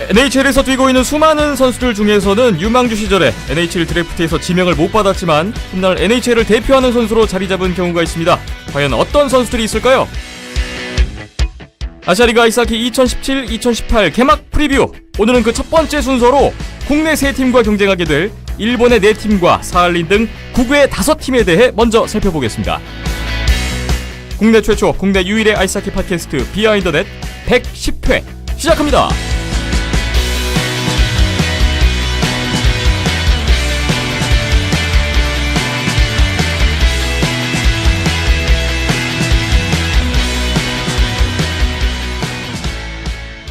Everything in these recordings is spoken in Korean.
NHL에서 뛰고 있는 수많은 선수들 중에서는 유망주 시절에 NHL 드래프트에서 지명을 못 받았지만 훗날 NHL을 대표하는 선수로 자리 잡은 경우가 있습니다. 과연 어떤 선수들이 있을까요? 아시아리그 아이스하키 2017-2018 개막 프리뷰. 오늘은 그 첫 번째 순서로 국내 3팀과 경쟁하게 될 일본의 4팀과 사할린 등 국외 5팀에 대해 먼저 살펴보겠습니다. 국내 최초, 국내 유일의 아이스하키 팟캐스트 비하인드 넷 110회 시작합니다.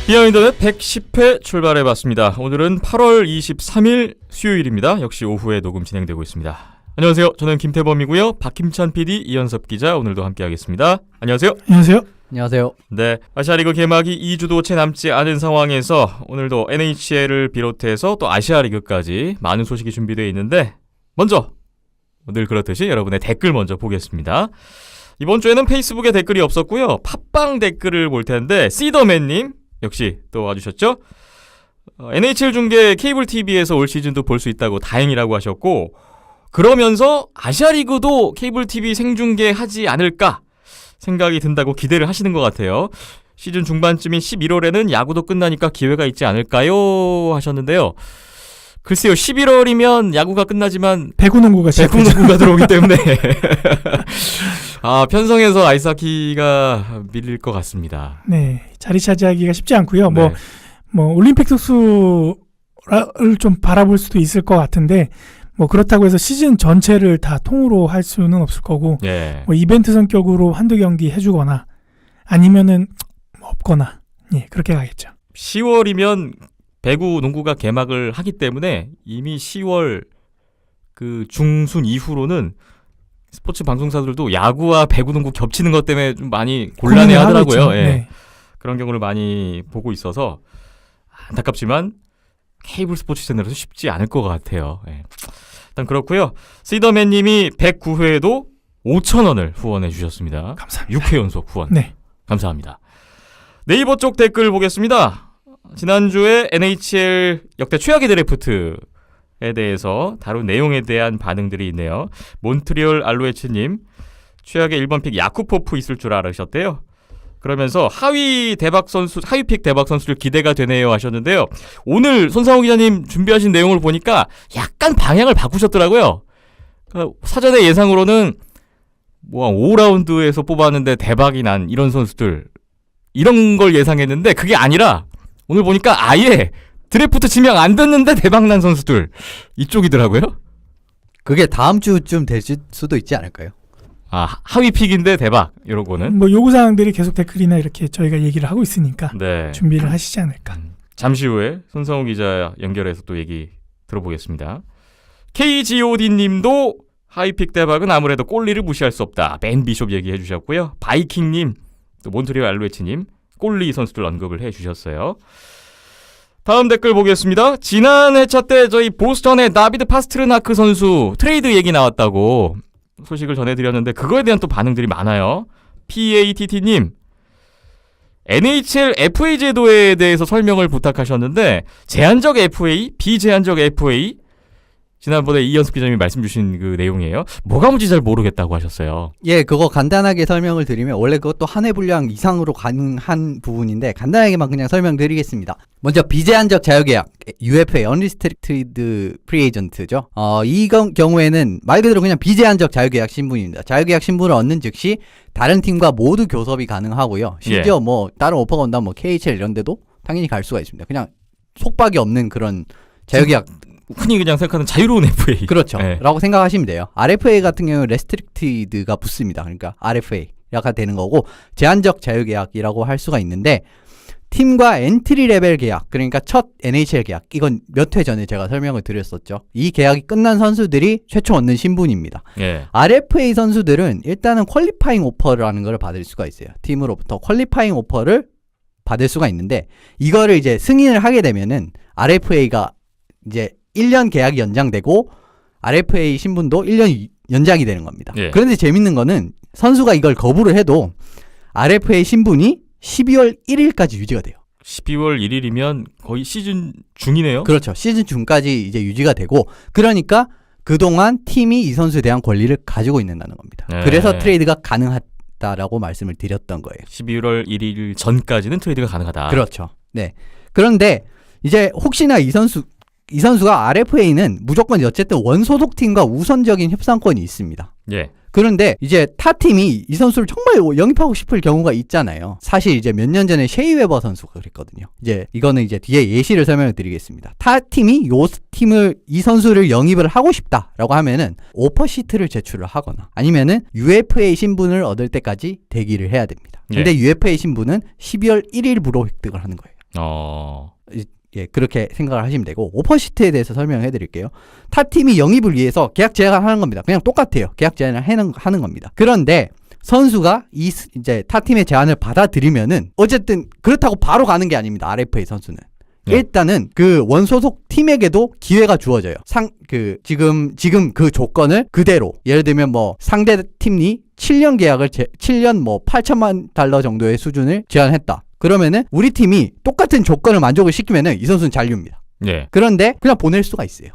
비하인드 넷 110회 출발해봤습니다. 오늘은 8월 23일 수요일입니다. 역시 오후에 녹음 진행되고 있습니다. 안녕하세요. 저는 김태범이고요. 박힘찬 PD, 이현섭 기자 오늘도 함께하겠습니다. 안녕하세요. 안녕하세요. 안녕하세요. 네, 아시아리그 개막이 2주도 채 남지 않은 상황에서 오늘도 NHL을 비롯해서 또 아시아리그까지 많은 소식이 준비되어 있는데 먼저 늘 그렇듯이 여러분의 댓글 먼저 보겠습니다. 이번 주에는 페이스북에 댓글이 없었고요. 팟빵 댓글을 볼 텐데 시더맨님 역시 또 와주셨죠? NHL 중계 케이블 TV에서 올 시즌도 볼 수 있다고 다행이라고 하셨고, 그러면서 아시아리그도 케이블 TV 생중계하지 않을까 생각이 든다고 기대를 하시는 것 같아요. 시즌 중반쯤인 11월에는 야구도 끝나니까 기회가 있지 않을까요? 하셨는데요. 글쎄요, 11월이면 야구가 끝나지만 배구 농구가 들어오기 때문에 편성에서 아이스하키가 밀릴 것 같습니다. 네, 자리 차지하기가 쉽지 않고요. 네. 뭐 올림픽 특수를 좀 바라볼 수도 있을 것 같은데, 뭐 그렇다고 해서 시즌 전체를 다 통으로 할 수는 없을 거고, 예. 뭐 이벤트 성격으로 한두 경기 해주거나 아니면은 없거나, 예, 그렇게 가겠죠. 10월이면 배구 농구가 개막을 하기 때문에 이미 10월 그 중순 이후로는 스포츠 방송사들도 야구와 배구 농구 겹치는 것 때문에 좀 많이 곤란해 하더라고요. 예. 네. 그런 경우를 많이 보고 있어서 안타깝지만 케이블 스포츠 채널에서 쉽지 않을 것 같아요. 예. 일단 그렇고요. 시더맨님이 109회에도 5,000원을 후원해 주셨습니다. 감사합니다. 6회 연속 후원. 네. 감사합니다. 네이버 쪽 댓글 보겠습니다. 지난주에 NHL 역대 최악의 드래프트에 대해서 다룬 내용에 대한 반응들이 있네요. 몬트리올 알로에츠님, 최악의 1번 픽 야쿠포프 있을 줄 알으셨대요. 그러면서 하위픽 대박 선수들 기대가 되네요 하셨는데요. 오늘 손상호 기자님 준비하신 내용을 보니까 약간 방향을 바꾸셨더라고요. 사전의 예상으로는 뭐 5라운드에서 뽑았는데 대박이 난 이런 선수들, 이런 걸 예상했는데 그게 아니라 오늘 보니까 아예 드래프트 지명 안 됐는데 대박난 선수들, 이쪽이더라고요. 그게 다음 주쯤 될 수도 있지 않을까요? 하위 픽인데 대박, 이런 거는. 뭐 요구사항들이 계속 댓글이나 이렇게 저희가 얘기를 하고 있으니까 네. 준비를 하시지 않을까. 잠시 후에 손상호 기자 연결해서 또 얘기 들어보겠습니다. KGOD 님도 하이픽 대박은 아무래도 꼴리를 무시할 수 없다. 벤 비숍 얘기해 주셨고요. 바이킹 님, 또 몬트리올 알로에치 님, 꼴리 선수들 언급을 해 주셨어요. 다음 댓글 보겠습니다. 지난 회차 때 저희 보스턴의 다비드 파스트르나크 선수 트레이드 얘기 나왔다고 소식을 전해드렸는데 그거에 대한 또 반응들이 많아요. PATT님, NHL FA 제도에 대해서 설명을 부탁하셨는데 제한적 FA, 비제한적 FA, 지난번에 이현숙 기자님이 말씀 주신 그 내용이에요. 뭐가 뭔지 잘 모르겠다고 하셨어요. 예, 그거 간단하게 설명을 드리면 원래 그것도 한 해 분량 이상으로 가능한 부분인데 간단하게만 그냥 설명드리겠습니다. 먼저 비제한적 자유계약, UFA, Unrestricted Free Agent죠. 이 경우에는 말 그대로 그냥 비제한적 자유계약 신분입니다. 자유계약 신분을 얻는 즉시 다른 팀과 모두 교섭이 가능하고요. 심지어 뭐 다른 오퍼가 온다면 뭐 KHL 이런 데도 당연히 갈 수가 있습니다. 그냥 속박이 없는 그런 자유계약. 흔히 그냥 생각하는 자유로운 FA. 그렇죠. 네. 라고 생각하시면 돼요. RFA 같은 경우는 restricted가 붙습니다. 그러니까 RFA가 되는 거고 제한적 자유계약이라고 할 수가 있는데 팀과 엔트리 레벨 계약, 그러니까 첫 NHL 계약, 이건 몇 회 전에 제가 설명을 드렸었죠. 이 계약이 끝난 선수들이 최초 얻는 신분입니다. 예. RFA 선수들은 일단은 퀄리파잉 오퍼라는 걸 받을 수가 있어요. 팀으로부터 퀄리파잉 오퍼를 받을 수가 있는데 이거를 이제 승인을 하게 되면은 RFA가 이제 1년 계약이 연장되고 RFA 신분도 1년 연장이 되는 겁니다. 예. 그런데 재밌는 거는 선수가 이걸 거부를 해도 RFA 신분이 12월 1일까지 유지가 돼요. 12월 1일이면 거의 시즌 중이네요. 그렇죠. 시즌 중까지 이제 유지가 되고 그러니까 그동안 팀이 이 선수에 대한 권리를 가지고 있는다는 겁니다. 네. 그래서 트레이드가 가능하다라고 말씀을 드렸던 거예요. 12월 1일 전까지는 트레이드가 가능하다. 그렇죠. 네. 그런데 이제 혹시나 이 선수가 RFA는 무조건 어쨌든 원소속 팀과 우선적인 협상권이 있습니다. 예. 그런데 이제 타 팀이 이 선수를 정말 영입하고 싶을 경우가 있잖아요. 사실 이제 몇 년 전에 셰이 웨버 선수가 그랬거든요. 이제 이거는 이제 뒤에 예시를 설명을 드리겠습니다. 타 팀이 이 선수를 영입을 하고 싶다라고 하면은 오퍼 시트를 제출을 하거나 아니면은 UFA 신분을 얻을 때까지 대기를 해야 됩니다. 근데 UFA 신분은 12월 1일부로 획득을 하는 거예요. 예, 그렇게 생각을 하시면 되고 오퍼시트에 대해서 설명해 드릴게요. 타 팀이 영입을 위해서 계약 제한을 하는 겁니다. 그냥 똑같아요. 계약 제한을 하는 겁니다. 그런데 선수가 이제 타 팀의 제안을 받아들이면은 어쨌든 그렇다고 바로 가는 게 아닙니다. RFA 선수는. 네. 일단은 그 원소속 팀에게도 기회가 주어져요. 지금 그 조건을 그대로 예를 들면 뭐 상대 팀이 7년 계약을 7년 뭐 8천만 달러 정도의 수준을 제안했다. 그러면은 우리 팀이 똑같은 조건을 만족을 시키면은 이 선수는 잔류입니다. 예. 그런데 그냥 보낼 수가 있어요.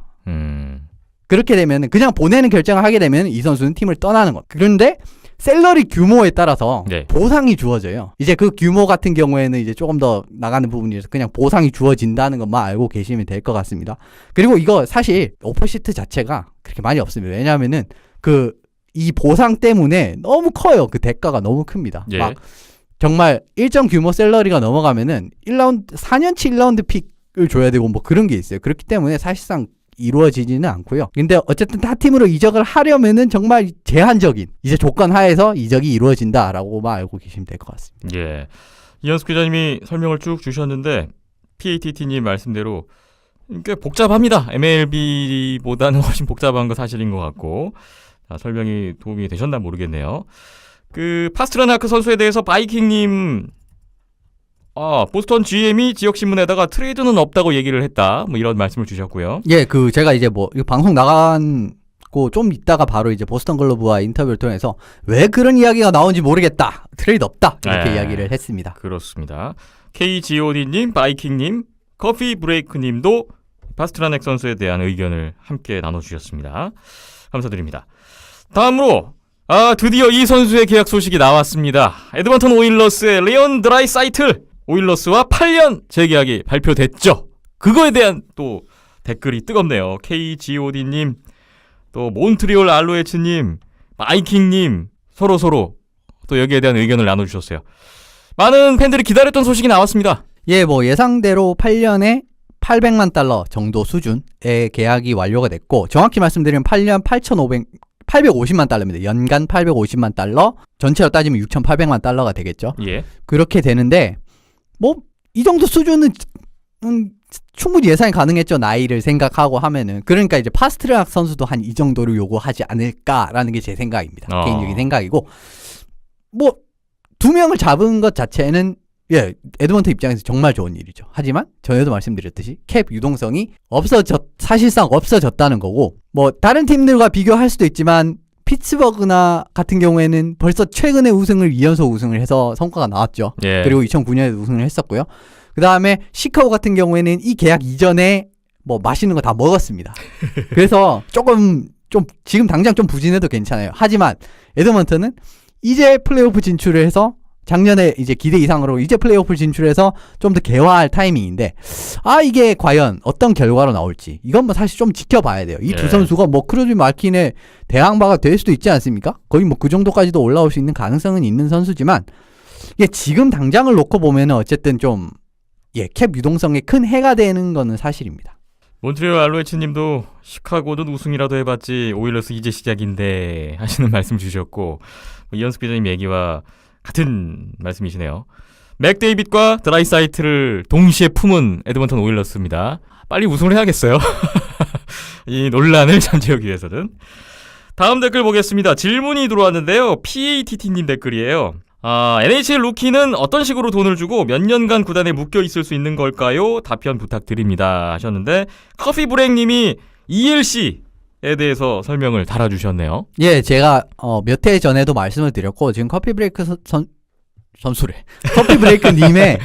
그렇게 되면은 그냥 보내는 결정을 하게 되면 이 선수는 팀을 떠나는 겁니다. 그런데 샐러리 규모에 따라서 네. 보상이 주어져요. 이제 그 규모 같은 경우에는 이제 조금 더 나가는 부분이라서 그냥 보상이 주어진다는 것만 알고 계시면 될 것 같습니다. 그리고 이거 사실 오퍼시트 자체가 그렇게 많이 없습니다. 왜냐하면은 이 보상 때문에 너무 커요. 그 대가가 너무 큽니다. 예. 막 정말 일정 규모 샐러리가 넘어가면은 4년치 1라운드 픽을 줘야 되고 뭐 그런 게 있어요. 그렇기 때문에 사실상 이루어지지는 않고요. 근데 어쨌든 타 팀으로 이적을 하려면은 정말 제한적인 이제 조건 하에서 이적이 이루어진다라고만 알고 계시면 될 것 같습니다. 예. 이현숙 기자님이 설명을 쭉 주셨는데 PATT님 말씀대로 꽤 복잡합니다. MLB보다는 훨씬 복잡한 거 사실인 것 같고 설명이 도움이 되셨나 모르겠네요. 파스트라나크 선수에 대해서 바이킹님 보스턴 GM이 지역신문에다가 트레이드는 없다고 얘기를 했다. 뭐 이런 말씀을 주셨고요. 예, 제가 이제 뭐 이거 방송 나간고 좀 있다가 바로 이제 보스턴 글로브와 인터뷰를 통해서 왜 그런 이야기가 나온지 모르겠다. 트레이드 없다. 이렇게 이야기를 했습니다. 그렇습니다. KGOD님, 바이킹님, 커피 브레이크님도 파스트라넥 선수에 대한 의견을 함께 나눠주셨습니다. 감사드립니다. 다음으로 드디어 이 선수의 계약 소식이 나왔습니다. 에드먼턴 오일러스의 레온 드라이사이틀 오일러스와 8년 재계약이 발표됐죠. 그거에 대한 또 댓글이 뜨겁네요. KGOD님, 또 몬트리올 알로에츠님, 바이킹님 서로 또 여기에 대한 의견을 나눠주셨어요. 많은 팬들이 기다렸던 소식이 나왔습니다. 예, 뭐 예상대로 8년에 800만 달러 정도 수준의 계약이 완료가 됐고 정확히 말씀드리면 8년 850만 달러입니다. 연간 850만 달러, 전체로 따지면 6,800만 달러가 되겠죠. 예. 그렇게 되는데 뭐 이 정도 수준은 충분히 예상이 가능했죠. 나이를 생각하고 하면은. 그러니까 이제 파스트트랙 선수도 한 이 정도를 요구하지 않을까라는 게 제 생각입니다. 개인적인 생각이고 뭐 2명을 잡은 것 자체는 에드먼턴 입장에서 정말 좋은 일이죠. 하지만 전에도 말씀드렸듯이 캡 유동성이 사실상 없어졌다는 거고 뭐 다른 팀들과 비교할 수도 있지만 피츠버그나 같은 경우에는 벌써 최근에 2연속 우승을 해서 성과가 나왔죠. 예. 그리고 2009년에 우승을 했었고요. 그 다음에 시카고 같은 경우에는 이 계약 이전에 뭐 맛있는 거 다 먹었습니다. 그래서 지금 당장 좀 부진해도 괜찮아요. 하지만 에드먼턴은 이제 플레이오프 진출을 해서 작년에 이제 기대 이상으로 이제 플레이오프 진출해서 좀 더 개화할 타이밍인데 이게 과연 어떤 결과로 나올지 이건 뭐 사실 좀 지켜봐야 돼요. 이 두 선수가 뭐 크루즈 마킨의 대항마가 될 수도 있지 않습니까? 거의 뭐 그 정도까지도 올라올 수 있는 가능성은 있는 선수지만 이게 지금 당장을 놓고 보면은 어쨌든 좀 캡 유동성에 큰 해가 되는 거는 사실입니다. 몬트리올 알로에츠님도 시카고는 우승이라도 해봤지 오일러스 이제 시작인데 하시는 말씀 주셨고 이현숙 기자님 얘기와 같은 말씀이시네요. 맥데이빗과 드라이사이트를 동시에 품은 에드먼턴 오일러스입니다. 빨리 우승을 해야겠어요. 이 논란을 잠재우기 위해서는. 다음 댓글 보겠습니다. 질문이 들어왔는데요. PATT님 댓글이에요. NHL 루키는 어떤 식으로 돈을 주고 몇 년간 구단에 묶여 있을 수 있는 걸까요? 답변 부탁드립니다 하셨는데 커피 브레이크님이 ELC에 대해서 설명을 달아주셨네요. 예, 제가 몇 해 전에도 말씀을 드렸고 지금 커피 브레이크 님의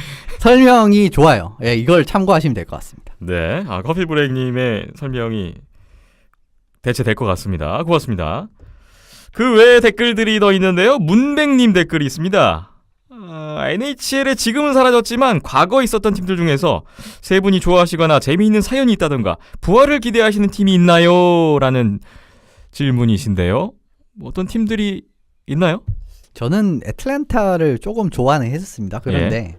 설명이 좋아요. 예, 이걸 참고하시면 될 것 같습니다. 네, 커피 브레이크님의 설명이 대체될 것 같습니다. 고맙습니다. 그 외에 댓글들이 더 있는데요. 문백님 댓글이 있습니다. NHL에 지금은 사라졌지만 과거에 있었던 팀들 중에서 세 분이 좋아하시거나 재미있는 사연이 있다던가 부활을 기대하시는 팀이 있나요? 라는 질문이신데요. 어떤 팀들이 있나요? 저는 애틀랜타를 조금 좋아는 했었습니다. 그런데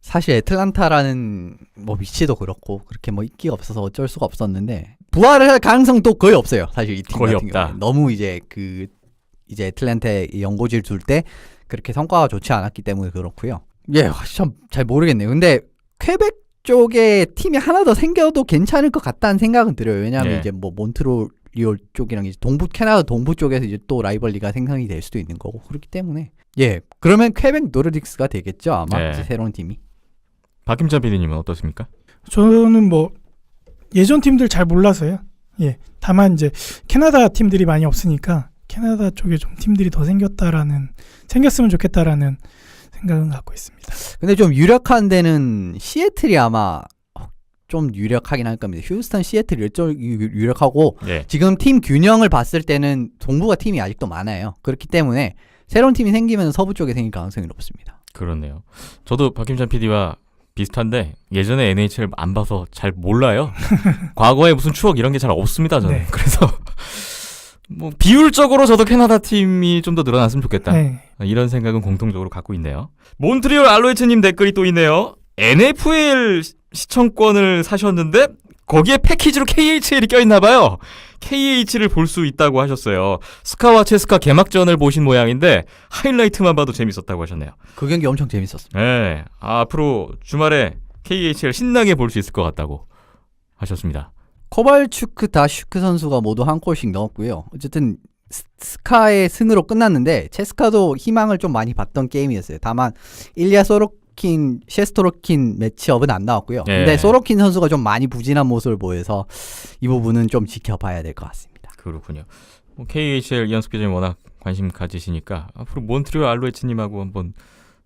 사실 애틀랜타라는 뭐 위치도 그렇고 그렇게 뭐 인기가 없어서 어쩔 수가 없었는데 부활을 할 가능성도 거의 없어요. 사실 이 팀 거의 같은 없다. 경우는 너무 이제 애틀랜타에 연고지를 둘 때 그렇게 성과가 좋지 않았기 때문에 그렇고요. 예, 참 잘 모르겠네요. 근데 퀘벡 쪽에 팀이 하나 더 생겨도 괜찮을 것 같다는 생각은 들어요. 왜냐하면 예. 이제 뭐 몬트리올 쪽이랑 이제 캐나다 동부 쪽에서 이제 또 라이벌리가 생성이 될 수도 있는 거고 그렇기 때문에 예, 그러면 퀘벡 노르딕스가 되겠죠 아마 예. 이제 새로운 팀이. 박김찬 PD님은 어떻습니까? 저는 뭐 예전 팀들 잘 몰라서요. 예. 다만 이제 캐나다 팀들이 많이 없으니까 캐나다 쪽에 좀 팀들이 더 생겼으면 좋겠다라는 생각은 갖고 있습니다. 근데 좀 유력한 데는 시애틀이 아마 좀 유력하긴 할 겁니다. 휴스턴, 시애틀이 좀 유력하고 예. 지금 팀 균형을 봤을 때는 동부가 팀이 아직도 많아요. 그렇기 때문에 새로운 팀이 생기면 서부 쪽에 생길 가능성이 높습니다. 그렇네요. 저도 박김찬 PD와 비슷한데 예전에 NHL 안 봐서 잘 몰라요. 과거에 무슨 추억 이런 게 잘 없습니다. 저는. 네. 그래서 뭐 비율적으로 저도 캐나다 팀이 좀 더 늘어났으면 좋겠다. 네. 이런 생각은 공통적으로 갖고 있네요. 몬트리올 알로에츠님 댓글이 또 있네요. NFL 시청권을 사셨는데 거기에 패키지로 KHL이 껴있나봐요. KH를 볼 수 있다고 하셨어요. 스카와 체스카 개막전을 보신 모양인데 하이라이트만 봐도 재밌었다고 하셨네요. 그 경기 엄청 재밌었습니다. 네, 앞으로 주말에 KHL 신나게 볼 수 있을 것 같다고 하셨습니다. 코발추크, 다슈크 선수가 모두 한 골씩 넣었고요. 어쨌든 스카의 승으로 끝났는데 체스카도 희망을 좀 많이 봤던 게임이었어요. 다만 일리아 소로킨, 셰스토로킨 매치업은 안 나왔고요. 예. 근데 소로킨 선수가 좀 많이 부진한 모습을 보여서 이 부분은 좀 지켜봐야 될 것 같습니다. 그렇군요. 뭐 KHL 이현숙 기자님 워낙 관심 가지시니까 앞으로 몬트리올 알로에츠님하고 한번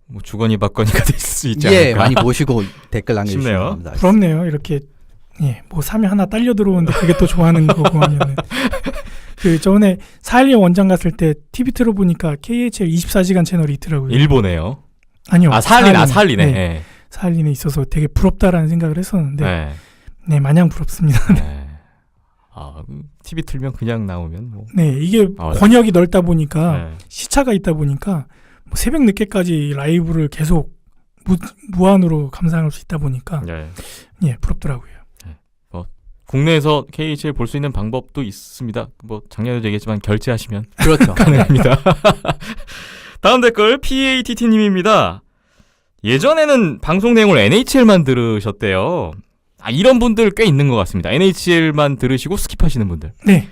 뭐 주거니 받거니가 될 수 있지 않을까. 예, 많이 보시고 댓글 남겨주시면 싶네요. 감사하겠습니다. 부럽네요. 이렇게 예, 뭐 사면 하나 딸려 들어오는데 그게 또 좋아하는 거고 하면은 그 저번에 412 원장 갔을 때 TV 틀어보니까 KHL 24시간 채널이 있더라고요. 일본에요. 아니요. 사할리네. 네. 네. 사할린에 있어서 되게 부럽다라는 생각을 했었는데 네. 네, 마냥 부럽습니다. 네. TV 틀면 그냥 나오면 뭐. 네, 이게 아, 권역이 넓다 보니까 네. 시차가 있다 보니까 뭐 새벽 늦게까지 라이브를 계속 무한으로 감상할 수 있다 보니까 네. 예, 부럽더라고요. 국내에서 KHL 볼 수 있는 방법도 있습니다. 뭐 작년에도 얘기했지만 결제하시면 그렇죠. 가능합니다. 다음 댓글 PATT님입니다. 예전에는 방송 내용을 NHL만 들으셨대요. 이런 분들 꽤 있는 것 같습니다. NHL만 들으시고 스킵하시는 분들. 네.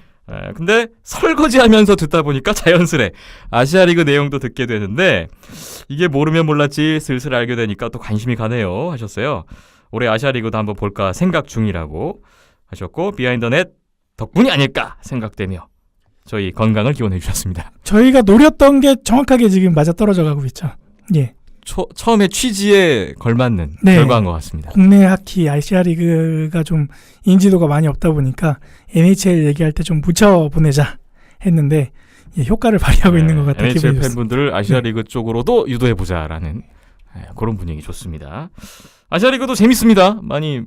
근데 설거지하면서 듣다 보니까 자연스레 아시아리그 내용도 듣게 되는데 이게 모르면 몰랐지 슬슬 알게 되니까 또 관심이 가네요 하셨어요. 올해 아시아리그도 한번 볼까 생각 중이라고 하셨고 비하인더넷 덕분이 아닐까 생각되며 저희 건강을 기원해 주셨습니다. 저희가 노렸던 게 정확하게 지금 맞아떨어져 가고 있죠. 예. 처음에 취지에 걸맞는 네. 결과인 것 같습니다. 국내 하키 아시아 리그가 좀 인지도가 많이 없다 보니까 NHL 얘기할 때 좀 묻혀 보내자 했는데 예, 효과를 발휘하고 있는 것 같아 기분이 NHL 좋습니다. 팬분들을 아시아리그 쪽으로도 유도해 보자라는 그런 분위기 좋습니다. 아시아리그도 재밌습니다. 많이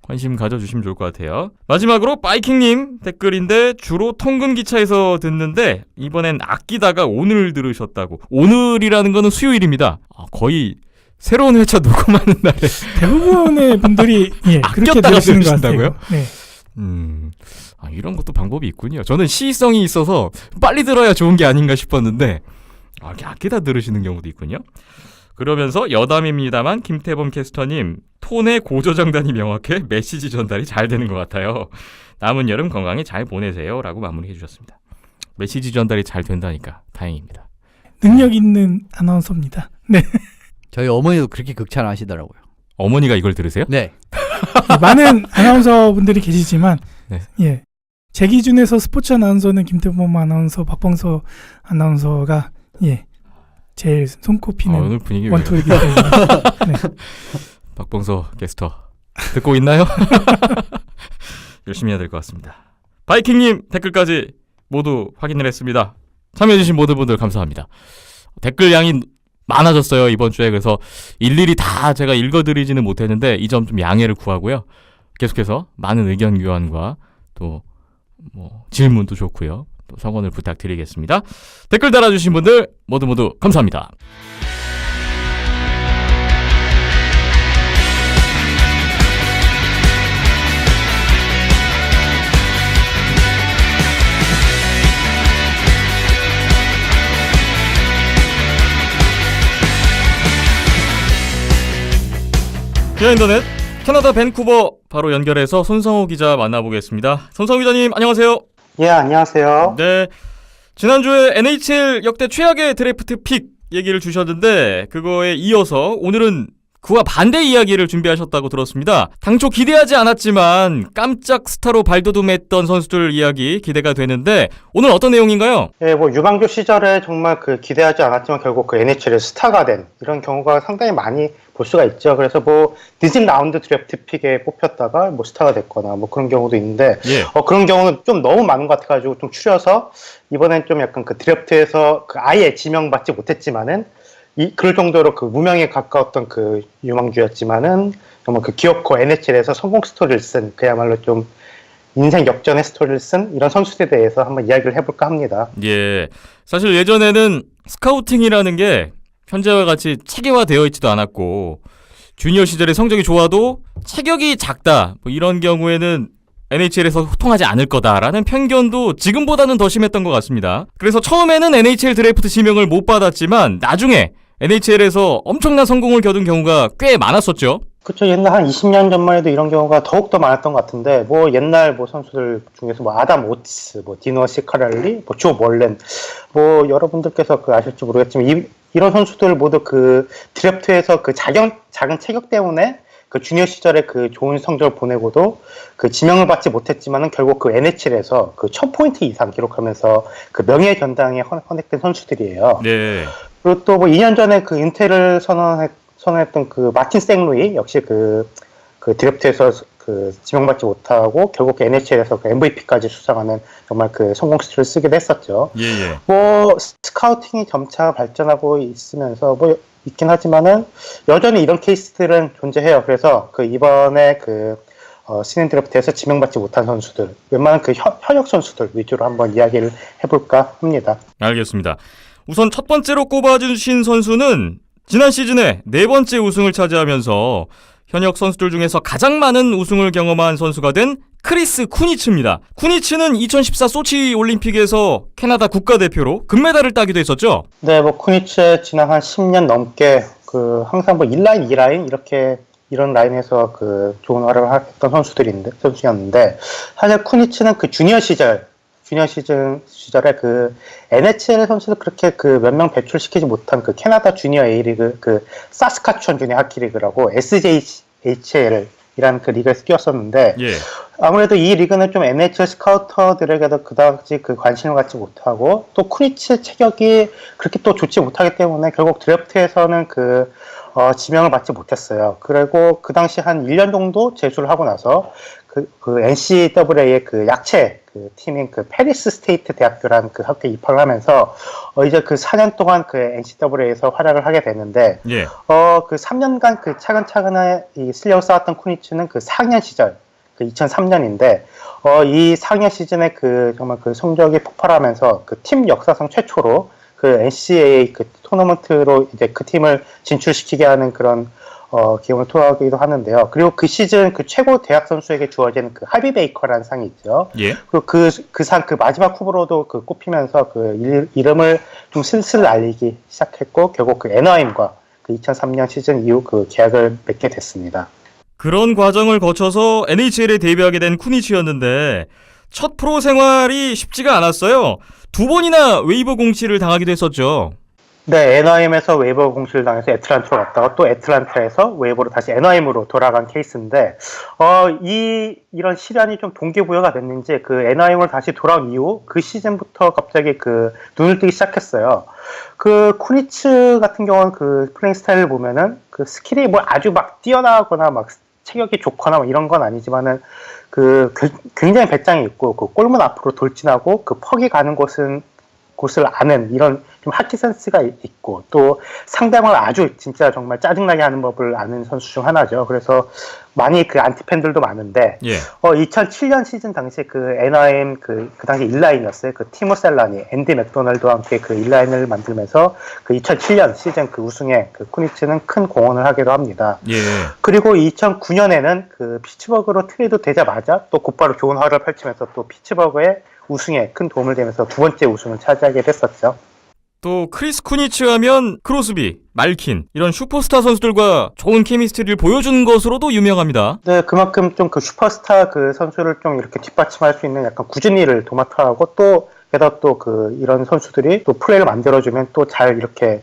관심 가져주시면 좋을 것 같아요. 마지막으로 바이킹님 댓글인데 주로 통근 기차에서 듣는데 이번엔 아끼다가 오늘 들으셨다고. 오늘이라는 거는 수요일입니다. 거의 새로운 회차 녹음하는 날에 대부분의 분들이 예, 그렇게 아꼈다가 들으시는 것 들으신다고요? 같아요. 네. 이런 것도 방법이 있군요. 저는 시의성이 있어서 빨리 들어야 좋은 게 아닌가 싶었는데 이렇게 아끼다 들으시는 경우도 있군요. 그러면서 여담입니다만 김태범 캐스터님 톤의 고조장단이 명확해 메시지 전달이 잘 되는 것 같아요. 남은 여름 건강히 잘 보내세요 라고 마무리해 주셨습니다. 메시지 전달이 잘 된다니까 다행입니다. 능력 있는 아나운서입니다. 네. 저희 어머니도 그렇게 극찬하시더라고요. 어머니가 이걸 들으세요? 네. 많은 아나운서 분들이 계시지만 네. 예. 제 기준에서 스포츠 아나운서는 김태범 아나운서, 박범서 아나운서가 예. 제일 손꼽히는 오늘 분위기 왜 원투이기 때문에 네. 박봉서 게스터 듣고 있나요? 열심히 해야 될 것 같습니다. 바이킹님 댓글까지 모두 확인을 했습니다. 참여해주신 모든 분들 감사합니다. 댓글 양이 많아졌어요 이번 주에. 그래서 일일이 다 제가 읽어드리지는 못했는데 이 점 좀 양해를 구하고요. 계속해서 많은 의견 교환과 또 뭐 질문도 좋고요. 또 성원을 부탁드리겠습니다. 댓글 달아주신 분들 모두 감사합니다. 비하인더넷 캐나다 밴쿠버 바로 연결해서 손성호 기자 만나보겠습니다. 손성호 기자님 안녕하세요. 예, 안녕하세요. 네, 지난주에 NHL 역대 최악의 드래프트 픽 얘기를 주셨는데 그거에 이어서 오늘은 그와 반대 이야기를 준비하셨다고 들었습니다. 당초 기대하지 않았지만 깜짝 스타로 발돋움했던 선수들 이야기 기대가 되는데 오늘 어떤 내용인가요? 예, 뭐 유망주 시절에 정말 그 기대하지 않았지만 결국 그 NHL의 스타가 된 이런 경우가 상당히 많이 볼 수가 있죠. 그래서 뭐 늦은 라운드 드래프트 픽에 뽑혔다가 뭐 스타가 됐거나 뭐 그런 경우도 있는데 예. 그런 경우는 좀 너무 많은 것 같아가지고 좀 추려서 이번엔 좀 약간 그 드래프트에서 그 아예 지명받지 못했지만은 그럴 정도로 그 무명에 가까웠던 그 유망주였지만은 정말 그 기어코 NHL에서 성공 스토리를 쓴 그야말로 좀 인생 역전의 스토리를 쓴 이런 선수들에 대해서 한번 이야기를 해볼까 합니다. 예, 사실 예전에는 스카우팅이라는 게 현재와 같이 체계화되어 있지도 않았고 주니어 시절에 성적이 좋아도 체격이 작다 뭐 이런 경우에는 NHL에서 통하지 않을 거다라는 편견도 지금보다는 더 심했던 것 같습니다. 그래서 처음에는 NHL 드래프트 지명을 못 받았지만 나중에 NHL에서 엄청난 성공을 거둔 경우가 꽤 많았었죠. 그렇죠. 옛날 한 20년 전만 해도 이런 경우가 더욱더 많았던 것 같은데 뭐 옛날 뭐 선수들 중에서 뭐 아담 오티스, 뭐 디노 시카렐리, 뭐 조 멀렌 뭐 여러분들께서 그 아실지 모르겠지만 이런 선수들 모두 그 드래프트에서 그 작은 체격 때문에 그 주니어 시절에 그 좋은 성적을 보내고도 그 지명을 받지 못했지만은 결국 그 NHL에서 그 1000포인트 이상 기록하면서 그 명예 견당에 헌액된 선수들이에요. 네. 그리고 또 뭐 2년 전에 그 은퇴를 선언했던 그 마틴 생루이 역시 그 드래프트에서 그 지명받지 못하고 결국 NHL에서 그 MVP까지 수상하는 정말 그 성공 스토리를 쓰기도 했었죠. 예. 뭐 스카우팅이 점차 발전하고 있으면서 뭐 있긴 하지만은 여전히 이런 케이스들은 존재해요. 그래서 그 이번에 그 신인 드래프트에서 지명받지 못한 선수들, 웬만한 그 현역 선수들 위주로 한번 이야기를 해볼까 합니다. 알겠습니다. 우선 첫 번째로 꼽아주신 선수는 지난 시즌에 4번째 우승을 차지하면서 현역 선수들 중에서 가장 많은 우승을 경험한 선수가 된 크리스 쿠니츠입니다. 쿠니츠는 2014 소치 올림픽에서 캐나다 국가대표로 금메달을 따기도 했었죠? 네, 뭐 쿠니츠 지난 한 10년 넘게 그 항상 뭐 1라인, 2라인 이렇게 이런 라인에서 그 좋은 활약을 했던 선수였는데 사실 쿠니츠는 그 주니어 시절에 그 NHL 선수들 그렇게 그 몇 명 배출시키지 못한 그 캐나다 주니어 A리그 그 사스카추안 주니어 하키리그라고 SJHL이라는 그 리그에서 뛰었었는데 예. 아무래도 이 리그는 좀 NHL 스카우터들에게도 그다지 그 관심을 갖지 못하고 또 쿠니츠 체격이 그렇게 또 좋지 못하기 때문에 결국 드래프트에서는 지명을 받지 못했어요. 그리고 그 당시 한 1년 정도 재수를 하고 나서 그 NCAA의 그 약체 그 팀인 그 페리스 스테이트 대학교라는 그 학교에 입학을 하면서 이제 그 4년 동안 그 NCAA에서 활약을 하게 됐는데 예. 그 3년간 그 차근차근히 이 실력을 쌓았던 쿠니츠는 그 4학년 시절 그 2003년인데 이 4학년 시즌에 그 정말 그 성적이 폭발하면서 그 팀 역사상 최초로 그 NCAA 그 토너먼트로 이제 그 팀을 진출시키게 하는 그런 기염을 토하기도 하는데요. 그리고 그 시즌 그 최고 대학 선수에게 주어지는 그 하비 베이커라는 상이 있죠. 예. 그리고 그 상 그 마지막 후보로도 그 꼽히면서 그 이름을 좀 슬슬 알리기 시작했고 결국 그 애너하임과 그 2003년 시즌 이후 그 계약을 맺게 됐습니다. 그런 과정을 거쳐서 NHL에 데뷔하게 된 쿠니츠였는데 첫 프로 생활이 쉽지가 않았어요. 2번이나 웨이버 공치를 당하기도 했었죠. 네, 애나임에서 웨이버 공시를 당해서 애틀란타로 갔다가 또 애틀란타에서 웨이버로 다시 애나임으로 돌아간 케이스인데, 이런 시련이 좀 동기부여가 됐는지, 그 애나임으로 다시 돌아온 이후, 그 시즌부터 갑자기 그 눈을 뜨기 시작했어요. 그 쿠니츠 같은 경우는 그 플레잉 스타일을 보면은 그 스킬이 뭐 아주 막 뛰어나거나 막 체격이 좋거나 뭐 이런 건 아니지만은 그 굉장히 배짱이 있고 그 골문 앞으로 돌진하고 그 퍽이 가는 곳을 아는 이런 좀 하키 센스가 있고 또 상대방을 아주 진짜 정말 짜증나게 하는 법을 아는 선수 중 하나죠. 그래서 많이 그 안티 팬들도 많은데 2007년 시즌 당시에 그 NRM 그 당시 일라인이었어요. 그 티모 셀라니, 앤디 맥도날드와 함께 그 일라인을 만들면서 그 2007년 시즌 그 우승에 그 쿠니츠는 큰 공헌을 하기도 합니다. 그리고 2009년에는 그 피츠버그로 트레이드 되자마자 또 곧바로 좋은 활약을 펼치면서 또 피츠버그의 우승에 큰 도움을 되면서 두 번째 우승을 차지하게 됐었죠. 또 크리스 쿠니츠 하면 크로스비, 말킨 이런 슈퍼스타 선수들과 좋은 케미스트리를 보여준 것으로도 유명합니다. 네, 그만큼 좀 그 슈퍼스타 그 선수를 좀 이렇게 뒷받침할 수 있는 약간 꾸준히 일을 도맡아 하고 또 게다가 또 그 이런 선수들이 또 플레이를 만들어주면 또 잘 이렇게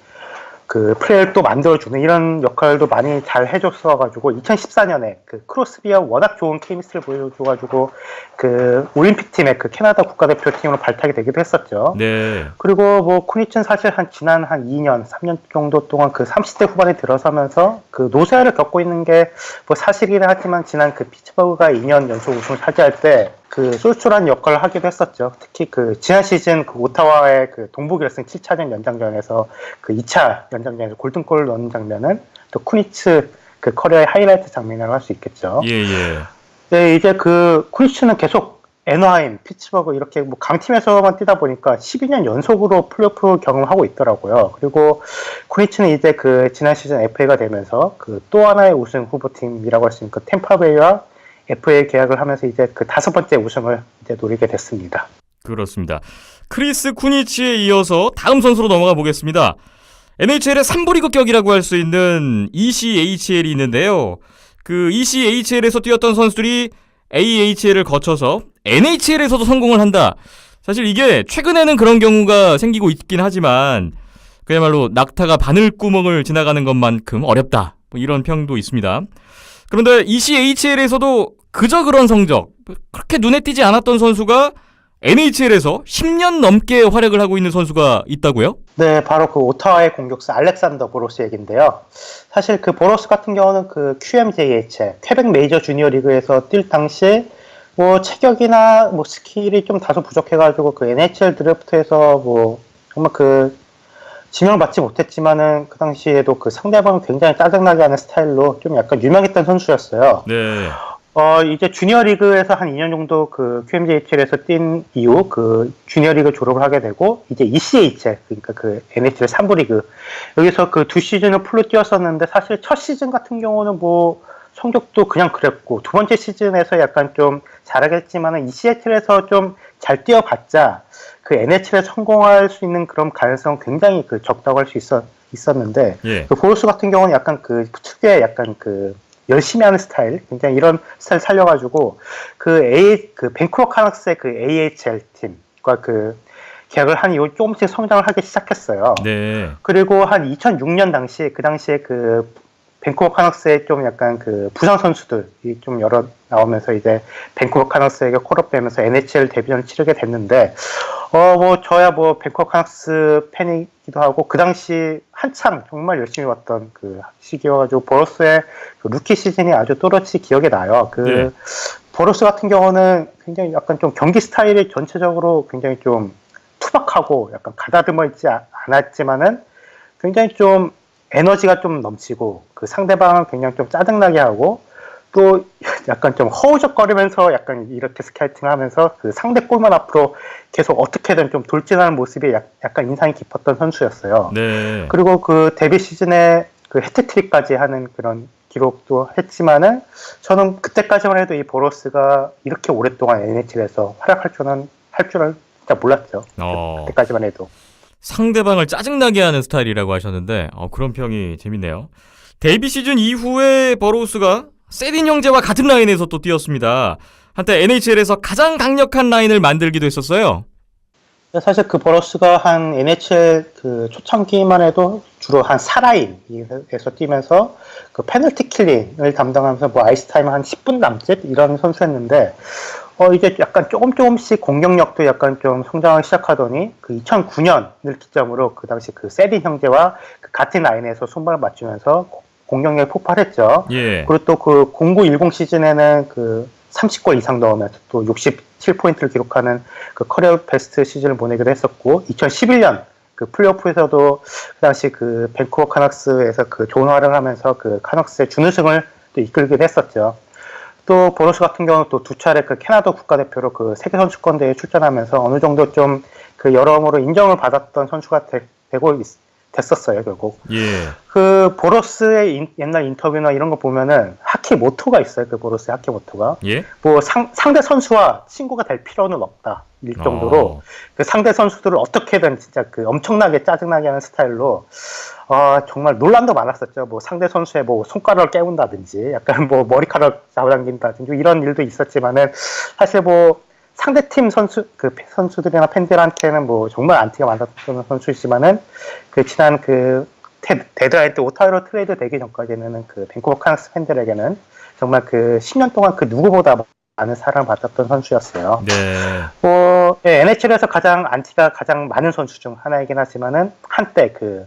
그 플레이를 또 만들어주는 이런 역할도 많이 잘 해줬어가지고 2014년에 그 크로스비와 워낙 좋은 케미스트리를 보여줘가지고 그 올림픽 팀의 그 캐나다 국가대표 팀으로 발탁이 되기도 했었죠. 네. 그리고 뭐 쿠니츠는 사실 지난 2년, 3년 정도 동안 그 30대 후반에 들어서면서 그 노쇠화를 겪고 있는 게 뭐 사실이긴 하지만 지난 그 피츠버그가 2년 연속 우승을 차지할 때 그 쏠쏠한 역할을 하기도 했었죠. 특히 그 지난 시즌 그 오타와의 그 동부 결승 7차전 연장전에서 그 2차 연장전에서 골든골을 넣는 장면은 또 쿠니츠 그 커리어의 하이라이트 장면이라고 할 수 있겠죠. 네, 이제 그 쿠니츠는 계속 애너하임, 피츠버그 이렇게 뭐 강팀에서만 뛰다 보니까 12년 연속으로 플레이오프 경험하고 있더라고요. 그리고 쿠니츠는 이제 그 지난 시즌 FA가 되면서 그 또 하나의 우승 후보팀이라고 할 수 있는 그 템파베이와 FA 계약을 하면서 이제 그 5번째 우승을 이제 노리게 됐습니다. 그렇습니다. 크리스 쿠니츠에 이어서 다음 선수로 넘어가 보겠습니다. NHL의 3부 리그 격이라고 할 수 있는 ECHL이 있는데요. 그 ECHL에서 뛰었던 선수들이 AHL을 거쳐서 NHL에서도 성공을 한다. 사실 이게 최근에는 그런 경우가 생기고 있긴 하지만 그야말로 낙타가 바늘구멍을 지나가는 것만큼 어렵다. 뭐 이런 평도 있습니다. 그런데 ECHL에서도 그저 그런 성적, 그렇게 눈에 띄지 않았던 선수가 NHL에서 10년 넘게 활약을 하고 있는 선수가 있다고요? 네, 바로 그 오타와의 공격수 알렉산더 보로스 얘기인데요. 사실 그 보로스 같은 경우는 그 QMJHL, 퀘벡 메이저 주니어 리그에서 뛸 당시에 뭐 체격이나 뭐 스킬이 좀 다소 부족해가지고 그 NHL 드래프트에서 뭐 정말 그 지명을 받지 못했지만은 그 당시에도 그 상대방을 굉장히 짜증나게 하는 스타일로 좀 약간 유명했던 선수였어요. 네. 이제 주니어 리그에서 한 2년 정도 그 QMJHL에서 뛴 이후 그 주니어 리그 졸업을 하게 되고 이제 ECHL 그러니까 그 NHL 3부 리그 여기서 그 두 시즌을 풀로 뛰었었는데 사실 첫 시즌 같은 경우는 뭐 성적도 그냥 그랬고 두 번째 시즌에서 약간 좀 잘하겠지만은 ECHL에서 좀 잘 뛰어봤자 그 NHL에 성공할 수 있는 그런 가능성 굉장히 그 적다고 할 수 있었는데 그 보로스 같은 경우는 약간 그 특유의 약간 그 열심히 하는 스타일, 굉장히 이런 스타일 살려가지고 그 밴쿠버 카낙스의 그 AHL 팀과 그 계약을 한 이후 조금씩 성장을 하기 시작했어요. 네. 그리고 한 2006년 그 당시에 그 밴쿠버 카낙스의 좀 약간 그 부상 선수들이 좀 여러 나오면서 이제 밴쿠버 카낙스에게 콜업되면서 NHL 데뷔전을 치르게 됐는데 뭐 저야 뭐 밴쿠버 카낙스 팬이기도 하고 그 당시 한창 정말 열심히 왔던 그 시기여가지고 보로스의 그 루키 시즌이 아주 또렷이 기억에 나요. 보로스 같은 경우는 굉장히 약간 좀 경기 스타일이 전체적으로 굉장히 좀 투박하고 약간 가다듬어 있지 않았지만은 굉장히 좀 에너지가 좀 넘치고 그 상대방은 굉장히 좀 짜증나게 하고 또 약간 좀 허우적거리면서 약간 이렇게 스케이팅을 하면서 그 상대 골만 앞으로 계속 어떻게든 좀 돌진하는 모습이 약간 인상이 깊었던 선수였어요. 네. 그리고 그 데뷔 시즌에 그 해트트릭까지 하는 그런 기록도 했지만은 저는 그때까지만 해도 이 보로스가 이렇게 오랫동안 NHL에서 활약할 줄은 진짜 몰랐죠. 그때까지만 해도. 상대방을 짜증나게 하는 스타일이라고 하셨는데 그런 평이 재밌네요. 데뷔 시즌 이후에 버로우스가 세딘 형제와 같은 라인에서 또 뛰었습니다. 한때 NHL에서 가장 강력한 라인을 만들기도 했었어요. 사실 그 버러스가 한 NHL 그 초창기만 해도 주로 한 4라인에서 뛰면서 그 페널티 킬링을 담당하면서 뭐 아이스 타임 한 10분 남짓 이런 선수였는데 이제 약간 조금씩 공격력도 약간 좀 성장을 시작하더니 그 2009년을 기점으로 그 당시 그 세딘 형제와 그 같은 라인에서 손발을 맞추면서 공격력이 폭발했죠. 예. 그리고 또 그 0910 시즌에는 그 30골 이상 넣으면서 또 67포인트를 기록하는 그 커리어 베스트 시즌을 보내기도 했었고, 2011년 그 플레이오프에서도 그 당시 그 밴쿠버 카낙스에서 그 좋은 활약을 하면서 그 카낙스의 준우승을 또 이끌기도 했었죠. 또 보너스 같은 경우는 또 두 차례 그 캐나다 국가대표로 그 세계선수권대회에 출전하면서 어느 정도 좀 그 여러모로 인정을 받았던 선수가 됐었어요, 결국. 예. 그 보러스의 옛날 인터뷰나 이런 거 보면은 하키 모토가 있어요. 그 보러스의 하키 모토가. 예. 뭐 상대 선수와 친구가 될 필요는 없다. 일 정도로 그 상대 선수들을 어떻게든 진짜 그 엄청나게 짜증나게 하는 스타일로 정말 논란도 많았었죠. 뭐 상대 선수의 뭐 손가락을 깨운다든지 약간 뭐 머리카락 잡아당긴다든지 이런 일도 있었지만은 사실 뭐 상대팀 선수들이나 팬들한테는 뭐 정말 안티가 많았던 선수이지만은 그 지난 그 데드라인 때 오타이로 트레이드 되기 전까지는 그 밴쿠버 카낙스 팬들에게는 정말 그 10년 동안 그 누구보다 많은 사랑을 받았던 선수였어요. 네. NHL에서 가장 안티가 가장 많은 선수 중 하나이긴 하지만은 한때 그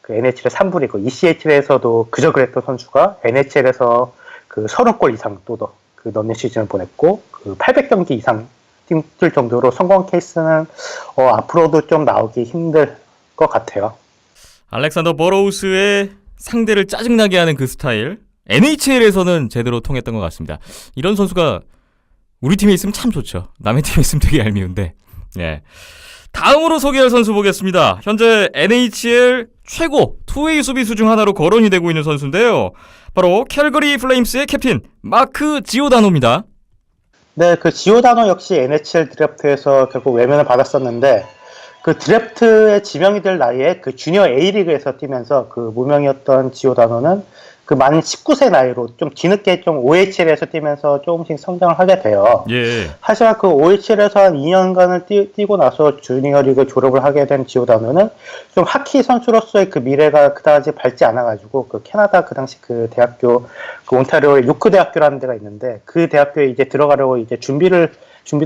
NHL의 3부 리그 ECHL에서도 그저 그랬던 선수가 NHL에서 그 30골 이상 또 그 넣는 시즌을 보냈고 그 800경기 이상 뛸 정도로 성공 케이스는 앞으로도 좀 나오기 힘들 것 같아요. 알렉산더 버로우스의 상대를 짜증나게 하는 그 스타일 NHL에서는 제대로 통했던 것 같습니다. 이런 선수가 우리 팀에 있으면 참 좋죠. 남의 팀에 있으면 되게 얄미운데. 예. 다음으로 소개할 선수 보겠습니다. 현재 NHL 최고 투웨이 수비수 중 하나로 거론이 되고 있는 선수인데요. 바로 캘거리 플레임스의 캡틴 마크 지오다노입니다. 네, 그 지오다노 역시 NHL 드래프트에서 결국 외면을 받았었는데 그 드래프트에 지명이 될 나이에 그 주니어 A리그에서 뛰면서 그 무명이었던 지오다노는 그 만 19세 나이로 좀 뒤늦게 좀 OHL에서 뛰면서 조금씩 성장을 하게 돼요. 예. 하지만 그 OHL에서 한 2년간을 뛰고 나서 주니어 리그 졸업을 하게 된 지오다노는 좀 하키 선수로서의 그 미래가 그다지 밝지 않아가지고 그 캐나다 그 당시 그 대학교 그 온타리오의 요크 대학교라는 데가 있는데 그 대학교에 이제 들어가려고 이제 준비도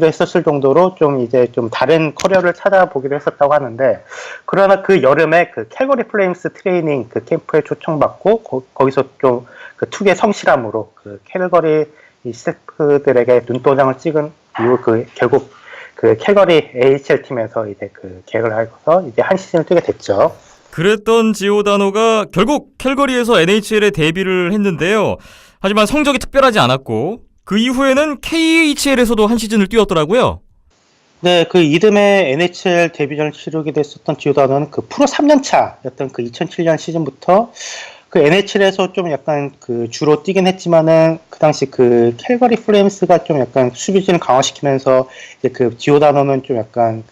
했었을 정도로 좀 이제 좀 다른 커리어를 찾아보기로 했었다고 하는데 그러나 그 여름에 그 캘거리 플레임스 트레이닝 그 캠프에 초청받고 거기서 좀 그 투기의 성실함으로 그 캘거리 이 스태프들에게 눈도장을 찍은 이후 그 결국 그 캘거리 AHL 팀에서 이제 그 계약을 해서 이제 한 시즌을 뛰게 됐죠. 그랬던 지오다노가 결국 캘거리에서 NHL에 데뷔를 했는데요. 하지만 성적이 특별하지 않았고 그 이후에는 KHL에서도 한 시즌을 뛰었더라고요. 네, 그 이듬해 NHL 데뷔전을 치르게 됐었던 지오다노는 그 프로 3년차였던 그 2007년 시즌부터 그 NHL에서 좀 약간 그 주로 뛰긴 했지만은 그 당시 그 캘거리 플레임스가 좀 약간 수비진을 강화시키면서 이제 그 지오다노는 좀 약간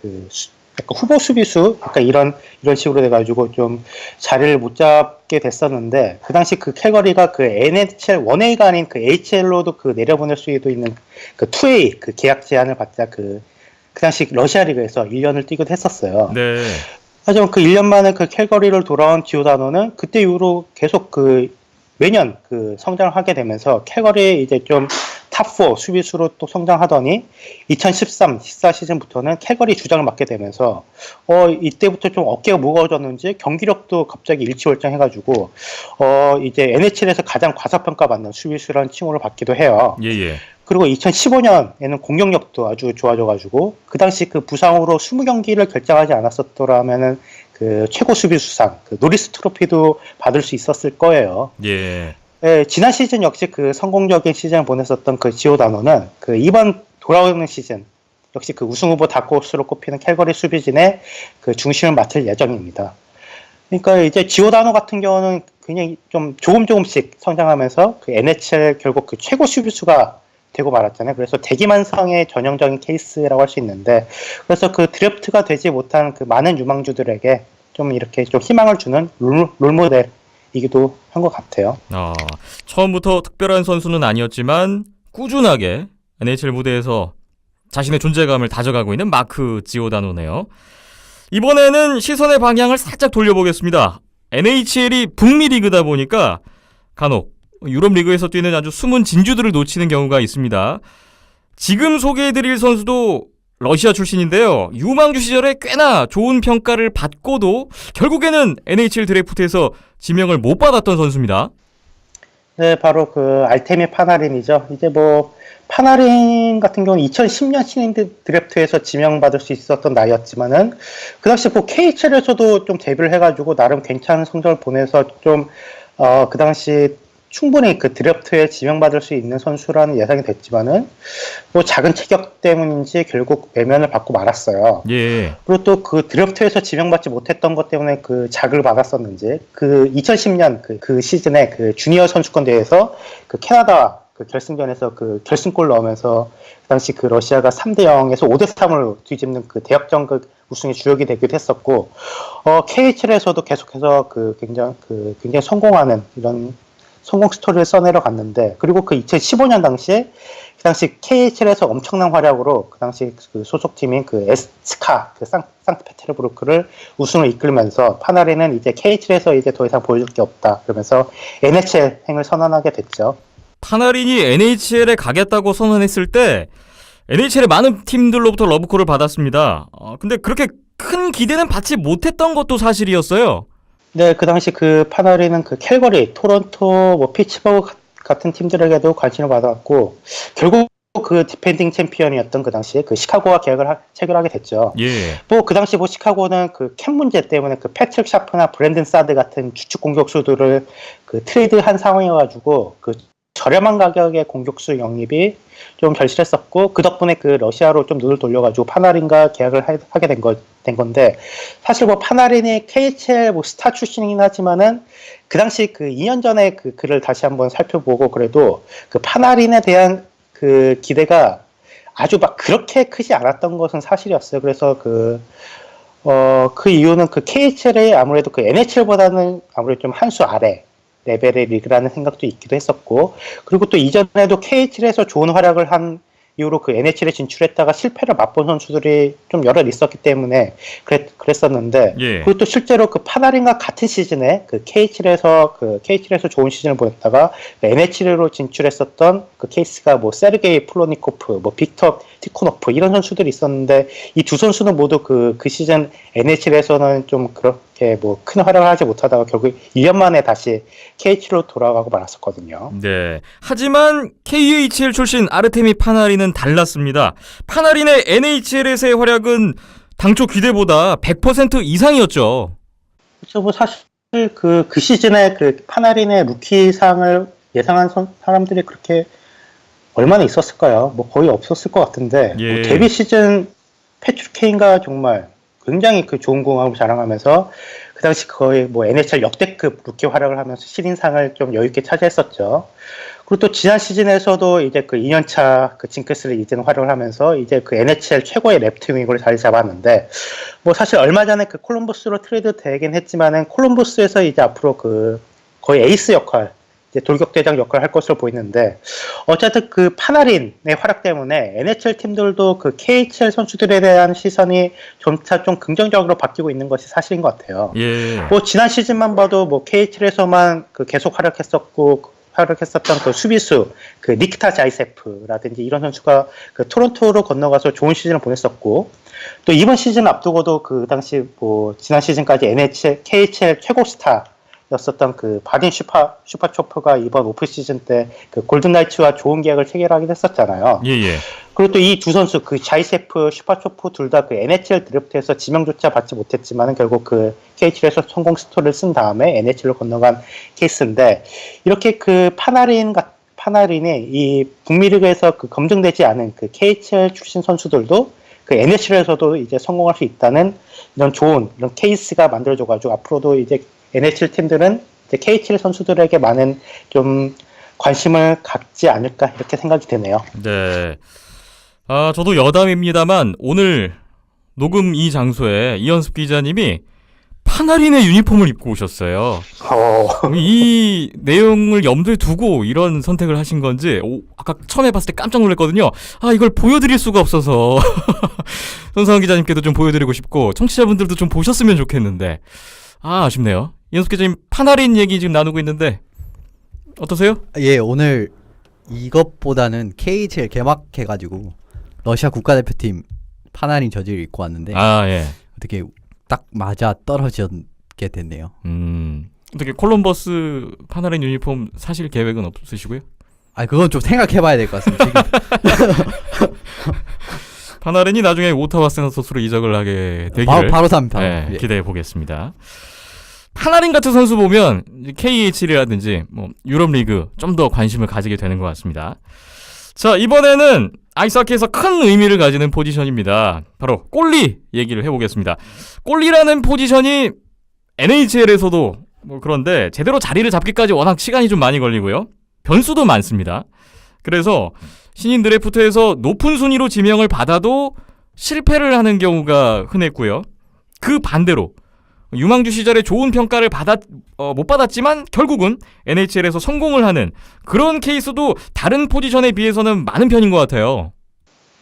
약간 후보 수비수 약간 이런 식으로 돼가지고 좀 자리를 못 잡게 됐었는데 그 당시 그 캘거리가 그 NHL 1A가 아닌 그 HL로도 그 내려보낼 수도 있는 그 2A 그 계약 제한을 받자 그 당시 러시아 리그에서 1년을 뛰기도 했었어요. 네. 하지만 그 1년 만에 그 캘거리를 돌아온 지오다노는 그때 이후로 계속 그 매년 그 성장을 하게 되면서 캘거리에 이제 좀 탑4 수비수로 또 성장하더니 2013-14 시즌부터는 캘거리 주장을 맡게 되면서 이때부터 좀 어깨가 무거워졌는지 경기력도 갑자기 일취월장해가지고 이제 NHL에서 가장 과소평가받는 수비수라는 칭호를 받기도 해요. 예예. 그리고 2015년에는 공격력도 아주 좋아져가지고 그 당시 그 부상으로 20경기를 결정하지 않았었더라면은 그 최고 수비수상 그 노리스 트로피도 받을 수 있었을 거예요. 예. 네, 지난 시즌 역시 그 성공적인 시즌을 보냈었던 그 지오다노는 그 이번 돌아오는 시즌 역시 그 우승 후보 다크호스로 꼽히는 캘거리 수비진의 그 중심을 맡을 예정입니다. 그러니까 이제 지오다노 같은 경우는 그냥 좀 조금씩 성장하면서 그 NHL 결국 그 최고 수비수가 되고 말았잖아요. 그래서 대기만성의 전형적인 케이스라고 할 수 있는데, 그래서 그 드래프트가 되지 못한 그 많은 유망주들에게 좀 이렇게 좀 희망을 주는 롤모델이기도 한 것 같아요. 처음부터 특별한 선수는 아니었지만 꾸준하게 NHL 무대에서 자신의 존재감을 다져가고 있는 마크 지오다노네요. 이번에는 시선의 방향을 살짝 돌려보겠습니다. NHL이 북미 리그다 보니까 간혹 유럽 리그에서 뛰는 아주 숨은 진주들을 놓치는 경우가 있습니다. 지금 소개해드릴 선수도 러시아 출신인데요. 유망주 시절에 꽤나 좋은 평가를 받고도 결국에는 NHL 드래프트에서 지명을 못 받았던 선수입니다. 네, 바로 그 알테미 파나린이죠. 이제 뭐 파나린 같은 경우는 2010년 신인 드래프트에서 지명받을 수 있었던 나이였지만은 그 당시 뭐 KHL에서도 좀 데뷔를 해가지고 나름 괜찮은 성적을 보내서 좀 그 당시 충분히 그 드래프트에 지명받을 수 있는 선수라는 예상이 됐지만은 뭐 작은 체격 때문인지 결국 외면을 받고 말았어요. 예. 그리고 또 그 드래프트에서 지명받지 못했던 것 때문에 그 자극을 받았었는지 그 2010년 그 시즌에 그 주니어 선수권 대회에서 그 캐나다 그 결승전에서 그 결승골 넣으면서 그 당시 그 러시아가 3대 0에서 5대 3으로 뒤집는 그 대역전극 우승의 주역이 되기도 했었고 KHL에서도 계속해서 굉장히 성공하는 이런 성공 스토리를 써내려 갔는데, 그리고 그 2015년 당시에 그 당시 KHL에서 엄청난 활약으로 그 당시 그 소속팀인 그 SKA 그 상트페테르부르크를 우승을 이끌면서 파나리는 이제 KHL에서 이제 더 이상 보여줄 게 없다 그러면서 NHL 행을 선언하게 됐죠. 파나린이 NHL에 가겠다고 선언했을 때 NHL의 많은 팀들로부터 러브콜을 받았습니다. 근데 그렇게 큰 기대는 받지 못했던 것도 사실이었어요. 네, 그 당시 그 파나리는 그 캘거리, 토론토, 뭐 피츠버그 같은 팀들에게도 관심을 받았고 결국 그 디펜딩 챔피언이었던 그 당시에 그 시카고와 계약을 체결하게 됐죠. 예. 뭐 그 당시 뭐 시카고는 그 캡 문제 때문에 그 패트릭 샤프나 브랜든 사드 같은 주축 공격수들을 그 트레이드한 상황이어가지고 그 저렴한 가격의 공격수 영입이 좀 절실했었고 그 덕분에 그 러시아로 좀 눈을 돌려가지고 파나린과 계약을 하게 된 건데 사실 뭐 파나린이 KHL 뭐 스타 출신이긴 하지만은 그 당시 그 2년 전에 그 글을 다시 한번 살펴보고 그래도 그 파나린에 대한 그 기대가 아주 막 그렇게 크지 않았던 것은 사실이었어요. 그래서 그 이유는 그 KHL이 아무래도 그 NHL보다는 아무래도 좀 한 수 아래 레벨의 리그라는 생각도 있기도 했었고, 그리고 또 이전에도 KHL에서 좋은 활약을 한 이후로 그 NHL에 진출했다가 실패를 맛본 선수들이 좀 여럿 있었기 때문에 그랬었는데, 예. 그리고 또 실제로 그 파나린과 같은 시즌에 그 KHL에서 좋은 시즌을 보냈다가 그 NHL로 진출했었던 그 케이스가 뭐 세르게이 플로니코프, 뭐 빅터 티코노프 이런 선수들이 있었는데 이 두 선수는 모두 그 시즌 NHL에서는 좀 그렇게 뭐 큰 활약을 하지 못하다가 결국 1년 만에 다시 KHL로 돌아가고 말았었거든요. 네. 하지만 KHL 출신 아르테미 파나린은 달랐습니다. 파나린의 NHL에서의 활약은 당초 기대보다 100% 이상이었죠. 그렇죠. 뭐 사실 그 시즌에 그 파나린의 루키상을 예상한 사람들이 그렇게 얼마나 있었을까요? 뭐 거의 없었을 것 같은데 예. 뭐 데뷔 시즌 패트릭 케인가 정말 굉장히 그 좋은 공을 자랑하면서 그 당시 거의 뭐 NHL 역대급 루키 활약을 하면서 신인상을 좀 여유 있게 차지했었죠. 그리고 또 지난 시즌에서도 이제 그 2년차 그 징크스를 이제는 활용을 하면서 이제 그 NHL 최고의 레프트 윙으로 자리 잡았는데 뭐 사실 얼마 전에 그 콜럼버스로 트레이드 되긴 했지만은 콜럼버스에서 이제 앞으로 그 거의 에이스 역할, 이제 돌격대장 역할을 할 것으로 보이는데 어쨌든 그 파나린의 활약 때문에 NHL 팀들도 그 KHL 선수들에 대한 시선이 점차 좀 긍정적으로 바뀌고 있는 것이 사실인 것 같아요. 예. 뭐 지난 시즌만 봐도 뭐 KHL에서만 그 계속 활약했었던 그 수비수 그 니키타 자이세프라든지 이런 선수가 그 토론토로 건너가서 좋은 시즌을 보냈었고 또 이번 시즌 앞두고도 그 당시 뭐 지난 시즌까지 KHL 최고 스타였었던 그 바딘 슈퍼초프가 이번 오프 시즌 때 그 골든 나이츠와 좋은 계약을 체결하긴 했었잖아요. 예. 그리고 또 이 두 선수 그 자이세프, 슈퍼초프 둘 다 그 NHL 드래프트에서 지명조차 받지 못했지만은 결국 그 KHL에서 성공 스토리를 쓴 다음에 NHL로 건너간 케이스인데 이렇게 그 파나린이 이 북미리그에서 그 검증되지 않은 그 KHL 출신 선수들도 그 NHL에서도 이제 성공할 수 있다는 이런 좋은 이런 케이스가 만들어져가지고 앞으로도 이제 NHL 팀들은 이제 KHL 선수들에게 많은 좀 관심을 갖지 않을까 이렇게 생각이 되네요. 네. 저도 여담입니다만 오늘 녹음 이 장소에 이현습 기자님이 파나린의 유니폼을 입고 오셨어요. 이 내용을 염두에 두고 이런 선택을 하신 건지 아까 처음에 봤을 때 깜짝 놀랐거든요. 이걸 보여드릴 수가 없어서 손상원 기자님께도 좀 보여드리고 싶고 청취자분들도 좀 보셨으면 좋겠는데 아쉽네요. 이현숙 기자님 파나린 얘기 지금 나누고 있는데 어떠세요? 예, 오늘 이것보다는 KHL 개막해가지고 러시아 국가대표팀 파나린 저지를 입고 왔는데 예. 어떻게 딱 맞아 떨어지게 됐네요. 어떻게 콜럼버스 파나린 유니폼 사실 계획은 없으시고요? 그건 좀 생각해봐야 될 것 같습니다. 지금 파나린이 나중에 오타와 세나토스로 이적을 하게 되기를 바로 삽니다. 예. 기대해 보겠습니다. 파나린 같은 선수 보면 KHL이라든지 뭐 유럽 리그 좀 더 관심을 가지게 되는 것 같습니다. 자, 이번에는 아이스하키에서 큰 의미를 가지는 포지션입니다. 바로 골리 얘기를 해보겠습니다. 골리라는 포지션이 NHL에서도 뭐 그런데 제대로 자리를 잡기까지 워낙 시간이 좀 많이 걸리고요. 변수도 많습니다. 그래서 신인 드래프트에서 높은 순위로 지명을 받아도 실패를 하는 경우가 흔했고요. 그 반대로 유망주 시절에 좋은 평가를 못 받았지만 결국은 NHL에서 성공을 하는 그런 케이스도 다른 포지션에 비해서는 많은 편인 것 같아요.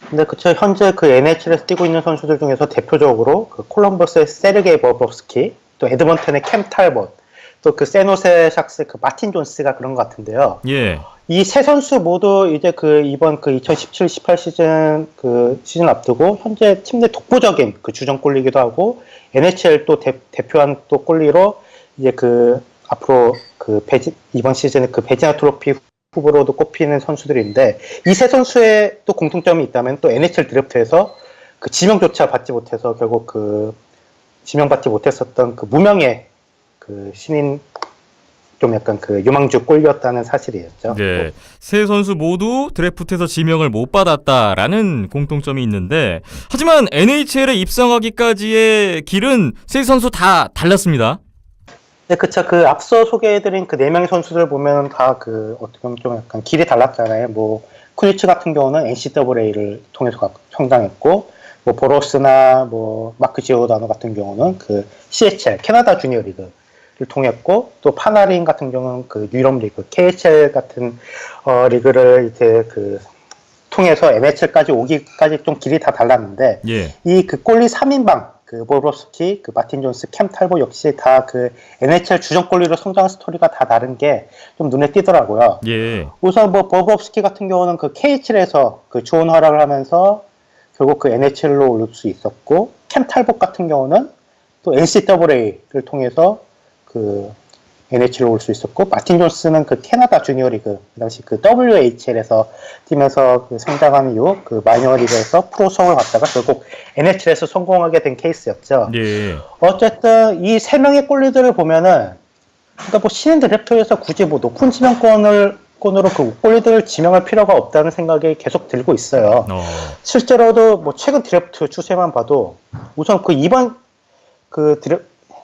근데 그쵸, 현재 그 NHL에서 뛰고 있는 선수들 중에서 대표적으로 그 콜럼버스의 세르게이 버브롭스키, 또 에드먼턴의 캠 탈벗, 또 그 세노세 샥스 그 마틴 존스가 그런 것 같은데요. 예. 이 세 선수 모두 이제 그 이번 그 2017-18 시즌 그 시즌 앞두고 현재 팀 내 독보적인 그 주전 골리기도 하고 NHL 또 대표한 또 골리로 이제 그 앞으로 그 이번 시즌에 그 베지나 트로피 후보로도 꼽히는 선수들인데 이 세 선수의 또 공통점이 있다면 또 NHL 드래프트에서 그 지명조차 받지 못해서 결국 그 지명받지 못했었던 그 무명의 그 신인 좀 약간 그 유망주 골이었다는 사실이었죠. 네, 세 선수 모두 드래프트에서 지명을 못 받았다라는 공통점이 있는데 하지만 NHL에 입성하기까지의 길은 세 선수 다 달랐습니다. 네, 그쵸. 그 앞서 소개해드린 그 4명의 선수들 보면 다 그 어떻게 보면 좀 약간 길이 달랐잖아요. 뭐 쿠니츠 같은 경우는 NCAA를 통해서 성장했고, 뭐 보로스나 뭐 마크 지오다노 같은 경우는 그 CHL 캐나다 주니어 리그를 통했고, 또 파나린 같은 경우는 그 유럽 리그 KHL 같은 리그를 이제 그 통해서 NHL까지 오기까지 좀 길이 다 달랐는데, 예. 이 그 골리 3인방 그 보브롭스키, 그 마틴 존스, 캠 탈보 역시 다 그 NHL 주전 골리로 성장한 스토리가 다 다른 게 좀 눈에 띄더라고요. 예. 우선 뭐 보브롭스키 같은 경우는 그 KHL에서 그 좋은 활약을 하면서 결국 그 NHL로 올 수 있었고, 캠 탈보 같은 경우는 또 NCAA를 통해서 그 NHL로 올 수 있었고, 마틴 존스는 그 캐나다 주니어 리그, 그 당시 그 WHL에서 뛰면서 그 성장한 이후 그 마이너 리그에서 프로 성을 갔다가 결국 NHL에서 성공하게 된 케이스였죠. 예. 어쨌든 이 세 명의 골리들을 보면은, 그러니까 뭐 신인 드래프트에서 굳이 뭐 높은 지명권으로 그 골리들을 지명할 필요가 없다는 생각이 계속 들고 있어요. 실제로도 뭐 최근 드래프트 추세만 봐도 우선 그 이번 그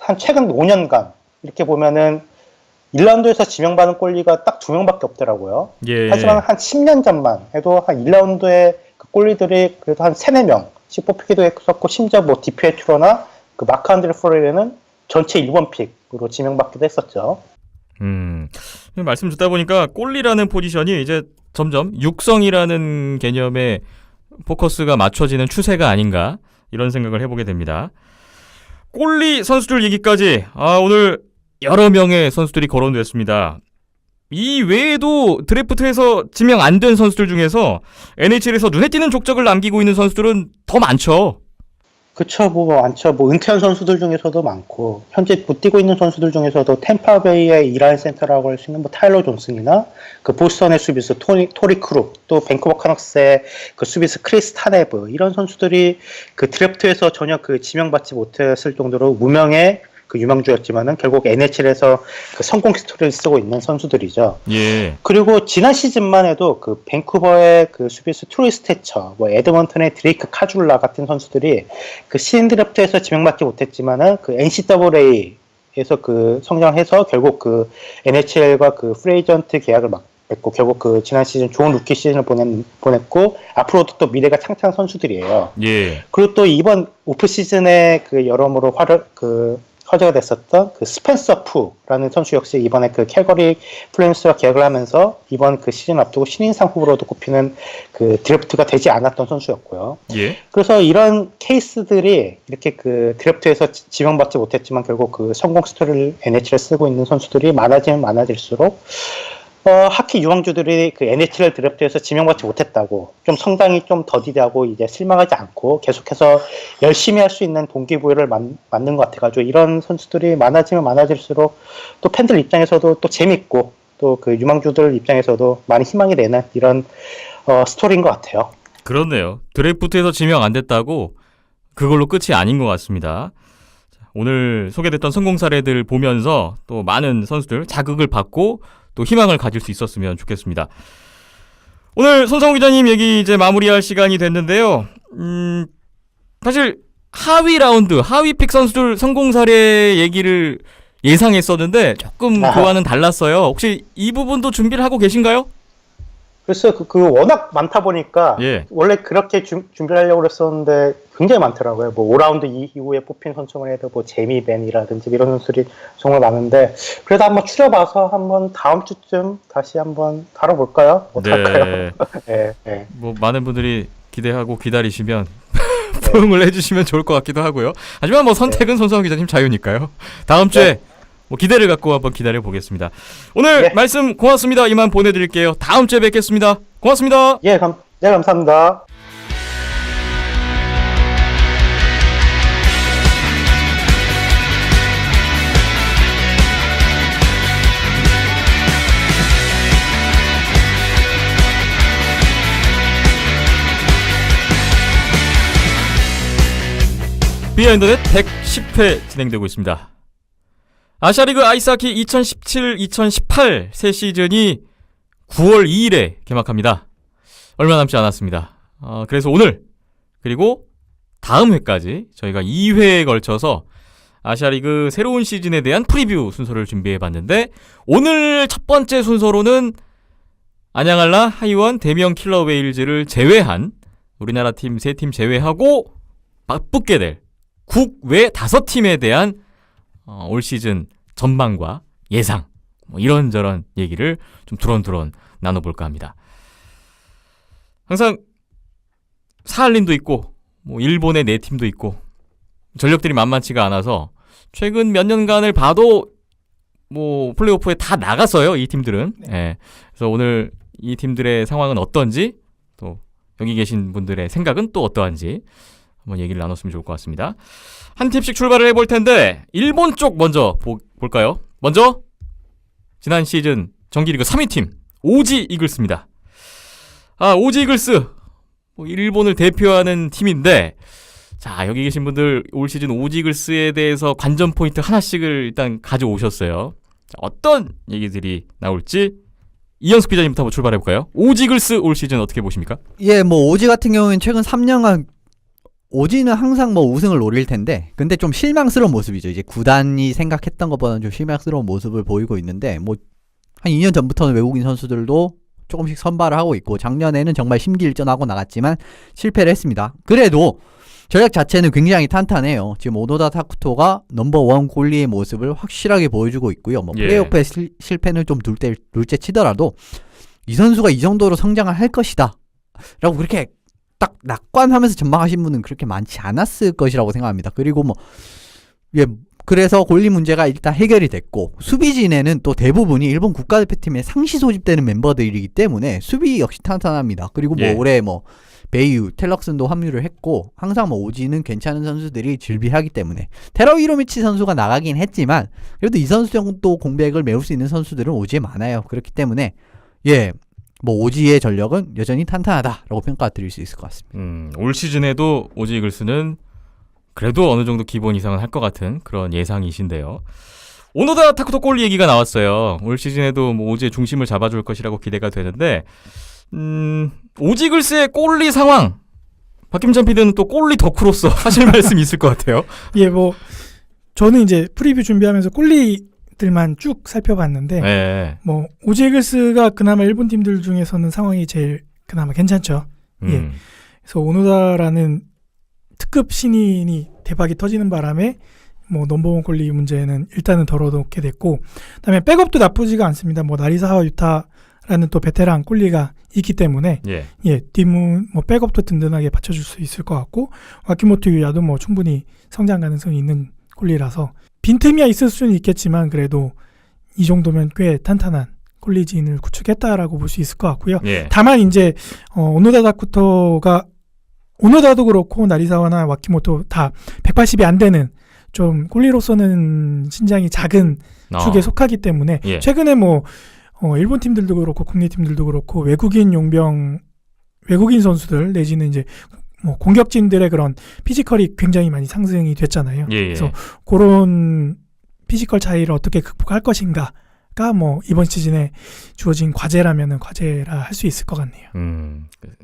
한 최근 5년간 이렇게 보면은 1라운드에서 지명받은 골리가 딱 2명밖에 없더라고요. 예. 하지만 한 10년 전만 해도 한 1라운드에 그 골리들이 그래도 한 3, 4명씩 뽑히기도 했었고, 심지어 뭐 디피에트로나 그 마크 안드레 포레르는 전체 1번 픽으로 지명받기도 했었죠. 말씀 듣다 보니까 골리라는 포지션이 이제 점점 육성이라는 개념에 포커스가 맞춰지는 추세가 아닌가 이런 생각을 해보게 됩니다. 골리 선수들 얘기까지 오늘 여러 명의 선수들이 거론됐습니다. 이 외에도 드래프트에서 지명 안 된 선수들 중에서 NHL에서 눈에 띄는 족적을 남기고 있는 선수들은 더 많죠. 그쵸, 뭐 많죠. 뭐 은퇴한 선수들 중에서도 많고, 현재 못 뛰고 있는 선수들 중에서도 템파베이의 이라인 센터라고 할 수 있는 뭐 타일러 존슨이나 그 보스턴의 수비수 토리 크룩, 또 밴쿠버 카눅스의 그 수비수 크리스 타네브, 이런 선수들이 그 드래프트에서 전혀 그 지명받지 못했을 정도로 무명의 그 유망주였지만은 결국 NHL에서 그 성공 스토리를 쓰고 있는 선수들이죠. 예. 그리고 지난 시즌만 해도 그 밴쿠버의 그 수비수 트로이 스태처, 뭐 에드먼턴의 드레이크 카줄라 같은 선수들이 그 신인 드래프트에서 지명받지 못했지만은 그 NCAA에서 그 성장해서 결국 그 NHL과 그 프레이전트 계약을 맺고 결국 그 지난 시즌 좋은 루키 시즌을 보냈고, 앞으로도 또 미래가 창창한 선수들이에요. 예. 그리고 또 이번 오프 시즌에 그 여러모로 화제가 됐었던 그 스펜서 푸라는 선수 역시 이번에 그 캘거리 플레임스와 계약을 하면서 이번 그 시즌 앞두고 신인상 후보로도 꼽히는 그 드래프트가 되지 않았던 선수였고요. 예. 그래서 이런 케이스들이 이렇게 그 드래프트에서 지명받지 못했지만 결국 그 성공 스토리를 NHL에 쓰고 있는 선수들이 많아지면 많아질수록 하키 유망주들이 그 NHL 드래프트에서 지명받지 못했다고 좀 상당히 좀 더디하고 이제 실망하지 않고 계속해서 열심히 할 수 있는 동기부여를 만든 것 같아가지고 이런 선수들이 많아지면 많아질수록 또 팬들 입장에서도 또 재밌고 또 그 유망주들 입장에서도 많이 희망이 되는 이런 스토리인 것 같아요. 그렇네요. 드래프트에서 지명 안 됐다고 그걸로 끝이 아닌 것 같습니다. 자, 오늘 소개됐던 성공 사례들 보면서 또 많은 선수들 자극을 받고 또 희망을 가질 수 있었으면 좋겠습니다. 오늘 손성우 기자님 얘기 이제 마무리할 시간이 됐는데요. 사실 하위 라운드, 하위 픽 선수들 성공 사례 얘기를 예상했었는데 조금 그와는 달랐어요. 혹시 이 부분도 준비를 하고 계신가요? 글쎄 그 워낙 많다 보니까 예. 원래 그렇게 준비를 하려고 그랬었는데 굉장히 많더라고요. 뭐 5라운드 이후에 뽑힌 선수만 해도 뭐 제미 벤이라든지 이런 선수들이 정말 많은데 그래도 한번 추려봐서 한번 다음 주쯤 다시 한번 다뤄볼까요? 어떨까요? 네. 네. 뭐 많은 분들이 기대하고 기다리시면 포용을 해주시면 좋을 것 같기도 하고요. 하지만 뭐 선택은 손성우 기자님 자유니까요. 다음 주에 뭐 기대를 갖고 한번 기다려 보겠습니다. 오늘 말씀 고맙습니다. 이만 보내드릴게요. 다음 주에 뵙겠습니다. 고맙습니다. 예, 네, 감사합니다. 비하인드넷 110회 진행되고 있습니다. 아시아리그 아이스하키 2017-2018 새 시즌이 9월 2일에 개막합니다. 얼마 남지 않았습니다. 그래서 오늘 그리고 다음 회까지 저희가 2회에 걸쳐서 아시아리그 새로운 시즌에 대한 프리뷰 순서를 준비해봤는데 오늘 첫 번째 순서로는 안양알라, 하이원, 대명 킬러 웨일즈를 제외한 우리나라 팀 3팀 제외하고 맞붙게 될 국외 5팀에 대한 올 시즌 전망과 예상 뭐 이런저런 얘기를 좀 두런두런 나눠볼까 합니다. 항상 사할린도 있고 뭐 일본의 4팀도 있고 전력들이 만만치가 않아서 최근 몇 년간을 봐도 뭐 플레이오프에 다 나갔어요. 이 팀들은. 예. 그래서 오늘 이 팀들의 상황은 어떤지 또 여기 계신 분들의 생각은 또 어떠한지 한번 얘기를 나눴으면 좋을 것 같습니다. 한 팀씩 출발을 해볼 텐데 일본 쪽 먼저 볼까요? 먼저 지난 시즌 정기리그 3위 팀 오지 이글스입니다. 오지 이글스 일본을 대표하는 팀인데 자 여기 계신 분들 올 시즌 오지 이글스에 대해서 관전 포인트 하나씩을 일단 가져오셨어요. 자, 어떤 얘기들이 나올지 이현숙 기자님부터 한번 출발해볼까요? 오지 이글스 올 시즌 어떻게 보십니까? 예, 뭐 오지 같은 경우에는 최근 3년간 오지는 항상 뭐 우승을 노릴 텐데 근데 좀 실망스러운 모습이죠. 이제 구단이 생각했던 것보다는 좀 실망스러운 모습을 보이고 있는데 뭐 한 2년 전부터는 외국인 선수들도 조금씩 선발을 하고 있고 작년에는 정말 심기일전하고 나갔지만 실패를 했습니다. 그래도 전략 자체는 굉장히 탄탄해요. 지금 오노다 타쿠토가 넘버원 골리의 모습을 확실하게 보여주고 있고요. 뭐 플레이오프의 실패는 좀 둘째 치더라도 이 선수가 이 정도로 성장을 할 것이다 라고 그렇게 딱 낙관하면서 전망하신 분은 그렇게 많지 않았을 것이라고 생각합니다. 그리고 뭐 그래서 골리 문제가 일단 해결이 됐고 수비진에는 또 대부분이 일본 국가대표팀에 상시 소집되는 멤버들이기 때문에 수비 역시 탄탄합니다. 그리고 뭐 올해 뭐 베이유, 텔럭슨도 합류를 했고 항상 뭐 오지는 괜찮은 선수들이 즐비하기 때문에 테러 히로미치 선수가 나가긴 했지만 그래도 이 선수 정도 공백을 메울 수 있는 선수들은 오지에 많아요. 그렇기 때문에 뭐 오지의 전력은 여전히 탄탄하다라고 평가드릴 수 있을 것 같습니다. 올 시즌에도 오지 이글스는 그래도 어느 정도 기본 이상은 할 것 같은 그런 예상이신데요. 오노다 타쿠토 골리 얘기가 나왔어요. 올 시즌에도 뭐 오지의 중심을 잡아줄 것이라고 기대가 되는데 오지 이글스의 골리 상황 박김찬 PD는 또 골리 덕후로서 하실 말씀이 있을 것 같아요. 예, 뭐 저는 이제 프리뷰 준비하면서 골리들만 쭉 살펴봤는데 뭐 오지 이글스가 그나마 일본 팀들 중에서는 상황이 제일 그나마 괜찮죠. 예. 그래서 오노다라는 특급 신인이 대박이 터지는 바람에 뭐 넘버원 꼴리 문제는 일단은 덜어놓게 됐고, 그다음에 백업도 나쁘지가 않습니다. 뭐 나리사와 유타라는 또 베테랑 꼴리가 있기 때문에 예. 뒷문 뭐 백업도 든든하게 받쳐줄 수 있을 것 같고, 와키모토 유야도 뭐 충분히 성장 가능성이 있는 꼴리라서 빈틈이야 있을 수는 있겠지만 그래도 이 정도면 꽤 탄탄한 꼴리진을 구축했다라고 볼 수 있을 것 같고요. 예. 다만 이제 오노다 다쿠토가 오노다도 그렇고 나리사와나 와키모토 다 180이 안 되는 좀 꼴리로서는 신장이 작은 축에 속하기 때문에 예. 최근에 뭐 일본 팀들도 그렇고 국내 팀들도 그렇고 외국인 선수들 내지는 이제 뭐 공격진들의 그런 피지컬이 굉장히 많이 상승이 됐잖아요. 예. 그래서 그런 피지컬 차이를 어떻게 극복할 것인가가 뭐 이번 시즌에 주어진 과제라면은 과제라 할 수 있을 것 같네요.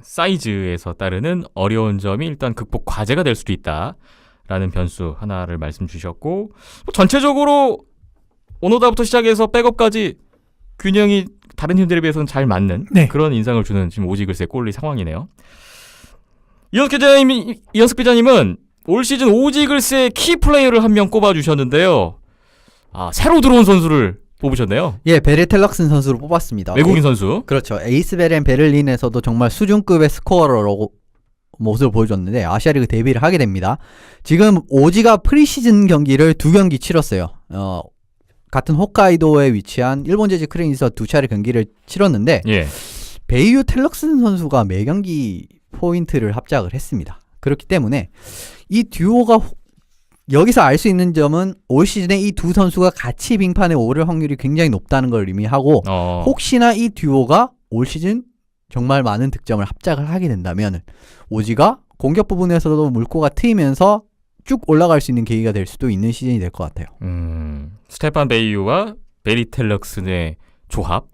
사이즈에서 따르는 어려운 점이 일단 극복 과제가 될 수도 있다라는 변수 하나를 말씀 주셨고, 전체적으로 오노다부터 시작해서 백업까지 균형이 다른 팀들에 비해서는 잘 맞는 네. 그런 인상을 주는 지금 오지글스의 꼴리 상황이네요. 이현석 기자님은 올 시즌 오지글스의 키 플레이어를 한 명 꼽아주셨는데요. 새로 들어온 선수를 뽑으셨네요. 예, 베르텔럭슨 선수를 뽑았습니다. 외국인 선수. 그렇죠. 에이스베렌 베를린에서도 정말 수준급의 스코어러로 모습을 보여줬는데 아시아리그 데뷔를 하게 됩니다. 지금 오지가 프리시즌 경기를 2경기 치렀어요. 같은 홋카이도에 위치한 일본 제지 크레인에서 2차례 경기를 치렀는데 예. 베이유 텔럭슨 선수가 매 경기 포인트를 합작을 했습니다. 그렇기 때문에 이 듀오가 여기서 알 수 있는 점은 올 시즌에 이 두 선수가 같이 빙판에 오를 확률이 굉장히 높다는 걸 의미하고, 혹시나 이 듀오가 올 시즌 정말 많은 득점을 합작을 하게 된다면 오지가 공격 부분에서도 물꼬가 트이면서 쭉 올라갈 수 있는 계기가 될 수도 있는 시즌이 될 것 같아요. 스테판 베이유와 베리 텔럭슨의 조합,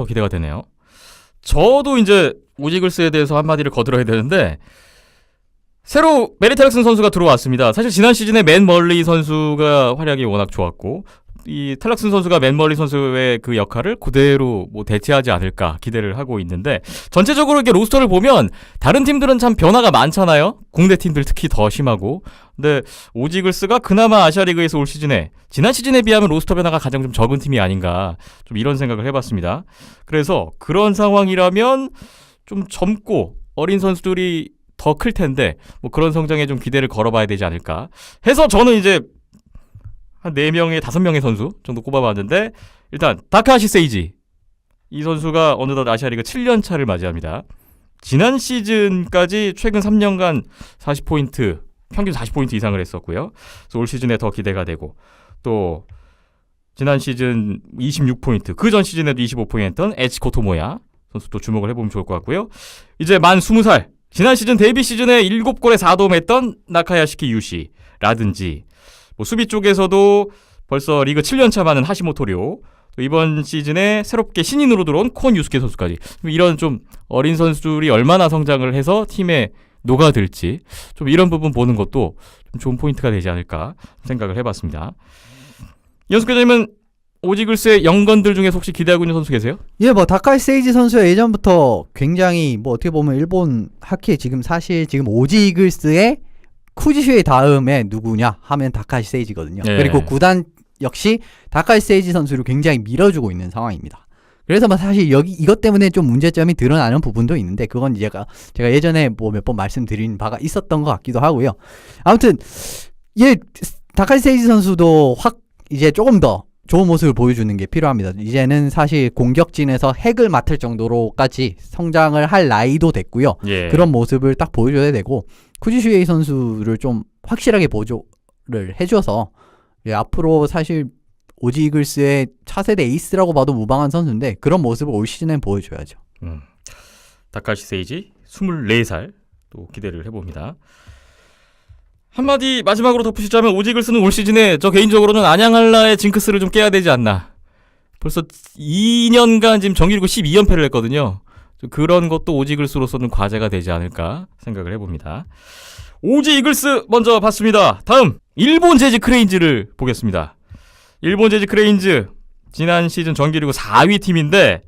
기대가 되네요. 저도 이제 오지글스에 대해서 한마디를 거들어야 되는데, 새로 베리 텔럭슨 선수가 들어왔습니다. 사실 지난 시즌에 맨 멀리 선수가 활약이 워낙 좋았고, 이 텔럭슨 선수가 맨 멀리 선수의 그 역할을 그대로 뭐 대체하지 않을까 기대를 하고 있는데, 전체적으로 이렇게 로스터를 보면 다른 팀들은 참 변화가 많잖아요. 국내 팀들 특히 더 심하고. 근데 오지글스가 그나마 아시아리그에서 올 시즌에 지난 시즌에 비하면 로스터 변화가 가장 좀 적은 팀이 아닌가, 좀 이런 생각을 해봤습니다. 그래서 그런 상황이라면 좀 젊고 어린 선수들이 더 클 텐데 뭐 그런 성장에 좀 기대를 걸어봐야 되지 않을까 해서 저는 이제 한 4명의 5명의 선수 정도 꼽아봤는데, 일단 다카하시 세이지, 이 선수가 어느덧 아시아리그 7년 차를 맞이합니다. 지난 시즌까지 최근 3년간 40포인트, 평균 40포인트 이상을 했었고요. 그래서 올 시즌에 더 기대가 되고, 또 지난 시즌 26포인트, 그 전 시즌에도 25포인트 했던 에치 코토모야 선수도 주목을 해보면 좋을 것 같고요. 이제 만 20살, 지난 시즌 데뷔 시즌에 7골에 4도움 했던 나카야시키 유시라든지, 뭐 수비 쪽에서도 벌써 리그 7년차 많은 하시모토료, 또 이번 시즌에 새롭게 신인으로 들어온 콘 유스케 선수까지, 이런 좀 어린 선수들이 얼마나 성장을 해서 팀에 녹아들지, 좀 이런 부분 보는 것도 좀 좋은 포인트가 되지 않을까 생각을 해봤습니다. 이현숙 교수님은 오지글스의 영건들 중에서 혹시 기대하고 있는 선수 계세요? 예, 뭐 다카이 세이지 선수가 예전부터 굉장히 뭐 어떻게 보면 일본 하키 지금 오지글스의 쿠지슈의 다음에 누구냐 하면 다카이 세이지거든요. 예. 그리고 구단 역시 다카이 세이지 선수를 굉장히 밀어주고 있는 상황입니다. 그래서 뭐 사실 이것 때문에 좀 문제점이 드러나는 부분도 있는데, 그건 제가 예전에 뭐 몇 번 말씀드린 바가 있었던 것 같기도 하고요. 아무튼 다카이 세이지 선수도 이제 조금 더 좋은 모습을 보여주는 게 필요합니다. 이제는 사실 공격진에서 핵을 맡을 정도로까지 성장을 할 나이도 됐고요. 예. 그런 모습을 딱 보여줘야 되고, 쿠지슈에이 선수를 좀 확실하게 보조를 해줘서 앞으로 사실 오지 이글스의 차세대 에이스라고 봐도 무방한 선수인데, 그런 모습을 올 시즌엔 보여줘야죠. 다카시 세이지 24살 또 기대를 해봅니다. 한마디 마지막으로 덧붙이자면 오지글스는 올 시즌에 저 개인적으로는 안양할라의 징크스를 좀 깨야 되지 않나. 벌써 2년간 지금 정규리그 12연패를 했거든요. 그런 것도 오지글스로서는 과제가 되지 않을까 생각을 해봅니다. 오지이글스 먼저 봤습니다. 다음 일본 제지 크레인즈를 보겠습니다. 일본 제지 크레인즈 지난 시즌 정규리그 4위 팀인데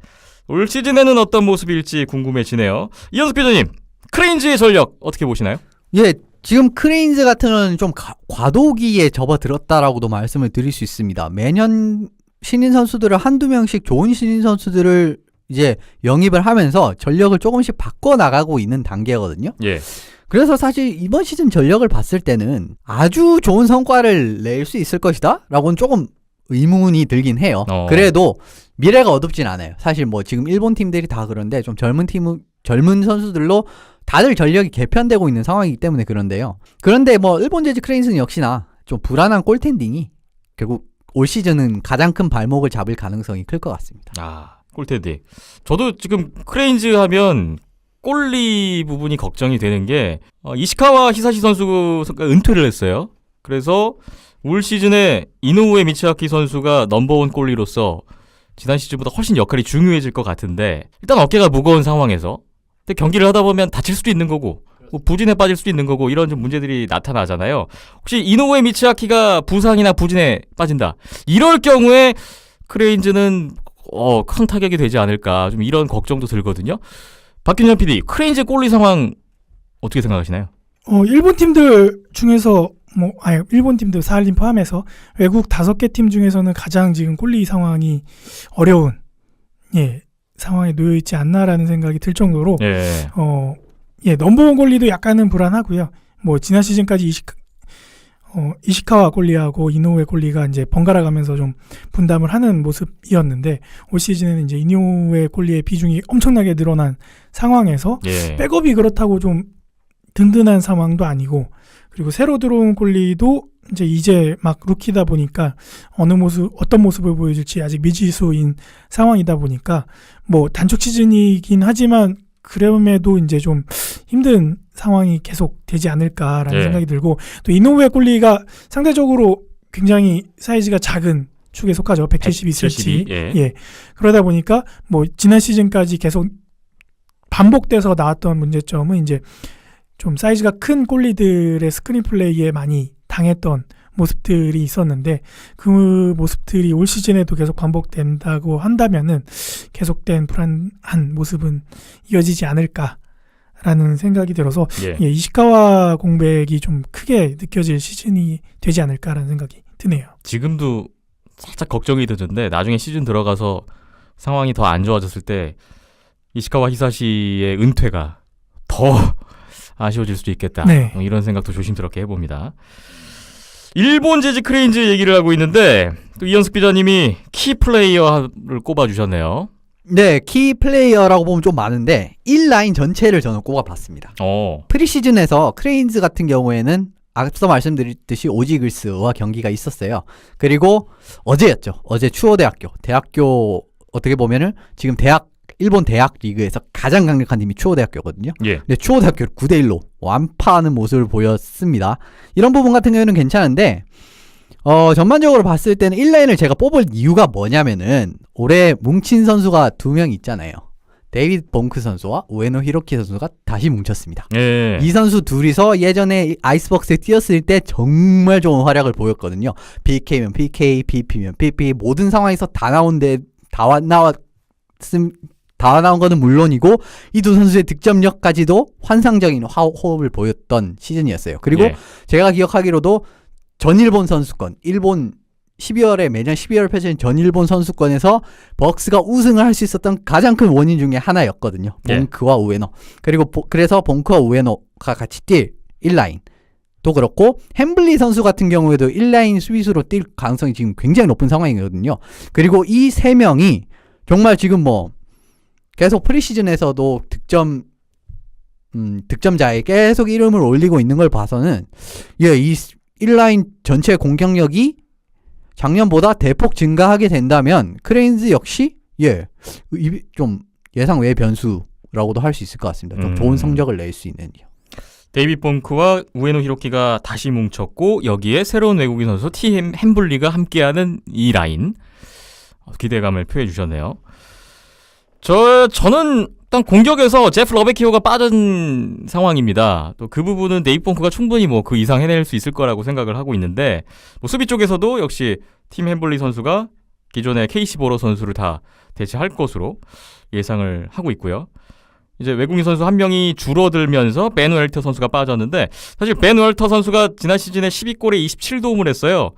올 시즌에는 어떤 모습일지 궁금해지네요. 이현숙 기자님, 크레인즈의 전력 어떻게 보시나요? 예, 지금 크레인즈 같은 경우는 좀 과도기에 접어들었다라고도 말씀을 드릴 수 있습니다. 매년 신인 선수들을 한두 명씩 좋은 신인 선수들을 이제 영입을 하면서 전력을 조금씩 바꿔나가고 있는 단계거든요. 예. 그래서 사실 이번 시즌 전력을 봤을 때는 아주 좋은 성과를 낼 수 있을 것이다? 라고는 조금 의문이 들긴 해요. 그래도 미래가 어둡진 않아요. 사실 뭐 지금 일본 팀들이 다 그런데 좀 젊은 선수들로 다들 전력이 개편되고 있는 상황이기 때문에 그런데요. 그런데 뭐 일본 재즈 크레인스는 역시나 좀 불안한 골텐딩이 결국 올 시즌은 가장 큰 발목을 잡을 가능성이 클 것 같습니다. 아, 꿀텐딩. 저도 지금 크레인즈 하면 골리 부분이 걱정이 되는 게 이시카와 히사시 선수가 은퇴를 했어요. 그래서 올 시즌에 이노우에 미치아키 선수가 넘버원 골리로서 지난 시즌보다 훨씬 역할이 중요해질 것 같은데 일단 어깨가 무거운 상황에서 근데 경기를 하다 보면 다칠 수도 있는 거고 뭐 부진에 빠질 수도 있는 거고 이런 좀 문제들이 나타나잖아요. 혹시 이노우에 미치아키가 부상이나 부진에 빠진다. 이럴 경우에 크레인즈는 큰 타격이 되지 않을까 좀 이런 걱정도 들거든요. 박균현 PD, 크레인즈 골리 상황 어떻게 생각하시나요? 일본 팀들 중에서 일본 팀들 사할림 포함해서 외국 5개 팀 중에서는 가장 지금 골리 상황이 어려운 상황에 놓여 있지 않나라는 생각이 들 정도로 넘버원 골리도 약간은 불안하고요. 뭐 지난 시즌까지 이시카와 골리하고 이노우의 골리가 이제 번갈아 가면서 좀 분담을 하는 모습이었는데 올 시즌에는 이제 이노우의 골리의 비중이 엄청나게 늘어난 상황에서 백업이 그렇다고 좀 든든한 상황도 아니고 그리고 새로 들어온 골리도 이제 막 루키다 보니까 어떤 모습을 보여줄지 아직 미지수인 상황이다 보니까 뭐 단축 시즌이긴 하지만 그럼에도 이제 좀 힘든 상황이 계속 되지 않을까라는 생각이 들고 또 이노우의 골리가 상대적으로 굉장히 사이즈가 작은 축에 속하죠. 172cm. 그러다 보니까 뭐 지난 시즌까지 계속 반복돼서 나왔던 문제점은 이제 좀 사이즈가 큰 골리들의 스크린 플레이에 많이 당했던 모습들이 있었는데 그 모습들이 올 시즌에도 계속 반복된다고 한다면은 계속된 불안한 모습은 이어지지 않을까라는 생각이 들어서 이시카와 공백이 좀 크게 느껴질 시즌이 되지 않을까라는 생각이 드네요. 지금도 살짝 걱정이 드는데 나중에 시즌 들어가서 상황이 더 안 좋아졌을 때 이시카와 히사시의 은퇴가 더 아쉬워질 수도 있겠다. 이런 생각도 조심스럽게 해봅니다. 일본 재즈 크레인즈 얘기를 하고 있는데 또 이현숙 기자님이 키 플레이어를 꼽아주셨네요. 네, 키 플레이어라고 보면 좀 많은데 1라인 전체를 저는 꼽아봤습니다. 프리시즌에서 크레인즈 같은 경우에는 앞서 말씀드렸듯이 오지글스와 경기가 있었어요. 그리고 어제였죠. 어제 대학교 어떻게 보면은 지금 일본 대학 리그에서 가장 강력한 팀이 추호대학교거든요. 근데 추호대학교를 9대1로 완파하는 모습을 보였습니다. 이런 부분 같은 경우에는 괜찮은데 전반적으로 봤을 때는 1라인을 제가 뽑을 이유가 뭐냐면은 올해 뭉친 선수가 2명 있잖아요. 데이비드 봉크 선수와 우에노 히로키 선수가 다시 뭉쳤습니다. 이 선수 둘이서 예전에 아이스박스에 뛰었을 때 정말 좋은 활약을 보였거든요. PK면 PK, PP면 PP 모든 상황에서 다 나온 거는 물론이고 이 두 선수의 득점력까지도 환상적인 호흡을 보였던 시즌이었어요. 그리고 제가 기억하기로도 전일본 선수권, 일본 12월에 매년 12월 펼쳐진 전일본 선수권에서 벅스가 우승을 할 수 있었던 가장 큰 원인 중에 하나였거든요. 봉크와 우에노. 그래서 봉크와 우에노가 같이 뛸 1라인도 그렇고 햄블리 선수 같은 경우에도 1라인 수비수로 뛸 가능성이 지금 굉장히 높은 상황이거든요. 그리고 이 세 명이 정말 지금 뭐 계속 프리시즌에서도 득점자에 계속 이름을 올리고 있는 걸 봐서는 이 1라인 전체 공격력이 작년보다 대폭 증가하게 된다면 크레인즈 역시 좀 예상 외의 변수라고도 할 수 있을 것 같습니다. 좀 좋은 성적을 낼 수 있는. 데이비드 봉크와 우에노 히로키가 다시 뭉쳤고 여기에 새로운 외국인 선수 팀 햄블리가 함께하는 이 라인 기대감을 표해 주셨네요. 저는 일단 공격에서 제프 러베키오가 빠진 상황입니다. 또 그 부분은 데이비드 봉크가 충분히 뭐 그 이상 해낼 수 있을 거라고 생각을 하고 있는데 뭐 수비 쪽에서도 역시 팀 햄블리 선수가 기존의 KC 보러 선수를 다 대체할 것으로 예상을 하고 있고요. 이제 외국인 선수 한 명이 줄어들면서 벤 웰터 선수가 빠졌는데 사실 벤 웰터 선수가 지난 시즌에 12골에 27도움을 했어요.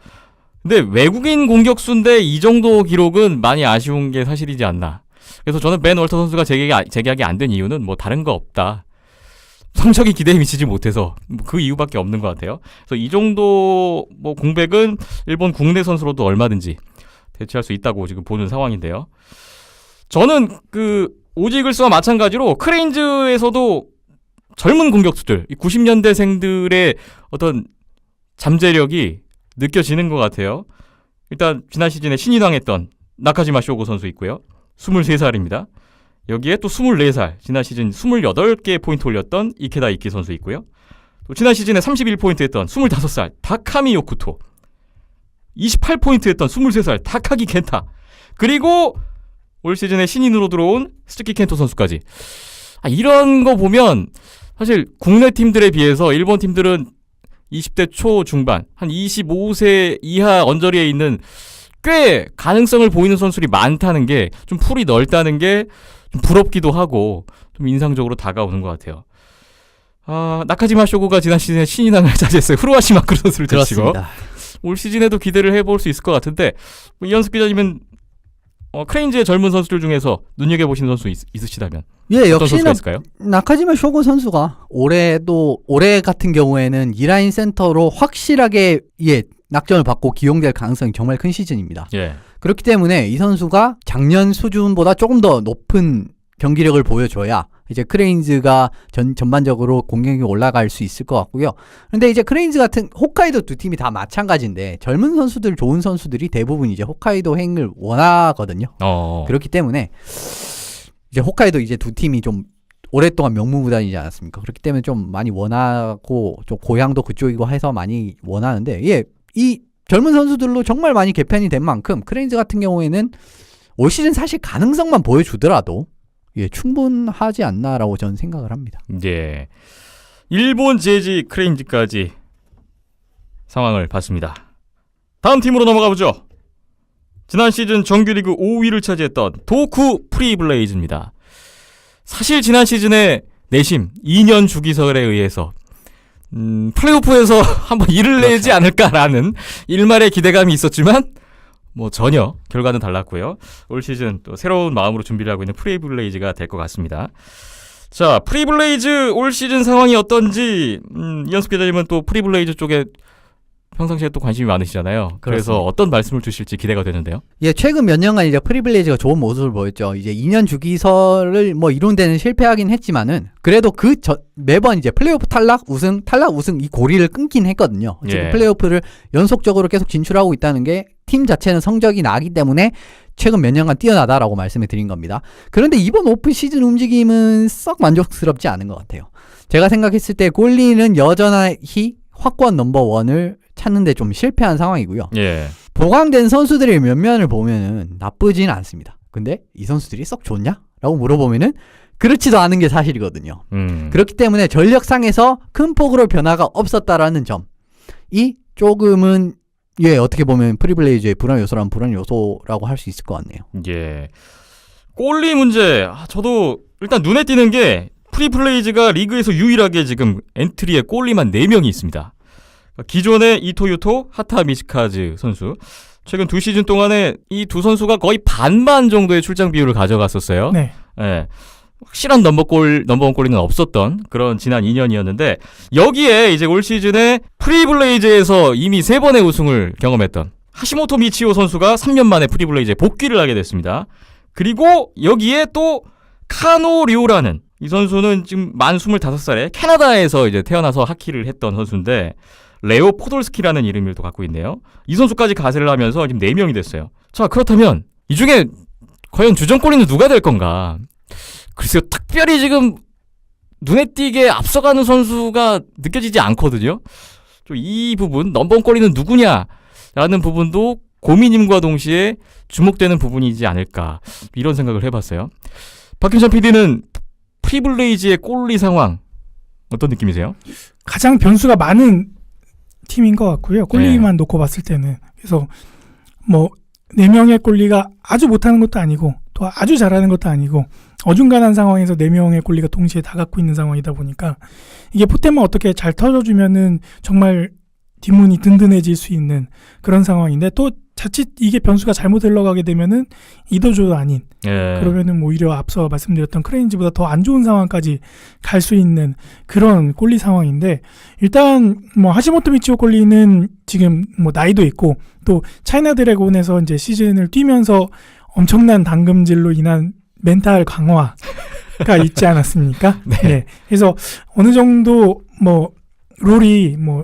근데 외국인 공격수인데 이 정도 기록은 많이 아쉬운 게 사실이지 않나. 그래서 저는 벤 웰터 선수가 재계약이 안 된 이유는 뭐 다른 거 없다. 성적이 기대에 미치지 못해서 그 이유밖에 없는 것 같아요. 그래서 이 정도 뭐 공백은 일본 국내 선수로도 얼마든지 대체할 수 있다고 지금 보는 상황인데요. 저는 그 오지글스와 마찬가지로 크레인즈에서도 젊은 공격수들, 90년대생들의 어떤 잠재력이 느껴지는 것 같아요. 일단 지난 시즌에 신인왕했던 나카지마 쇼고 선수 있고요. 23살입니다. 여기에 또 24살, 지난 시즌 28개 포인트 올렸던 이케다 이키 선수 있고요. 또 지난 시즌에 31포인트 했던 25살 다카미 요쿠토, 28포인트 했던 23살 다카기 켄타, 그리고 올 시즌에 신인으로 들어온 스즈키 켄토 선수까지. 이런 거 보면 사실 국내 팀들에 비해서 일본 팀들은 20대 초중반, 한 25세 이하 언저리에 있는 꽤 가능성을 보이는 선수들이 많다는 게, 좀 풀이 넓다는 게 좀 부럽기도 하고 좀 인상적으로 다가오는 것 같아요. 나카지마 쇼고가 지난 시즌에 신인왕을 차지했어요. 후루와시 마크로 선수를 제치고. 그렇습니다. 올 시즌에도 기대를 해볼 수 있을 것 같은데, 이현숙 기자님은 크레인즈의 젊은 선수들 중에서 눈여겨보시는 선수 있으시다면 예, 어떤 역시나 선수가 있을까요? 나카지마 쇼고 선수가 올해 같은 경우에는 2라인 센터로 확실하게 낙점을 받고 기용될 가능성이 정말 큰 시즌입니다. 예. 그렇기 때문에 이 선수가 작년 수준보다 조금 더 높은 경기력을 보여줘야 이제 크레인즈가 전반적으로 공격력이 올라갈 수 있을 것 같고요. 그런데 이제 크레인즈 같은 홋카이도 두 팀이 다 마찬가지인데 젊은 선수들, 좋은 선수들이 대부분 이제 홋카이도 행을 원하거든요. 그렇기 때문에 이제 홋카이도 이제 두 팀이 좀 오랫동안 명문구단이지 않았습니까? 그렇기 때문에 좀 많이 원하고 좀 고향도 그쪽이고 해서 많이 원하는데, 이 젊은 선수들로 정말 많이 개편이 된 만큼 크레인즈 같은 경우에는 올 시즌 사실 가능성만 보여주더라도 충분하지 않나라고 저는 생각을 합니다. 예. 일본 재즈 크레인즈까지 상황을 봤습니다. 다음 팀으로 넘어가 보죠. 지난 시즌 정규리그 5위를 차지했던 도쿠 프리블레이즈입니다. 사실 지난 시즌에 내심 2년 주기설에 의해서 플레이오프에서 한번 일을 내지 않을까라는 일말의 기대감이 있었지만 뭐 전혀 결과는 달랐고요. 올 시즌 또 새로운 마음으로 준비를 하고 있는 프리블레이즈가 될 것 같습니다. 자, 프리블레이즈 올 시즌 상황이 어떤지 이현숙 기자님은 또 프리블레이즈 쪽에 평상시에 또 관심이 많으시잖아요. 그래서 그렇습니다. 어떤 말씀을 주실지 기대가 되는데요. 최근 몇 년간 이제 프리블레이즈가 좋은 모습을 보였죠. 이제 2년 주기설을 뭐 이룬 데는 실패하긴 했지만은 그래도 매번 이제 플레이오프 탈락 우승 이 고리를 끊긴 했거든요. 지금 플레이오프를 연속적으로 계속 진출하고 있다는 게 팀 자체는 성적이 나기 때문에 최근 몇 년간 뛰어나다라고 말씀을 드린 겁니다. 그런데 이번 오픈 시즌 움직임은 썩 만족스럽지 않은 것 같아요. 제가 생각했을 때 골리는 여전히 확고한 넘버원을 찾는데 좀 실패한 상황이고요. 보강된 선수들의 면면을 보면은 나쁘진 않습니다. 근데 이 선수들이 썩 좋냐? 라고 물어보면은 그렇지도 않은 게 사실이거든요. 그렇기 때문에 전력상에서 큰 폭으로 변화가 없었다라는 점이 조금은 어떻게 보면 프리블레이즈의 불안 요소라고 할 수 있을 것 같네요. 골리 문제. 저도 일단 눈에 띄는 게 프리블레이즈가 리그에서 유일하게 지금 엔트리에 골리만 4명이 있습니다. 기존의 이토유토, 하타 미시카즈 선수, 최근 2시즌 동안에 이 두 선수가 거의 반반 정도의 출장 비율을 가져갔었어요. 네. 확실한 넘버원 골리는 없었던 그런 지난 2년이었는데, 여기에 이제 올 시즌에 프리블레이즈에서 이미 3번의 우승을 경험했던 하시모토 미치오 선수가 3년 만에 프리블레이즈에 복귀를 하게 됐습니다. 그리고 여기에 또 카노 류라는 이 선수는 지금 만 25살에 캐나다에서 이제 태어나서 하키를 했던 선수인데, 레오 포돌스키라는 이름을 또 갖고 있네요. 이 선수까지 가세를 하면서 지금 4명이 됐어요. 자, 그렇다면 이 중에 과연 주전골리는 누가 될 건가? 글쎄요, 특별히 지금 눈에 띄게 앞서가는 선수가 느껴지지 않거든요. 좀 이 부분, 넘버원 골리는 누구냐라는 부분도 고민임과 동시에 주목되는 부분이지 않을까, 이런 생각을 해봤어요. 박현찬 PD는 프리블레이즈의 골리 상황 어떤 느낌이세요? 가장 변수가 많은 팀인 것 같고요. 골리만 놓고 봤을 때는. 그래서 뭐 4명의 골리가 아주 못하는 것도 아니고 또 아주 잘하는 것도 아니고 어중간한 상황에서 4명의 골리가 동시에 다 갖고 있는 상황이다 보니까 이게 포템만 어떻게 잘 터져주면은 정말 뒷문이 든든해질 수 있는 그런 상황인데 또 자칫 이게 변수가 잘못 흘러가게 되면은 이도저도 아닌 예. 그러면은 오히려 앞서 말씀드렸던 크레인즈보다 더 안 좋은 상황까지 갈 수 있는 그런 꼴리 상황인데 일단 뭐 하시모토 미치오 꼴리는 지금 뭐 나이도 있고 또 차이나 드래곤에서 이제 시즌을 뛰면서 엄청난 당금질로 인한 멘탈 강화가 있지 않았습니까? 네. 그래서 어느 정도 뭐 롤이 뭐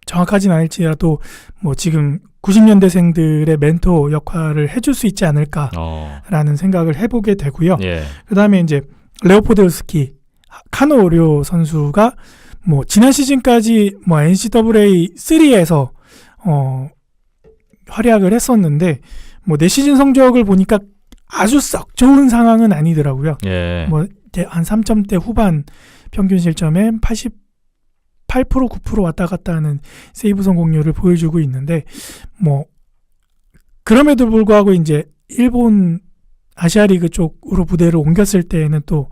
정확하진 않을지라도 뭐 지금 90년대생들의 멘토 역할을 해줄 수 있지 않을까라는 생각을 해보게 되고요. 예. 그 다음에 이제 레오포드스키 카노오료 선수가 뭐 지난 시즌까지 뭐 NCAA 3에서 활약을 했었는데 뭐 내 시즌 성적을 보니까 아주 썩 좋은 상황은 아니더라고요. 예. 뭐 한 3점대 후반 평균 실점에 88% 9% 왔다 갔다 하는 세이브 성공률을 보여주고 있는데 뭐 그럼에도 불구하고 이제 일본 아시아리그 쪽으로 무대를 옮겼을 때에는 또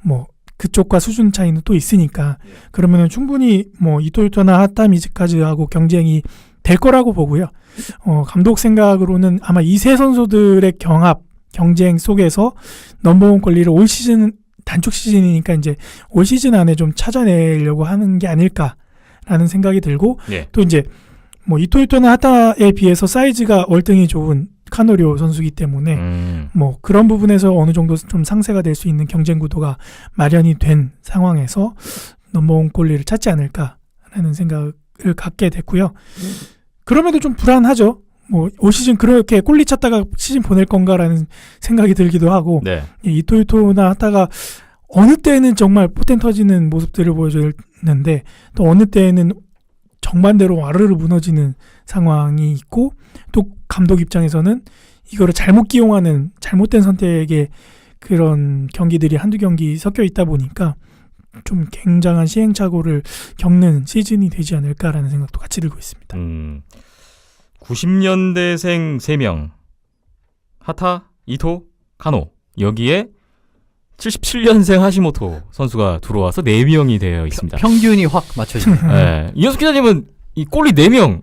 뭐 그쪽과 수준 차이는 또 있으니까 그러면은 충분히 뭐 이토요토나 하타 미즈카즈하고 경쟁이 될 거라고 보고요. 감독 생각으로는 아마 이 세 선수들의 경쟁 속에서 넘버원 권리를 올 시즌 단축 시즌이니까 이제 올 시즌 안에 좀 찾아내려고 하는 게 아닐까라는 생각이 들고 예. 또 이제 뭐 이토요토나 하타에 비해서 사이즈가 월등히 좋은 카노리오 선수이기 때문에 뭐 그런 부분에서 어느 정도 좀 상세가 될 수 있는 경쟁 구도가 마련이 된 상황에서 넘버원 권리를 찾지 않을까라는 생각을 갖게 됐고요. 그럼에도 좀 불안하죠. 뭐 올 시즌 그렇게 꼴리 찾다가 시즌 보낼 건가라는 생각이 들기도 하고 네. 이토요토나 하다가 어느 때는 정말 포텐 터지는 모습들을 보여줬는데 또 어느 때는 정반대로 와르르 무너지는 상황이 있고 또 감독 입장에서는 이거를 잘못 기용하는 잘못된 선택의 그런 경기들이 한두 경기 섞여 있다 보니까 좀 굉장한 시행착오를 겪는 시즌이 되지 않을까라는 생각도 같이 들고 있습니다. 90년대생 3명 하타, 이토, 카노 여기에 77년생 하시모토 선수가 들어와서 4명이 되어 있습니다. 평균이 확 맞춰지네요. 네. 이현수 기자님은 이 꼴리 4명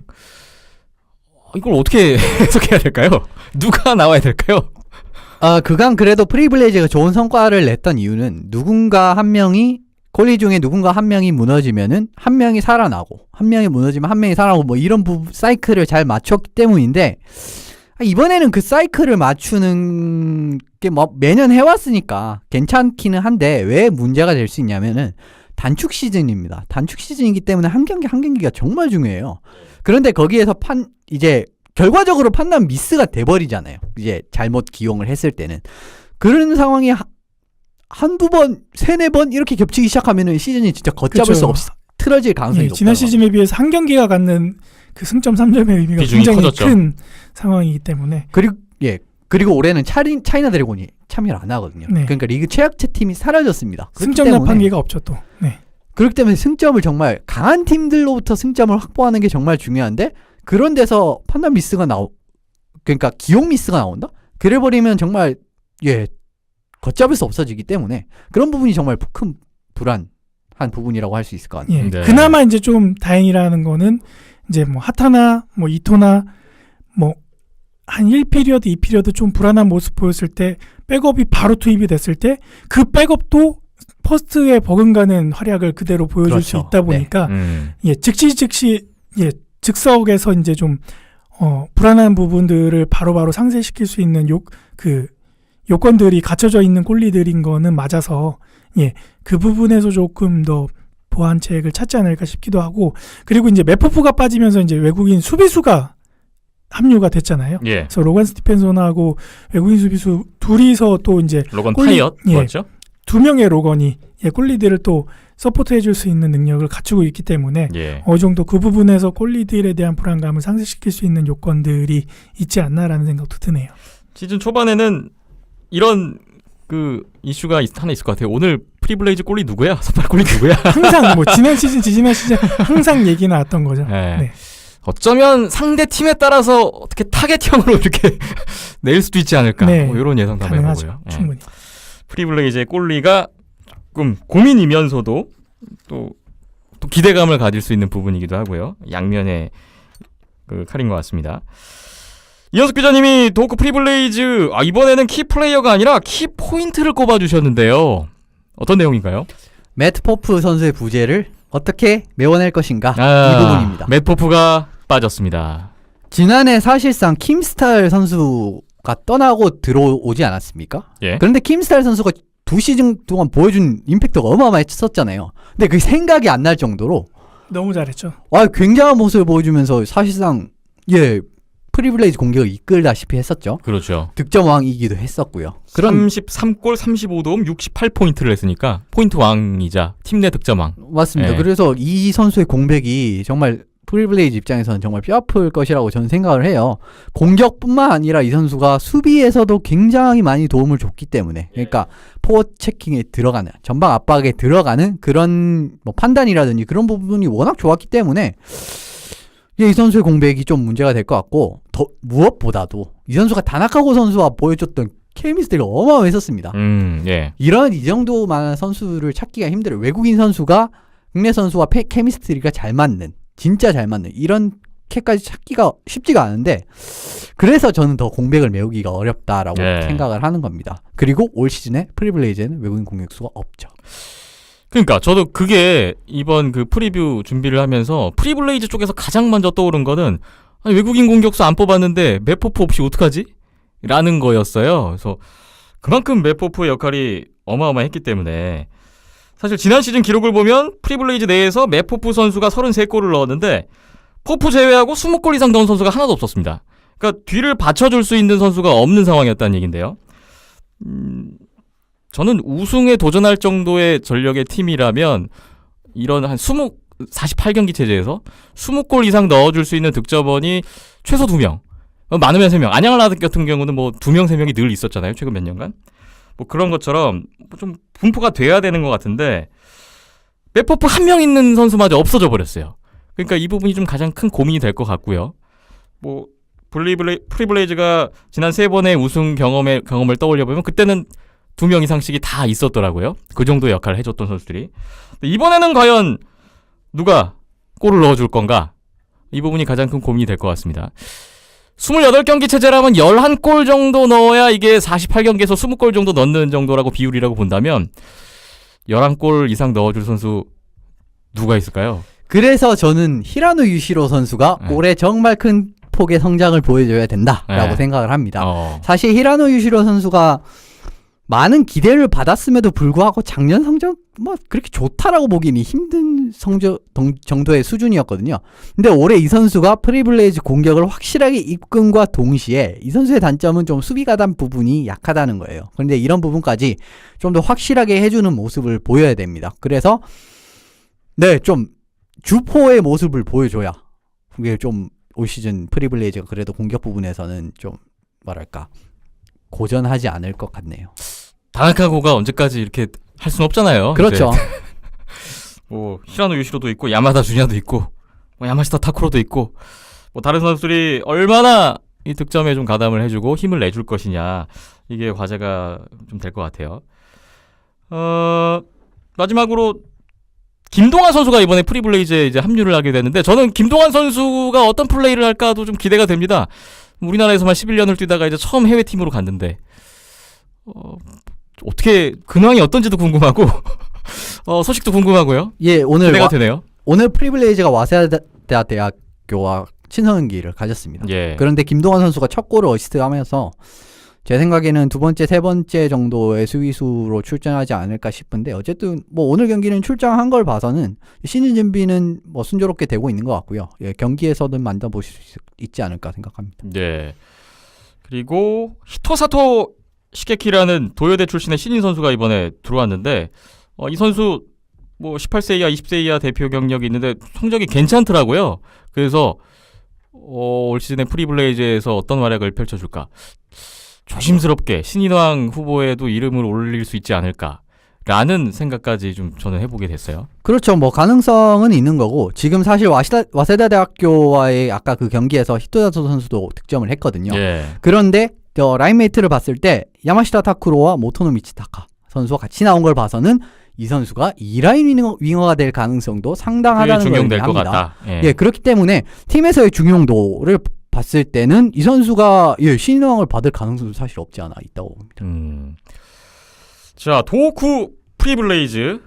이걸 어떻게 해석해야 될까요? 누가 나와야 될까요? 그간 그래도 프리블레이즈가 좋은 성과를 냈던 이유는 누군가 한 명이 꼴리 중에 누군가 한 명이 무너지면은 한 명이 살아나고 한 명이 무너지면 한 명이 살아나고 뭐 이런 사이클을 잘 맞췄기 때문인데 이번에는 그 사이클을 맞추는 게 뭐 매년 해왔으니까 괜찮기는 한데 왜 문제가 될 수 있냐면은 단축 시즌입니다. 단축 시즌이기 때문에 한 경기 한 경기가 정말 중요해요. 그런데 거기에서 이제 결과적으로 판단 미스가 돼버리잖아요. 이제 잘못 기용을 했을 때는 그런 상황이 한두 번, 세네 번 이렇게 겹치기 시작하면은 시즌이 진짜 걷잡을 그쵸. 수 없이 틀어질 가능성이 높다. 지난 시즌에 비해서 한 경기가 갖는 그 승점 3점의 의미가 비중이 굉장히 커졌죠. 큰 상황이기 때문에 그리고 올해는 차이나 드래곤이 참여를 안 하거든요. 네. 그러니까 리그 최약체 팀이 사라졌습니다. 그렇기 승점 때문에 납한계가 없죠 또. 네. 그렇기 때문에 승점을 정말 강한 팀들로부터 승점을 확보하는 게 정말 중요한데 그런 데서 판단 미스가 그러니까 기용 미스가 나온다? 그래버리면 정말 걷잡을 수 없어지기 때문에 그런 부분이 정말 큰 불안한 부분이라고 할 수 있을 것 같아요. 예. 네. 그나마 이제 좀 다행이라는 거는 이제 뭐 하타나 뭐 이토나 뭐 한 1피리어드, 2피리어드 좀 불안한 모습 보였을 때 백업이 바로 투입이 됐을 때 그 백업도 퍼스트에 버금가는 활약을 그대로 보여줄 수 그렇죠. 있다 보니까 즉시 즉석에서 이제 좀 불안한 부분들을 바로바로 상쇄시킬 수 있는 요건들이 갖춰져 있는 꼴리들인 거는 맞아서 그 부분에서 조금 더 보완책을 찾지 않을까 싶기도 하고 그리고 이제 메포프가 빠지면서 이제 외국인 수비수가 합류가 됐잖아요. 예. 그래서 로건 스티펜손하고 외국인 수비수 둘이서 또 이제 로건 꼴리- 파이엇 예. 맞죠? 2명의 로건이 꼴리들을 또 서포트해 줄 수 있는 능력을 갖추고 있기 때문에 예. 어느 정도 그 부분에서 꼴리들에 대한 불안감을 상쇄시킬 수 있는 요건들이 있지 않나라는 생각도 드네요. 시즌 초반에는 이런 그 이슈가 하나 있을 것 같아요. 오늘 프리블레이즈 꼴리 누구야? 선발 꼴리 누구야? 항상 뭐 지난 시즌 항상 얘기 나왔던 거죠. 네. 네. 어쩌면 상대 팀에 따라서 어떻게 타겟형으로 이렇게 낼 수도 있지 않을까. 네. 뭐 이런 예상도 한번 가능하죠. 해보고요. 예. 충분히. 프리블레이즈의 골리가 조금 고민이면서도 또 기대감을 가질 수 있는 부분이기도 하고요. 양면의 그 칼인 것 같습니다. 이현숙 기자님이 도크 프리블레이즈 이번에는 키 플레이어가 아니라 키 포인트를 꼽아주셨는데요. 어떤 내용인가요? 매트 포프 선수의 부재를 어떻게 메워낼 것인가 이 부분입니다. 맷 포프가 빠졌습니다. 지난해 사실상 킴스탈 선수가 떠나고 들어오지 않았습니까? 예. 그런데 킴스탈 선수가 2시즌 동안 보여준 임팩트가 어마어마했었잖아요. 근데 그 생각이 안 날 정도로 너무 잘했죠. 굉장한 모습을 보여주면서 사실상 프리블레이즈 공격을 이끌다시피 했었죠. 그렇죠. 득점왕이기도 했었고요. 그런 33골 35도움 68포인트를 했으니까 포인트 왕이자 팀 내 득점왕. 맞습니다. 예. 그래서 이 선수의 공백이 정말 프리블레이즈 입장에서는 정말 뼈아플 것이라고 저는 생각을 해요. 공격뿐만 아니라 이 선수가 수비에서도 굉장히 많이 도움을 줬기 때문에, 그러니까 포워 체킹에 들어가는, 전방 압박에 들어가는 그런 뭐 판단이라든지 그런 부분이 워낙 좋았기 때문에 이 선수의 공백이 좀 문제가 될 것 같고, 더 무엇보다도 이 선수가 다나카고 선수와 보여줬던 케미스트리가 어마어마했었습니다. 예. 이 정도만한 선수를 찾기가 힘들어요. 외국인 선수가 국내 선수와 케미스트리가 잘 맞는, 진짜 잘 맞는 이런 캐까지 찾기가 쉽지가 않은데, 그래서 저는 더 공백을 메우기가 어렵다라고 생각을 하는 겁니다. 그리고 올 시즌에 프리블레이즈에는 외국인 공격수가 없죠. 그러니까 저도 그게 이번 그 프리뷰 준비를 하면서 프리블레이즈 쪽에서 가장 먼저 떠오른 거는 외국인 공격수 안 뽑았는데 맷포프 없이 어떡하지? 라는 거였어요. 그래서 그만큼 맷포프의 역할이 어마어마했기 때문에 사실 지난 시즌 기록을 보면 프리블레이즈 내에서 맷포프 선수가 33골을 넣었는데 포프 제외하고 20골 이상 넣은 선수가 하나도 없었습니다. 그러니까 뒤를 받쳐줄 수 있는 선수가 없는 상황이었다는 얘긴데요. 저는 우승에 도전할 정도의 전력의 팀이라면 이런 한 48경기 체제에서 20골 이상 넣어줄 수 있는 득점원이 최소 2명, 많으면 3명. 안양을 같은 경우는 뭐 2명, 3명이 늘 있었잖아요. 최근 몇 년간. 뭐 그런 것처럼 좀 분포가 돼야 되는 것 같은데 맷포프 한 명 있는 선수마저 없어져 버렸어요. 그러니까 이 부분이 좀 가장 큰 고민이 될 것 같고요. 뭐 프리블레이즈가 지난 3번의 우승 경험을 떠올려보면 그때는 2명 이상씩이 다 있었더라고요. 그 정도의 역할을 해줬던 선수들이. 이번에는 과연 누가 골을 넣어줄 건가? 이 부분이 가장 큰 고민이 될 것 같습니다. 28경기 체제라면 11골 정도 넣어야 이게 48경기에서 20골 정도 넣는 정도라고 비율이라고 본다면 11골 이상 넣어줄 선수 누가 있을까요? 그래서 저는 히라노 유시로 선수가 올해 정말 큰 폭의 성장을 보여줘야 된다라고 생각을 합니다. 사실 히라노 유시로 선수가 많은 기대를 받았음에도 불구하고 작년 성적 뭐 그렇게 좋다라고 보기는 힘든 성적 정도의 수준이었거든요. 근데 올해 이 선수가 프리블레이즈 공격을 확실하게 이끈과 동시에 이 선수의 단점은 좀 수비 가담 부분이 약하다는 거예요. 그런데 이런 부분까지 좀 더 확실하게 해주는 모습을 보여야 됩니다. 그래서 좀 주포의 모습을 보여줘야 그게 좀 올 시즌 프리블레이즈가 그래도 공격 부분에서는 좀 뭐랄까 고전하지 않을 것 같네요. 다나카고가 언제까지 이렇게 할 수는 없잖아요. 그렇죠. 뭐 히라노 유시로도 있고 야마다 주냐도 있고 뭐 야마시타 타쿠로도 있고 뭐 다른 선수들이 얼마나 이 득점에 좀 가담을 해주고 힘을 내줄 것이냐, 이게 과제가 좀 될 것 같아요. 마지막으로 김동환 선수가 이번에 프리블레이즈에 이제 합류를 하게 됐는데 저는 김동환 선수가 어떤 플레이를 할까도 좀 기대가 됩니다. 우리나라에서만 11년을 뛰다가 이제 처음 해외 팀으로 갔는데 어떻게 근황이 어떤지도 궁금하고 소식도 궁금하고요. 예, 기대가 되네요. 오늘 프리블레이즈가 와세다 대학교와 친선기를 가졌습니다. 예. 그런데 김동환 선수가 첫 골을 어시스트하면서 제 생각에는 두 번째, 세 번째 정도의 수비수로 출전하지 않을까 싶은데, 어쨌든 뭐 오늘 경기는 출장한 걸 봐서는 시즌 준비는 뭐 순조롭게 되고 있는 것 같고요. 예, 경기에서는 만나보실 수 있지 않을까 생각합니다. 네. 그리고 히토사토 시게키라는 도요대 출신의 신인 선수가 이번에 들어왔는데 이 선수 뭐 18세 이하, 20세 이하 대표 경력이 있는데 성적이 괜찮더라고요. 그래서 올 시즌에 프리블레이즈에서 어떤 활약을 펼쳐줄까? 조심스럽게 신인왕 후보에도 이름을 올릴 수 있지 않을까? 라는 생각까지 좀 저는 해보게 됐어요. 그렇죠. 뭐 가능성은 있는 거고 지금 사실 와세다 대학교와의 아까 그 경기에서 히토야토 선수도 득점을 했거든요. 예. 그런데 라인메이트를 봤을 때 야마시타 타쿠로와 모토노 미치타카 선수와 같이 나온 걸 봐서는 이 선수가 2라인 윙어가 될 가능성도 그게 상당하다는 걸 중용될 것 의미합니다. 같다. 예. 예, 그렇기 때문에 팀에서의 중용도를 봤을 때는 이 선수가 신인왕을 받을 가능성도 사실 없지 않아 있다고 봅니다. 자, 도쿠 프리블레이즈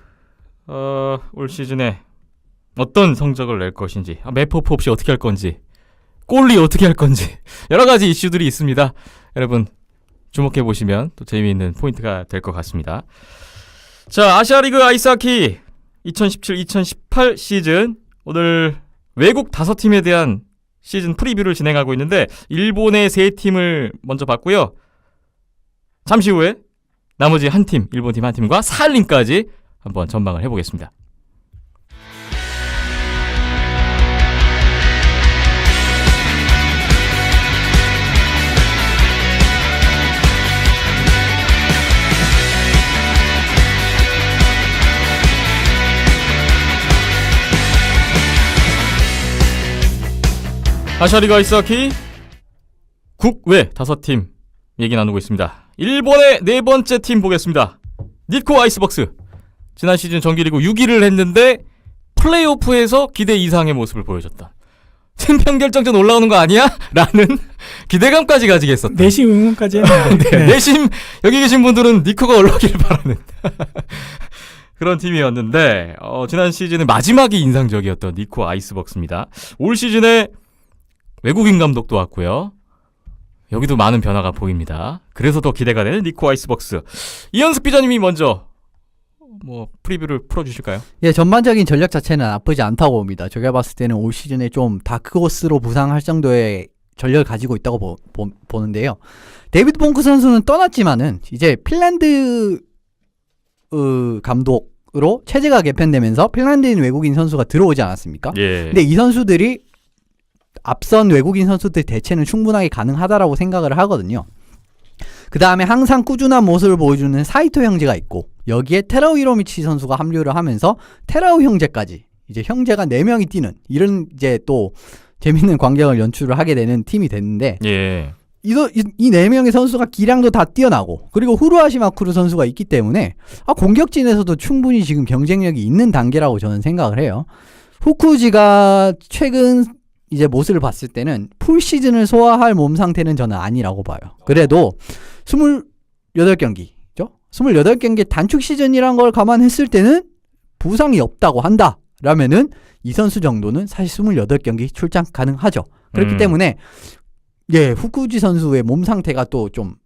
올 시즌에 어떤 성적을 낼 것인지, 매퍼프 없이 어떻게 할 건지, 골리 어떻게 할 건지 여러 가지 이슈들이 있습니다. 여러분 주목해 보시면 또 재미있는 포인트가 될 것 같습니다. 자, 아시아리그 아이스하키 2017-2018 시즌 오늘 외국 5팀에 대한 시즌 프리뷰를 진행하고 있는데 일본의 3팀을 먼저 봤고요. 잠시 후에 나머지 한 팀, 일본 팀 한 팀과 사할림까지 한번 전망을 해보겠습니다. 아시아리그 아이스하키 국외 5팀 얘기 나누고 있습니다. 일본의 4번째 팀 보겠습니다. 니코 아이스벅스. 지난 시즌 정규리그 6위를 했는데 플레이오프에서 기대 이상의 모습을 보여줬다. 챔피언 결정전 올라오는 거 아니야? 라는 기대감까지 가지게 했었다. 내심 응원까지 했는데. 네, 내심 여기 계신 분들은 니코가 올라오길 바라는 그런 팀이었는데 지난 시즌은 마지막이 인상적이었던 니코 아이스벅스입니다. 올 시즌에 외국인 감독도 왔고요. 여기도 많은 변화가 보입니다. 그래서 더 기대가 되는 니코 아이스벅스. 이현숙 기자님이 먼저 프리뷰를 풀어주실까요? 예, 전반적인 전력 자체는 나쁘지 않다고 봅니다. 제가 봤을 때는 올 시즌에 좀 다크호스로 부상할 정도의 전력을 가지고 있다고 보는데요. 데이비드 봉크 선수는 떠났지만은 이제 핀란드 감독으로 체제가 개편되면서 핀란드인 외국인 선수가 들어오지 않았습니까? 예. 근데 이 선수들이 앞선 외국인 선수들 대체는 충분하게 가능하다라고 생각을 하거든요. 그 다음에 항상 꾸준한 모습을 보여주는 사이토 형제가 있고 여기에 테라우 히로미치 선수가 합류를 하면서 테라우 형제까지 이제 형제가 4명이 뛰는 이런 이제 또 재밌는 광경을 연출을 하게 되는 팀이 됐는데 예. 이 4명의 선수가 기량도 다 뛰어나고 그리고 후루아시 마쿠르 선수가 있기 때문에 공격진에서도 충분히 지금 경쟁력이 있는 단계라고 저는 생각을 해요. 후쿠지가 최근 이제 모습을 봤을 때는 풀 시즌을 소화할 몸 상태는 저는 아니라고 봐요. 그래도 28경기죠? 28경기 단축 시즌이란 걸 감안했을 때는 부상이 없다고 한다. 라면은 이 선수 정도는 사실 28경기 출장 가능하죠. 그렇기 때문에 후쿠지 선수의 몸 상태가 또 좀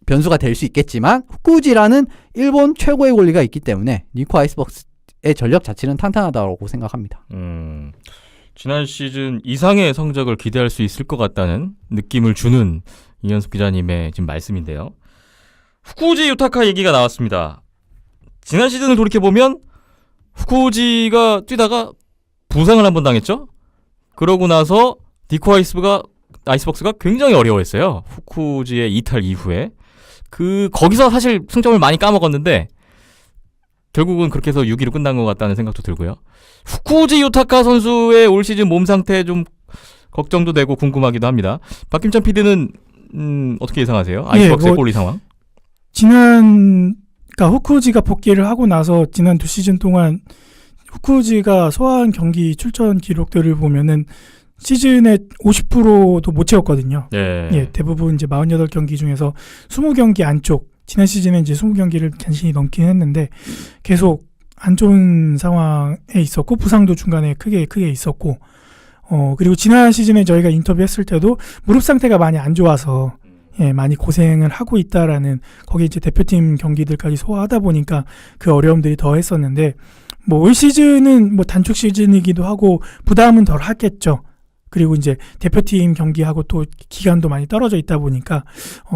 변수가 될 수 있겠지만 후쿠지라는 일본 최고의 골리가 있기 때문에 니코 아이스벅스의 전력 자체는 탄탄하다고 생각합니다. 지난 시즌 이상의 성적을 기대할 수 있을 것 같다는 느낌을 주는 이현숙 기자님의 지금 말씀인데요. 후쿠지 유타카 얘기가 나왔습니다. 지난 시즌을 돌이켜보면 후쿠지가 뛰다가 부상을 한번 당했죠? 그러고 나서 니코 아이스벅스가 굉장히 어려워했어요. 후쿠지의 이탈 이후에. 거기서 사실 승점을 많이 까먹었는데 결국은 그렇게 해서 6위로 끝난 것 같다는 생각도 들고요. 후쿠지 유타카 선수의 올 시즌 몸 상태 좀 걱정도 되고 궁금하기도 합니다. 박김찬 PD는 어떻게 예상하세요? 아이스벅스의 골리 상황? 그러니까 후쿠지가 복귀를 하고 나서 지난 2시즌 동안 후쿠지가 소화한 경기 출전 기록들을 보면은 시즌에 50%도 못 채웠거든요. 예. 대부분 이제 48경기 중에서 20경기 안쪽, 지난 시즌에 이제 20경기를 간신히 넘긴 했는데 계속 안 좋은 상황에 있었고 부상도 중간에 크게 있었고 그리고 지난 시즌에 저희가 인터뷰했을 때도 무릎 상태가 많이 안 좋아서 많이 고생을 하고 있다라는 거기 이제 대표팀 경기들까지 소화하다 보니까 그 어려움들이 더 했었는데 올 시즌은 단축 시즌이기도 하고 부담은 덜 하겠죠. 그리고 이제 대표팀 경기하고 또 기간도 많이 떨어져 있다 보니까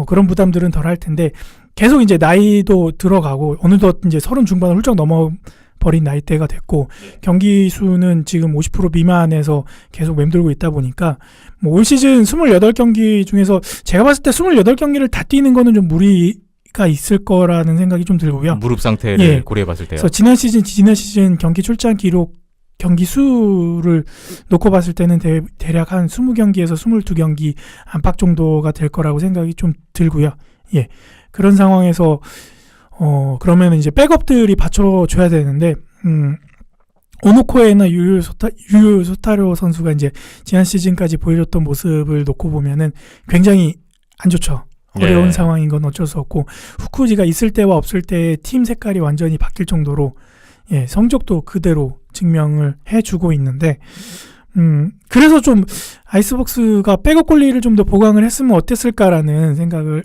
그런 부담들은 덜 할 텐데 계속 이제 나이도 들어가고 어느덧 이제 30 중반을 훌쩍 넘어버린 나이대가 됐고 경기 수는 지금 50% 미만에서 계속 맴돌고 있다 보니까 올 시즌 28경기 중에서 제가 봤을 때 28경기를 다 뛰는 거는 좀 무리가 후쿠지가 있을 거라는 생각이 좀 들고요. 무릎 상태를 예. 고려해봤을 때요. 그래서 지난 시즌 경기 출장 기록 경기 수를 놓고 봤을 때는 대략 한 20경기에서 22경기 안팎 정도가 될 거라고 생각이 좀 들고요. 예. 그런 상황에서 그러면 이제 백업들이 받쳐줘야 되는데 오노코에나 유유 소타로 선수가 이제 지난 시즌까지 보여줬던 모습을 놓고 보면은 굉장히 안 좋죠. 어려운 네. 상황인 건 어쩔 수 없고 후쿠지가 있을 때와 없을 때 팀 색깔이 완전히 바뀔 정도로 예, 성적도 그대로 증명을 해주고 있는데 그래서 좀 아이스박스가 백업 꼴리를 좀 더 보강을 했으면 어땠을까라는 생각을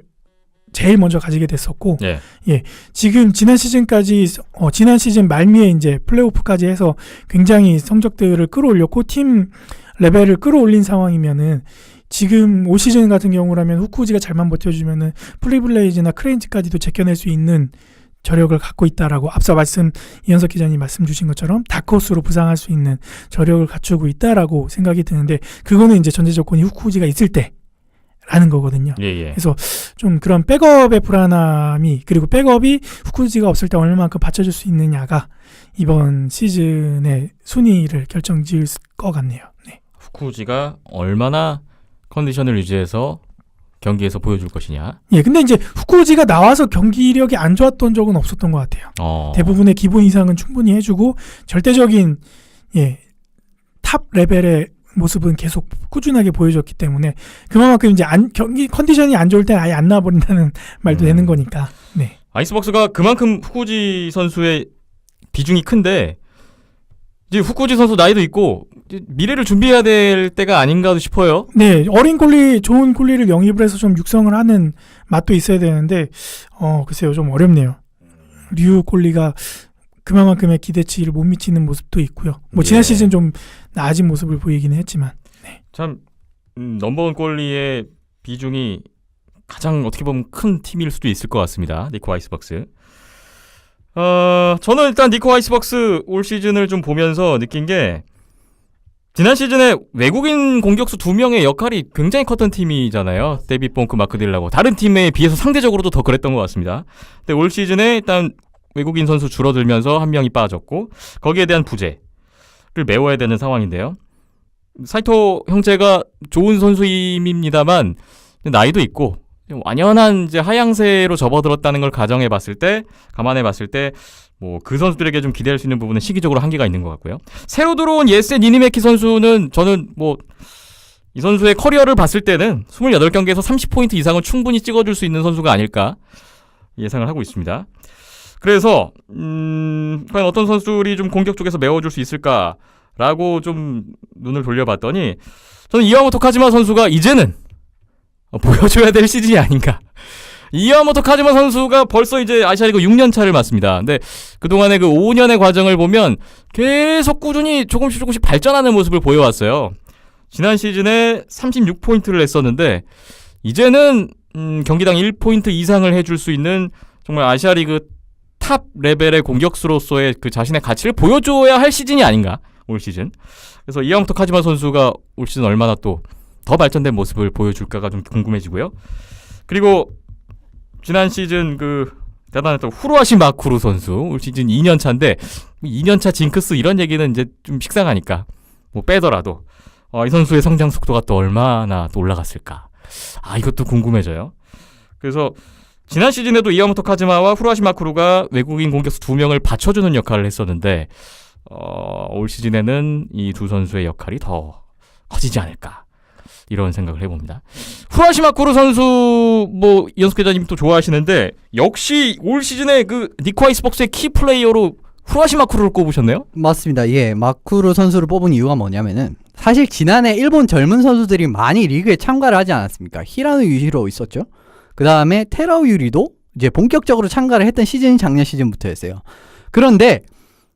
제일 먼저 가지게 됐었고 예. 지금 지난 시즌 말미에 이제 플레이오프까지 해서 굉장히 성적들을 끌어올렸고 팀 레벨을 끌어올린 상황이면은 지금 올 시즌 같은 경우라면 후쿠지가 잘만 버텨주면은 플리블레이즈나 크레인즈까지도 제껴낼 수 있는 저력을 갖고 있다라고 앞서 이현석 기자님 말씀 주신 것처럼 다크호스로 부상할 수 있는 저력을 갖추고 있다라고 생각이 드는데 그거는 이제 전제 조건이 후쿠지가 있을 때라는 거거든요. 예. 그래서 좀 그런 백업의 불안함이 그리고 백업이 후쿠지가 없을 때 얼마만큼 받쳐줄 수 있느냐가 이번 시즌의 순위를 결정지을 것 같네요. 네. 후쿠지가 얼마나 컨디션을 유지해서 경기에서 보여줄 것이냐. 예, 근데 이제 후쿠지가 나와서 경기력이 안 좋았던 적은 없었던 것 같아요. 대부분의 기본 이상은 충분히 해주고 절대적인 탑 레벨의 모습은 계속 꾸준하게 보여줬기 때문에 그만큼 이제 경기 컨디션이 안 좋을 때 아예 안 나와버린다는 말도 되는 거니까. 네. 아이스박스가 그만큼 후쿠지 선수의 비중이 큰데 이제 후쿠지 선수 나이도 있고 미래를 준비해야 될 때가 아닌가 싶어요. 네, 어린 꼴리, 좋은 꼴리를 영입을 해서 좀 육성을 하는 맛도 있어야 되는데, 글쎄요, 좀 어렵네요. 류 꼴리가 그만큼의 기대치를 못 미치는 모습도 있고요. 뭐 지난 시즌 좀 나아진 모습을 보이기는 했지만, 네. 참 넘버원 꼴리의 비중이 가장 어떻게 보면 큰 팀일 수도 있을 것 같습니다. 니코 아이스박스. 저는 일단 니코 아이스박스 올 시즌을 좀 보면서 느낀 게 지난 시즌에 외국인 공격수 2명의 역할이 굉장히 컸던 팀이잖아요. 데이빗 봉크, 마크 딜라고. 다른 팀에 비해서 상대적으로도 더 그랬던 것 같습니다. 근데 올 시즌에 일단 외국인 선수 줄어들면서 한 명이 빠졌고 거기에 대한 부재를 메워야 되는 상황인데요. 사이토 형제가 좋은 선수임입니다만 나이도 있고 완연한 이제 하향세로 접어들었다는 걸 감안해 봤을 때 뭐 그 선수들에게 좀 기대할 수 있는 부분은 시기적으로 한계가 있는 것 같고요. 새로 들어온 예세 니니메키 선수는 저는 뭐 이 선수의 커리어를 봤을 때는 28경기에서 30포인트 이상은 충분히 찍어줄 수 있는 선수가 아닐까 예상을 하고 있습니다. 그래서 과연 어떤 선수들이 좀 공격 쪽에서 메워줄 수 있을까라고 좀 눈을 돌려봤더니 저는 이와모토 카즈마 선수가 이제는 보여줘야 될 시즌이 아닌가. 이와모토 카즈마 선수가 벌써 이제 아시아리그 6년 차를 맞습니다. 근데 그동안의 그 5년의 과정을 보면 계속 꾸준히 조금씩 발전하는 모습을 보여왔어요. 지난 시즌에 36포인트를 냈었는데 이제는 경기당 1포인트 이상을 해줄 수 있는 정말 아시아리그 탑 레벨의 공격수로서의 그 자신의 가치를 보여줘야 할 시즌이 아닌가, 올 시즌. 그래서 이와모토 카즈마 선수가 올 시즌 얼마나 또 더 발전된 모습을 보여줄까가 좀 궁금해지고요. 그리고 지난 시즌 그 대단했던 후루아시 마쿠루 선수 올 시즌 2년 차인데 2년 차 징크스 이런 얘기는 이제 좀 식상하니까 뭐 빼더라도 이 선수의 성장 속도가 또 얼마나 또 올라갔을까. 이것도 궁금해져요. 그래서 지난 시즌에도 이와모토 카즈마와 후루아시 마쿠루가 외국인 공격수 2명을 받쳐주는 역할을 했었는데 올 시즌에는 이 두 선수의 역할이 더 커지지 않을까. 이런 생각을 해봅니다. 후라시 마쿠루 선수 뭐 이현숙 기자님 또 좋아하시는데 역시 올 시즌에 그 니코 아이스박스의 키 플레이어로 후라시 마쿠루를 꼽으셨네요? 맞습니다. 예, 마쿠루 선수를 뽑은 이유가 뭐냐면은 사실 지난해 일본 젊은 선수들이 많이 리그에 참가를 하지 않았습니까? 히라노 유히로 있었죠. 그 다음에 테라오 유리도 이제 본격적으로 참가를 했던 시즌이 작년 시즌부터였어요. 그런데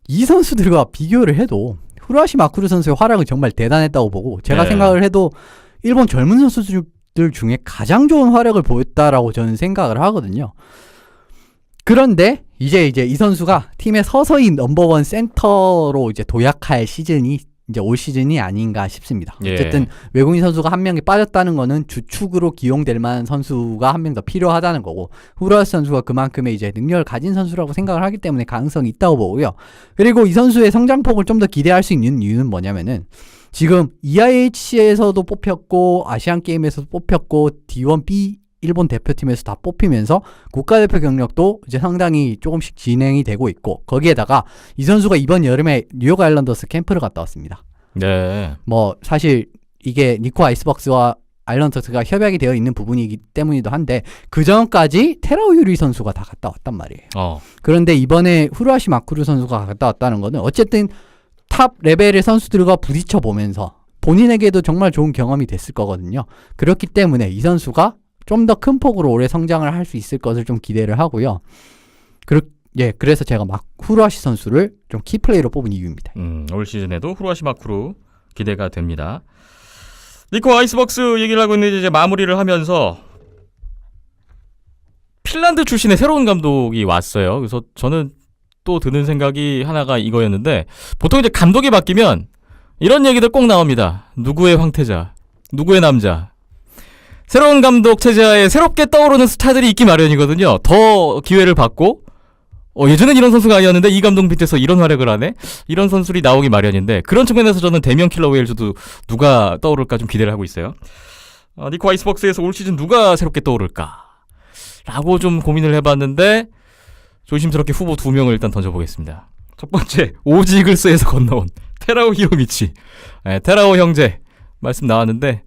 이 선수들과 비교를 해도 후라시 마쿠루 선수의 활약은 정말 대단했다고 보고 제가 생각을 해도 일본 젊은 선수들 중에 가장 좋은 활약을 보였다라고 저는 생각을 하거든요. 그런데 이제 이 선수가 팀의 서서히 넘버원 센터로 이제 도약할 시즌이 이제 올 시즌이 아닌가 싶습니다. 예. 어쨌든 외국인 선수가 한 명이 빠졌다는 거는 주축으로 기용될 만한 선수가 한 명 더 필요하다는 거고, 후르아시 선수가 그만큼의 이제 능력을 가진 선수라고 생각을 하기 때문에 가능성이 있다고 보고요. 그리고 이 선수의 성장폭을 좀 더 기대할 수 있는 이유는 뭐냐면은 지금 EIHC에서도 뽑혔고 아시안 게임에서도 뽑혔고 D1B 일본 대표팀에서 다 뽑히면서 국가대표 경력도 이제 상당히 조금씩 진행이 되고 있고, 거기에다가 이 선수가 이번 여름에 뉴욕 아일랜더스 캠프를 갔다 왔습니다. 네. 뭐 사실 이게 니코 아이스박스와 아일랜더스가 협약이 되어 있는 부분이기 때문이기도 한데 그 전까지 테라오 유리 선수가 다 갔다 왔단 말이에요. 그런데 이번에 후루아시 마쿠루 선수가 갔다 왔다는 거는 어쨌든 탑 레벨의 선수들과 부딪혀 보면서 본인에게도 정말 좋은 경험이 됐을 거거든요. 그렇기 때문에 이 선수가 좀 더 큰 폭으로 올해 성장을 할 수 있을 것을 좀 기대를 하고요. 그래서 제가 막 후루아시 선수를 좀 키플레이로 뽑은 이유입니다. 올 시즌에도 후루아시 마쿠루 기대가 됩니다. 니코 아이스박스 얘기를 하고 있는데 이제 마무리를 하면서 핀란드 출신의 새로운 감독이 왔어요. 그래서 저는 또 드는 생각이 하나가 이거였는데, 보통 이제 감독이 바뀌면 이런 얘기들 꼭 나옵니다. 누구의 황태자, 누구의 남자. 새로운 감독 체제하에 새롭게 떠오르는 스타들이 있기 마련이거든요. 더 기회를 받고, 예전엔 이런 선수가 아니었는데 이 감독 밑에서 이런 활약을 하네? 이런 선수들이 나오기 마련인데, 그런 측면에서 저는 데미언 킬러 웨일즈도 누가 떠오를까 좀 기대를 하고 있어요. 니코 아이스박스에서 올 시즌 누가 새롭게 떠오를까? 라고 좀 고민을 해봤는데, 조심스럽게 후보 2명을 일단 던져보겠습니다. 첫 번째, 오지 이글스에서 건너온 테라오 히로미치. 테라오 형제 말씀 나왔는데,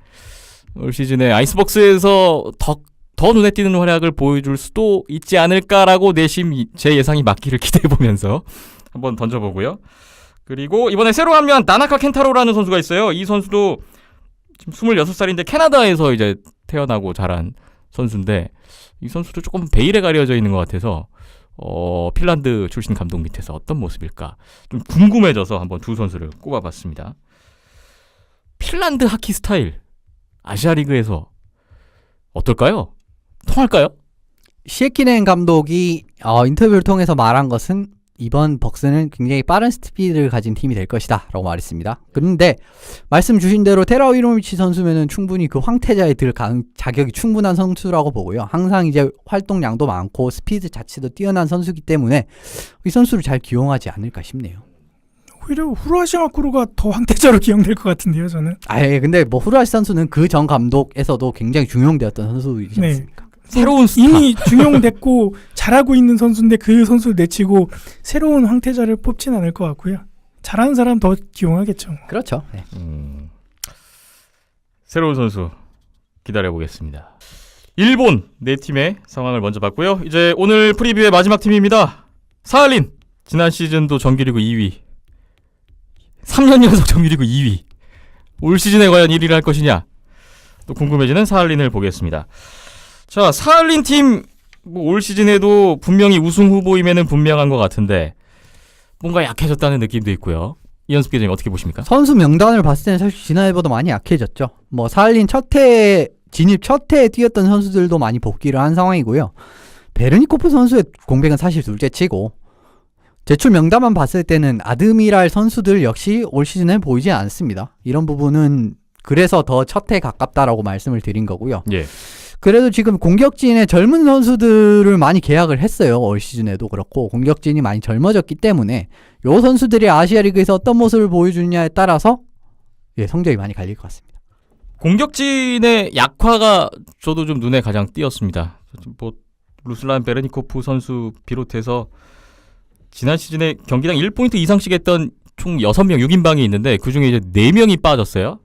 올 시즌에 아이스박스에서 더 눈에 띄는 활약을 보여줄 수도 있지 않을까라고 내심 제 예상이 맞기를 기대해보면서 한번 던져보고요. 그리고 이번에 새로 합류한 나나카 켄타로라는 선수가 있어요. 이 선수도 지금 26살인데 캐나다에서 이제 태어나고 자란 선수인데, 이 선수도 조금 베일에 가려져 있는 것 같아서 핀란드 출신 감독 밑에서 어떤 모습일까 좀 궁금해져서 한번 두 선수를 꼽아봤습니다. 핀란드 하키 스타일 아시아 리그에서 어떨까요? 통할까요? 시에키넨 감독이 인터뷰를 통해서 말한 것은 이번 벅스는 굉장히 빠른 스피드를 가진 팀이 될 것이다 라고 말했습니다. 그런데 말씀 주신 대로 테라오 히로미치 선수면은 충분히 그 황태자에 들 자격이 충분한 선수라고 보고요. 항상 이제 활동량도 많고 스피드 자체도 뛰어난 선수이기 때문에 이 선수를 잘 기용하지 않을까 싶네요. 오히려 후루아시 마쿠루가 더 황태자로 기용될 것 같은데요, 저는. 근데 뭐 후루아시 선수는 그 전 감독에서도 굉장히 중용되었던 선수이지 네. 않습니까? 새로운 스타. 이미 중용됐고 잘하고 있는 선수인데 그 선수를 내치고 새로운 황태자를 뽑진 않을 것 같고요. 잘하는 사람 더 기용하겠죠. 그렇죠. 네. 새로운 선수 기다려보겠습니다. 일본 네 팀의 상황을 먼저 봤고요. 이제 오늘 프리뷰의 마지막 팀입니다. 사할린. 지난 시즌도 정규리그 2위. 3년 연속 정규리그 2위. 올 시즌에 과연 1위를 할 것이냐? 또 궁금해지는 사할린을 보겠습니다. 자, 사할린 팀 올 시즌에도 분명히 우승 후보임에는 분명한 것 같은데 뭔가 약해졌다는 느낌도 있고요. 이현숙 기자님 어떻게 보십니까? 선수 명단을 봤을 때는 사실 지난해보다 많이 약해졌죠. 뭐 사할린 진입 첫 해에 뛰었던 선수들도 많이 복귀를 한 상황이고요. 베르니코프 선수의 공백은 사실 둘째치고 제출 명단만 봤을 때는 아드미랄 선수들 역시 올 시즌에 보이지 않습니다. 이런 부분은 그래서 더 첫 해 가깝다라고 말씀을 드린 거고요. 예. 그래도 지금 공격진의 젊은 선수들을 많이 계약을 했어요. 올 시즌에도 그렇고 공격진이 많이 젊어졌기 때문에 요 선수들이 아시아 리그에서 어떤 모습을 보여주느냐에 따라서 성적이 많이 갈릴 것 같습니다. 공격진의 약화가 저도 좀 눈에 가장 띄었습니다. 뭐 루슬란 베르니코프 선수 비롯해서 지난 시즌에 경기당 1포인트 이상씩 했던 총 6명 6인방이 있는데 그중에 이제 4명이 빠졌어요.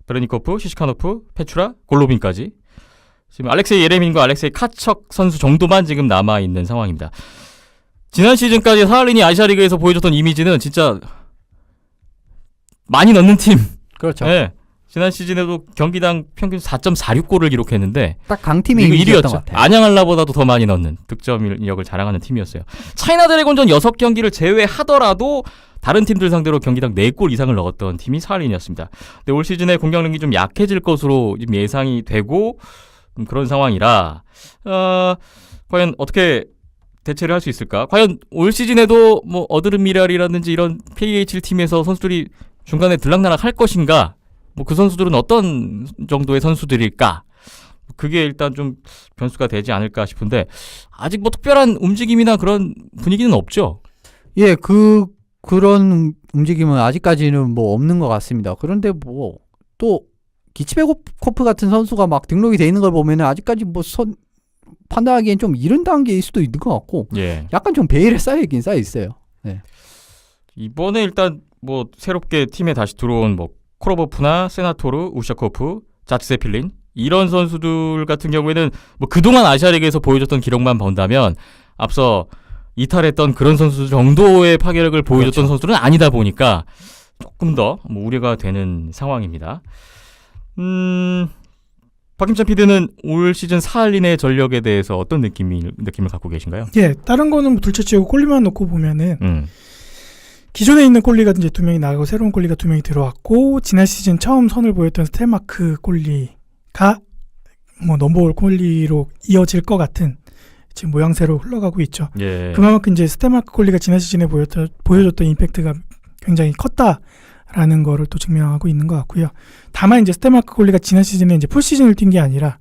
베르니코프, 시시카노프, 페추라, 골로빈까지. 지금 알렉세이 예레민과 알렉세이 카척 선수 정도만 지금 남아있는 상황입니다. 지난 시즌까지 사할린이 아시아리그에서 보여줬던 이미지는 진짜 많이 넣는 팀. 그렇죠. 네. 지난 시즌에도 경기당 평균 4.46골을 기록했는데 딱 강팀의 이거 이미지였던 1위였죠. 것 같아요. 안양알라보다도 더 많이 넣는 득점력을 자랑하는 팀이었어요. 차이나 드래곤전 6경기를 제외하더라도 다른 팀들 상대로 경기당 4골 이상을 넣었던 팀이 사할린이었습니다. 근데 올 시즌에 공격력이 좀 약해질 것으로 지금 예상이 되고 그런 상황이라 과연 어떻게 대체를 할 수 있을까? 과연 올 시즌에도 뭐 어드름 미랄이라든지 이런 KHL 팀에서 선수들이 중간에 들락날락 할 것인가? 뭐 그 선수들은 어떤 정도의 선수들일까? 그게 일단 좀 변수가 되지 않을까 싶은데 아직 뭐 특별한 움직임이나 그런 분위기는 없죠. 예, 그런 움직임은 아직까지는 뭐 없는 것 같습니다. 그런데 뭐 또 기치베코프 같은 선수가 막 등록이 돼 있는 걸 보면은 아직까지 뭐 판단하기엔 좀 이른 단계일 수도 있는 것 같고 예. 약간 좀 베일에 쌓여 있어요. 이번에 일단 뭐 새롭게 팀에 다시 들어온 뭐 코로보프나 세나토르, 우샤코프, 자츠세필린 이런 선수들 같은 경우에는 뭐 그동안 아시아리그에서 보여줬던 기록만 본다면 앞서 이탈했던 그런 선수 정도의 파괴력을 보여줬던 그렇죠. 선수들은 아니다 보니까 조금 더 뭐 우려가 되는 상황입니다. 박김찬 PD는 올 시즌 사할린의 전력에 대해서 어떤 느낌을 갖고 계신가요? 예, 다른 거는 뭐 둘째치고 꼴리만 놓고 보면은 기존에 있는 꼴리가 이제 2명이 나가고 새로운 꼴리가 2명이 들어왔고 지난 시즌 처음 선을 보였던 스텔마크 꼴리가 뭐 넘버원 꼴리로 이어질 것 같은 지금 모양새로 흘러가고 있죠. 예. 그만큼 이제 스텔마크 꼴리가 지난 시즌에 보여줬던 임팩트가 굉장히 컸다라는 거를 또 증명하고 있는 것 같고요. 다만 이제 스텔마크 꼴리가 지난 시즌에 이제 풀 시즌을 뛴 게 아니라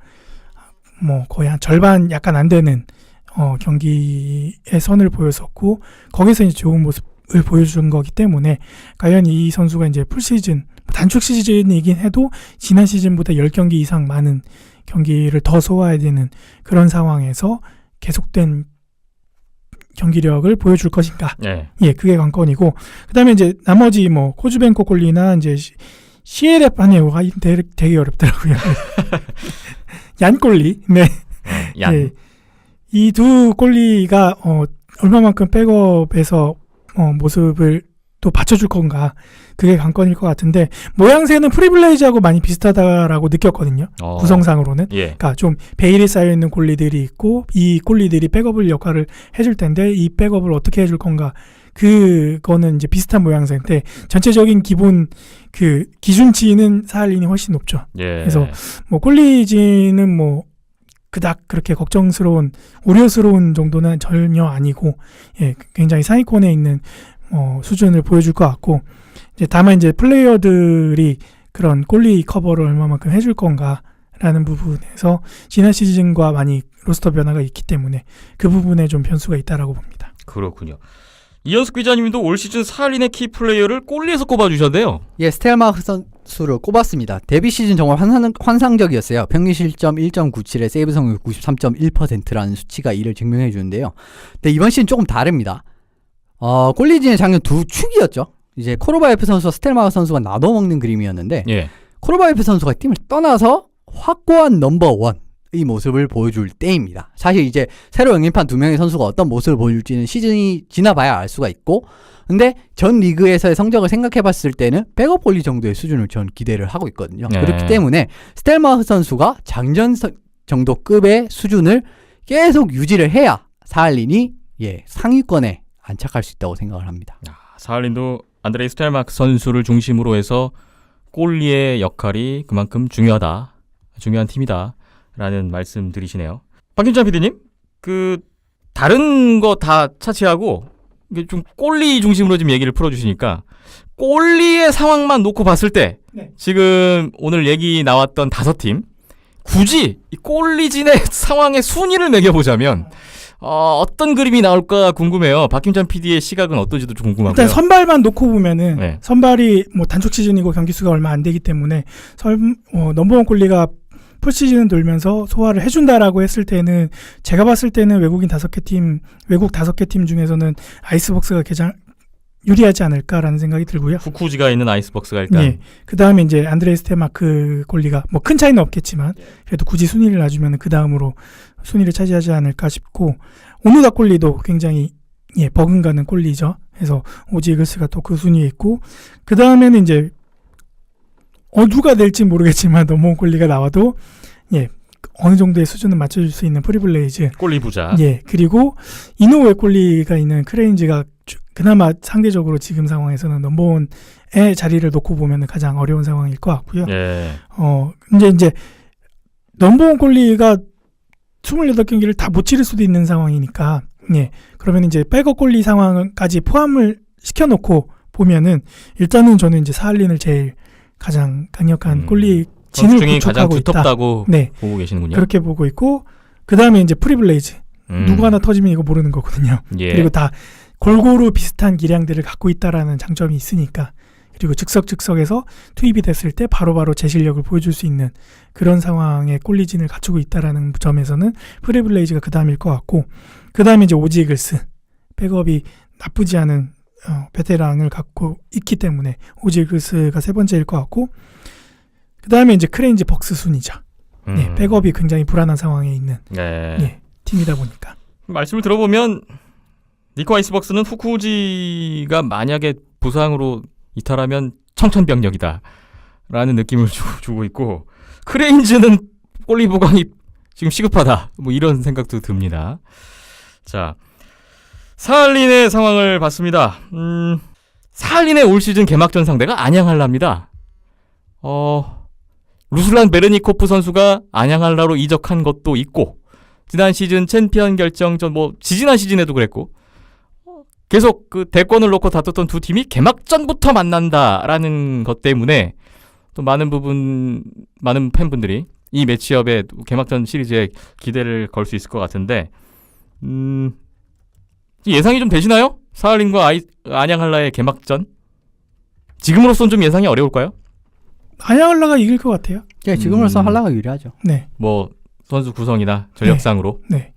뭐 거의 한 절반 약간 안 되는 경기의 선을 보였었고 거기서 이제 좋은 모습을 보여준 거기 때문에 과연 이 선수가 이제 풀 시즌 단축 시즌이긴 해도 지난 시즌보다 10경기 이상 많은 경기를 더 소화해야 되는 그런 상황에서 계속된 경기력을 보여줄 것인가. 예. 예, 그게 관건이고. 그 다음에 이제 나머지 뭐 코즈벤코 꼴리나 이제 CLF 하네요. 되게 어렵더라고요. 얀 꼴리. 네. 얀. 예. 이 두 꼴리가 얼마만큼 백업에서 모습을 또 받쳐줄 건가. 그게 관건일 것 같은데 모양새는 프리블레이즈하고 많이 비슷하다라고 느꼈거든요. 구성상으로는. 예. 그러니까 좀 베일에 쌓여있는 꼴리들이 있고 이 꼴리들이 백업을 역할을 해줄 텐데 이 백업을 어떻게 해줄 건가. 그거는 이제 비슷한 모양새인데 전체적인 기본 그 기준치는 사할린이 훨씬 높죠. 예. 그래서 뭐 꼴리지는 뭐 그닥 그렇게 걱정스러운 우려스러운 정도는 전혀 아니고 예, 굉장히 상위권에 있는 수준을 보여줄 것 같고 이제 다만 이제 플레이어들이 그런 꼴리 커버를 얼마만큼 해줄 건가라는 부분에서 지난 시즌과 많이 로스터 변화가 있기 때문에 그 부분에 좀 변수가 있다라고 봅니다. 그렇군요. 이현숙 기자님도 올 시즌 사할린의 키 플레이어를 꼴리에서 꼽아주셨네요. 예, 스텔마크 선수를 꼽았습니다. 데뷔 시즌 정말 환상적이었어요. 평균 실점 1.97에 세이브 성공 93.1%라는 수치가 이를 증명해 주는데요. 근데 이번 시즌 조금 다릅니다. 꼴리진의 작년 두 축이었죠. 이제 코로바예프 선수와 스텔마크 선수가 나눠 먹는 그림이었는데 예. 코로바예프 선수가 팀을 떠나서 확고한 넘버원의 모습을 보여줄 때입니다. 사실 이제 새로 영입한 두 명의 선수가 어떤 모습을 보여줄지는 시즌이 지나봐야 알 수가 있고 근데 전 리그에서의 성적을 생각해봤을 때는 백업 꼴리 정도의 수준을 전 기대를 하고 있거든요. 네. 그렇기 때문에 스텔마크 선수가 작년 정도 급의 수준을 계속 유지를 해야 사할린이 상위권에 안착할 수 있다고 생각을 합니다. 사할린도 안드레이 스텔마크 선수를 중심으로 해서 꼴리의 역할이 그만큼 중요한 팀이다라는 말씀 드리시네요. 박김찬 PD님, 그 다른 거 다 차치하고 이게 좀 꼴리 중심으로 좀 얘기를 풀어주시니까 꼴리의 상황만 놓고 봤을 때 네. 지금 오늘 얘기 나왔던 5팀 굳이 이 꼴리진의 상황의 순위를 매겨보자면 어떤 그림이 나올까 궁금해요. 박김찬 PD의 시각은 어떤지도 좀 궁금하고요. 일단 선발만 놓고 보면은 네. 선발이 뭐 단축 시즌이고 경기 수가 얼마 안 되기 때문에 넘버원 꼴리가 풀 시즌 돌면서 소화를 해준다라고 했을 때는 제가 봤을 때는 외국 5개 팀 중에서는 아이스박스가 가장 유리하지 않을까라는 생각이 들고요. 후쿠지가 있는 아이스박스가 일단 예. 그 다음에 이제 안드레이 스텔마크 꼴리가 뭐 큰 차이는 없겠지만 그래도 굳이 순위를 놔주면 그 다음으로 순위를 차지하지 않을까 싶고 오노다 꼴리도 굉장히 버금가는 꼴리죠. 그래서 오지 이글스가 또 그 순위에 있고 그 다음에는 이제 누가 될지 모르겠지만 넘버원 꼴리가 나와도 어느 정도의 수준을 맞춰줄 수 있는 프리블레이즈 꼴리 부자. 그리고 이노우에 꼴리가 있는 크레인지가 그나마 상대적으로 지금 상황에서는 넘버원의 자리를 놓고 보면 가장 어려운 상황일 것 같고요. 예. 이제 넘버원 꼴리가 28경기를 다 못 치를 수도 있는 상황이니까 그러면 이제 백업 꼴리 상황까지 포함을 시켜놓고 보면은 일단은 저는 이제 사할린을 제일 가장 강력한 골리 선수 진을 중에 가장 구축하고 있다. 두텁다고 네, 보고 계시는군요. 그렇게 보고 있고 그 다음에 이제 프리블레이즈 누구 하나 터지면 이거 모르는 거거든요. 예. 그리고 다 골고루 비슷한 기량들을 갖고 있다라는 장점이 있으니까 그리고 즉석즉석에서 투입이 됐을 때 바로바로 제 실력을 보여줄 수 있는 그런 상황에 골리진을 갖추고 있다라는 점에서는 프리블레이즈가 그 다음일 것 같고 그 다음에 이제 오지 이글스 백업이 나쁘지 않은 베테랑을 갖고 있기 때문에 오지 이글스가 세 번째일 것 같고 그 다음에 이제 크레인지 벅스 순이죠. 네, 백업이 굉장히 불안한 상황에 있는 네. 예, 팀이다 보니까 말씀을 들어보면 니코 아이스박스는 후쿠지가 만약에 부상으로 이탈하면 청천벽력이다 라는 느낌을 주고 있고 크레인즈는 골리 보강이 지금 시급하다 뭐 이런 생각도 듭니다. 자, 사할린의 상황을 봤습니다. 사할린의 올 시즌 개막전 상대가 안양할라입니다. 루슬란 베르니코프 선수가 안양할라로 이적한 것도 있고 지난 시즌 챔피언 결정전 뭐 지지난 시즌에도 그랬고 계속 그 대권을 놓고 다퉜던 두 팀이 개막전부터 만난다라는 것 때문에 또 많은 팬분들이 이 매치업에 개막전 시리즈에 기대를 걸 수 있을 것 같은데 예상이 좀 되시나요? 사할린과 안양할라의 개막전? 지금으로선 좀 예상이 어려울까요? 안양할라가 이길 것 같아요. 예, 지금으로서 할라가 유리하죠. 네, 뭐 선수 구성이나 전력상으로. 네.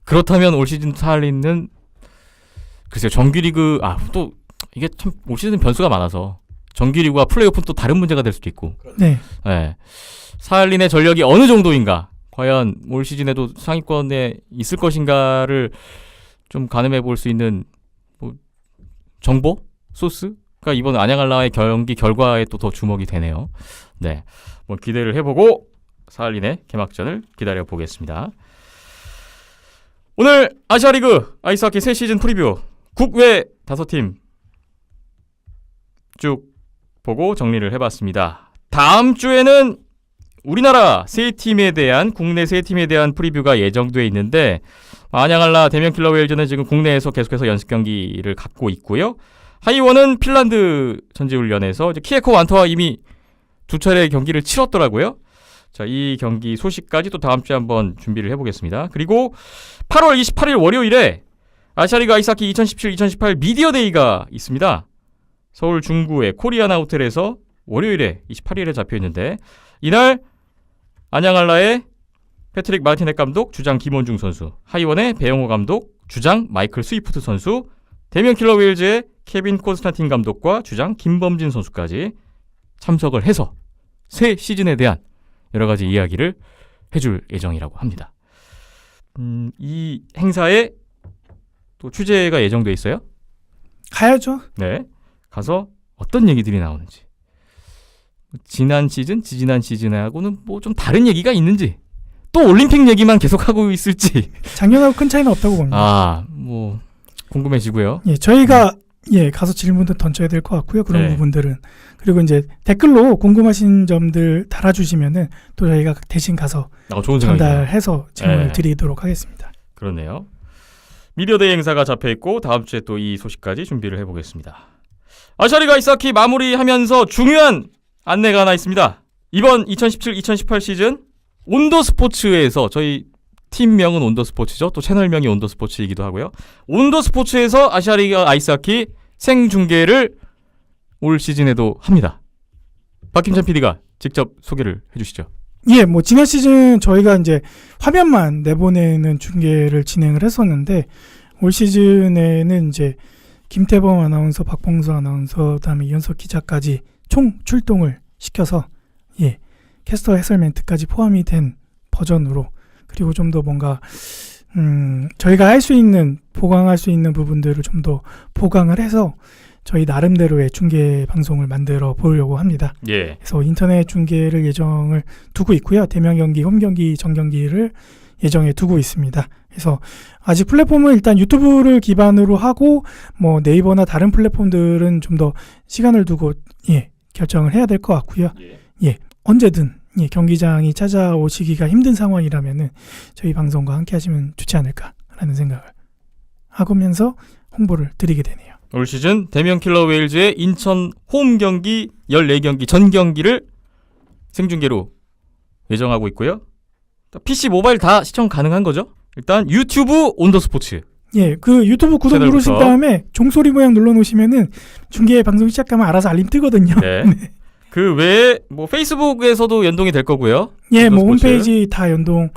그렇다면 올 시즌 사할린은 글쎄요, 정규리그 또 이게 참 올 시즌 변수가 많아서 정규리그와 플레이오프는 또 다른 문제가 될 수도 있고. 네. 네. 사할린의 전력이 어느 정도인가? 과연 올 시즌에도 상위권에 있을 것인가를 좀 가늠해 볼 수 있는 뭐 정보? 소스가 이번 안양할라의 경기 결과에 또 더 주목이 되네요. 네. 뭐 기대를 해보고 사할린의 개막전을 기다려 보겠습니다. 오늘 아시아리그 아이스하키 새 시즌 프리뷰 국외 5팀 쭉 보고 정리를 해봤습니다. 다음 주에는 우리나라 세 팀에 대한 국내 세 팀에 대한 프리뷰가 예정돼 있는데 안양할라 대명킬러 웨일즈는 지금 국내에서 계속해서 연습 경기를 갖고 있고요. 하이원은 핀란드 전지훈련에서 키에코 완터와 이미 두 차례 경기를 치렀더라고요. 자, 이 경기 소식까지 또 다음 주에 한번 준비를 해보겠습니다. 그리고 8월 28일 월요일에 아시아리그 아이스하키 2017-2018 미디어데이가 있습니다. 서울 중구의 코리아나 호텔에서 월요일에 28일에 잡혀있는데 이날 안양할라의 패트릭 마르티넷 감독, 주장 김원중 선수, 하이원의 배영호 감독, 주장 마이클 스위프트 선수, 대명킬러 웨일즈의 케빈 콘스탄틴 감독과 주장 김범진 선수까지 참석을 해서 새 시즌에 대한 여러 가지 이야기를 해줄 예정이라고 합니다. 이 행사에 또 취재가 예정돼 있어요. 가야죠. 네, 가서 어떤 얘기들이 나오는지, 지난 시즌, 지지난 시즌하고는 뭐 좀 다른 얘기가 있는지, 또 올림픽 얘기만 계속하고 있을지 작년하고 큰 차이는 없다고 봅니다. 뭐 궁금해지고요. 예, 저희가 가서 질문도 던져야 될 것 같고요. 그런 네. 부분들은. 그리고 이제 댓글로 궁금하신 점들 달아주시면은 또 저희가 대신 가서 좋은 생각이네요. 전달해서 질문을 네. 드리도록 하겠습니다. 그렇네요. 미디어데이 행사가 잡혀있고 다음 주에 또 이 소식까지 준비를 해보겠습니다. 아시아리그 아이스하키 마무리하면서 중요한 안내가 하나 있습니다. 이번 2017-2018 시즌 온더스포츠에서 저희 팀명은 온더스포츠죠. 또 채널명이 온더스포츠이기도 하고요. 온더스포츠에서 아시아리그 아이스하키 생중계를 올 시즌에도 합니다. 박김찬 PD가 직접 소개를 해주시죠. 예, 뭐 지난 시즌 저희가 이제 화면만 내보내는 중계를 진행을 했었는데 올 시즌에는 이제 김태범 아나운서, 박봉수 아나운서, 그다음에 이현석 기자까지 총 출동을 시켜서 캐스터 해설 멘트까지 포함이 된 버전으로 그리고 좀 더 뭔가 저희가 할 수 있는 보강할 수 있는 부분들을 좀 더 보강을 해서 저희 나름대로의 중계 방송을 만들어 보려고 합니다. 예. 그래서 인터넷 중계를 예정을 두고 있고요. 대면 경기, 홈 경기, 전 경기를 예정에 두고 있습니다. 그래서 아직 플랫폼은 일단 유튜브를 기반으로 하고 뭐 네이버나 다른 플랫폼들은 좀 더 시간을 두고 결정을 해야 될 것 같고요. 언제든 경기장이 찾아오시기가 힘든 상황이라면은 저희 방송과 함께 하시면 좋지 않을까라는 생각을 하면서 홍보를 드리게 되네요. 올 시즌 대면 킬러 웨일즈의 인천 홈 경기 14경기 전 경기를 생중계로 예정하고 있고요. PC 모바일 다 시청 가능한 거죠? 일단 유튜브 온더스포츠. 예, 그 유튜브 구독 채널부터. 누르신 다음에 종소리 모양 눌러놓으시면은 중계 방송 시작하면 알아서 알림 뜨거든요. 네. 그 외에 뭐 페이스북에서도 연동이 될 거고요. 예, 뭐 온더스포츠. 홈페이지 다 연동,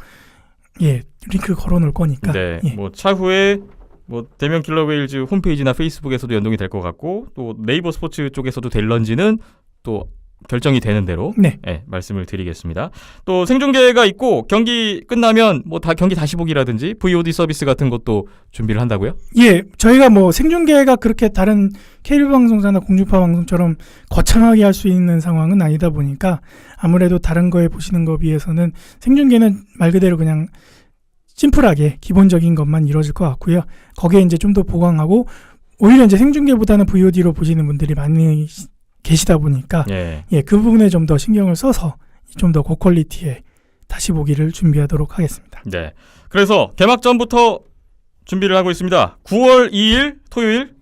예, 링크 걸어놓을 거니까. 네. 예. 뭐 차후에 뭐 대면 킬러 웨일즈 홈페이지나 페이스북에서도 연동이 될 것 같고 또 네이버 스포츠 쪽에서도 될런지는 또 결정이 되는 대로 네. 말씀을 드리겠습니다. 또 생중계가 있고 경기 끝나면 뭐 다 경기 다시 보기라든지 VOD 서비스 같은 것도 준비를 한다고요? 예, 저희가 뭐 생중계가 그렇게 다른 케이블 방송사나 공중파 방송처럼 거창하게 할 수 있는 상황은 아니다 보니까 아무래도 다른 거에 보시는 거 비해서는 생중계는 말 그대로 그냥 심플하게 기본적인 것만 이루어질 것 같고요. 거기에 이제 좀 더 보강하고 오히려 이제 생중계보다는 VOD로 보시는 분들이 많이 계시다 보니까 예. 예, 그 부분에 좀 더 신경을 써서 좀 더 고퀄리티의 다시 보기를 준비하도록 하겠습니다. 네. 그래서 개막 전부터 준비를 하고 있습니다. 9월 2일 토요일,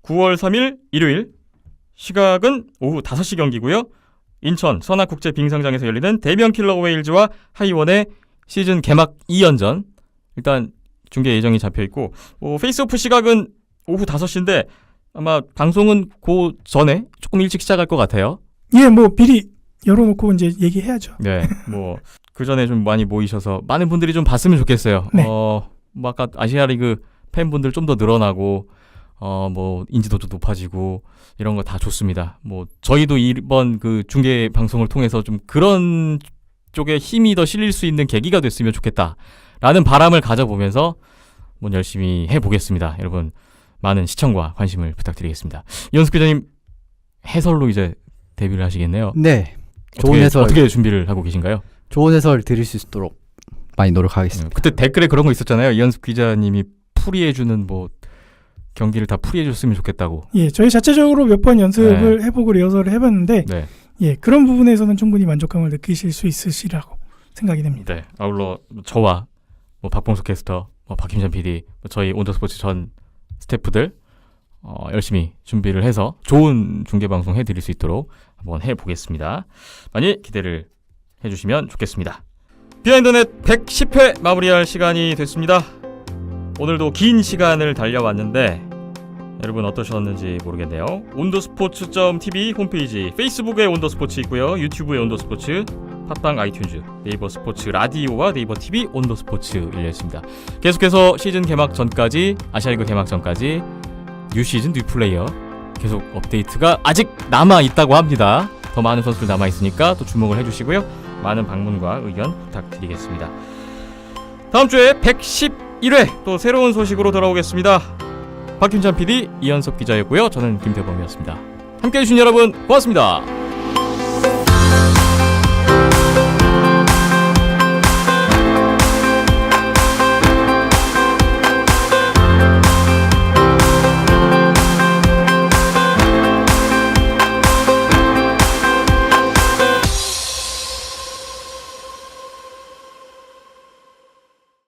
9월 3일 일요일, 시각은 오후 5시 경기고요. 인천 선악국제 빙상장에서 열리는 대면 킬러 웨일즈와 하이원의 시즌 개막 2연전. 일단 중계 예정이 잡혀 있고 페이스오프 시각은 오후 5시인데 아마 방송은 그 전에 조금 일찍 시작할 것 같아요. 예, 뭐 미리 열어놓고 이제 얘기해야죠. 네, 뭐 그 전에 좀 많이 모이셔서 많은 분들이 좀 봤으면 좋겠어요. 네. 뭐 아까 아시아리그 팬분들 좀 더 늘어나고 뭐 인지도도 높아지고 이런 거 다 좋습니다. 뭐 저희도 이번 그 중계 방송을 통해서 좀 그런 쪽에 힘이 더 실릴 수 있는 계기가 됐으면 좋겠다라는 바람을 가져보면서 뭐 열심히 해보겠습니다. 여러분 많은 시청과 관심을 부탁드리겠습니다. 이현숙 기자님 해설로 이제 데뷔를 하시겠네요. 네. 좋은 해설, 어떻게 준비를 하고 계신가요? 좋은 해설 드릴 수 있도록 많이 노력하겠습니다. 그때 댓글에 그런 거 있었잖아요. 이현숙 기자님이 풀이해주는 뭐 경기를 다 풀이해줬으면 좋겠다고. 예, 저희 자체적으로 몇 번 연습을 해보고 리허설을 해봤는데 네. 예, 그런 부분에서는 충분히 만족감을 느끼실 수 있으시라고 생각이 됩니다. 네. 아울러 저와 뭐 박봉석 캐스터, 뭐 박힘찬 PD, 저희 온더스포츠 전 스태프들 열심히 준비를 해서 좋은 중계 방송 해드릴 수 있도록 한번 해보겠습니다. 많이 기대를 해주시면 좋겠습니다. 비하인드넷 110회 마무리할 시간이 됐습니다. 오늘도 긴 시간을 달려왔는데 여러분 어떠셨는지 모르겠네요. 온더스포츠.tv 홈페이지, 페이스북에 온더스포츠 있고요. 유튜브에 온더스포츠, 팟빵, 아이튠즈, 네이버 스포츠 라디오와 네이버 TV 온더스포츠 열려있습니다. 계속해서 시즌 개막 전까지, 아시아리그 개막 전까지 뉴 시즌 뉴 플레이어 계속 업데이트가 아직 남아있다고 합니다. 더 많은 선수들 남아있으니까 또 주목을 해주시고요. 많은 방문과 의견 부탁드리겠습니다. 다음 주에 111회 또 새로운 소식으로 돌아오겠습니다. 박윤찬 PD, 이현석 기자였고요. 저는 김태범이었습니다. 함께해 주신 여러분 고맙습니다.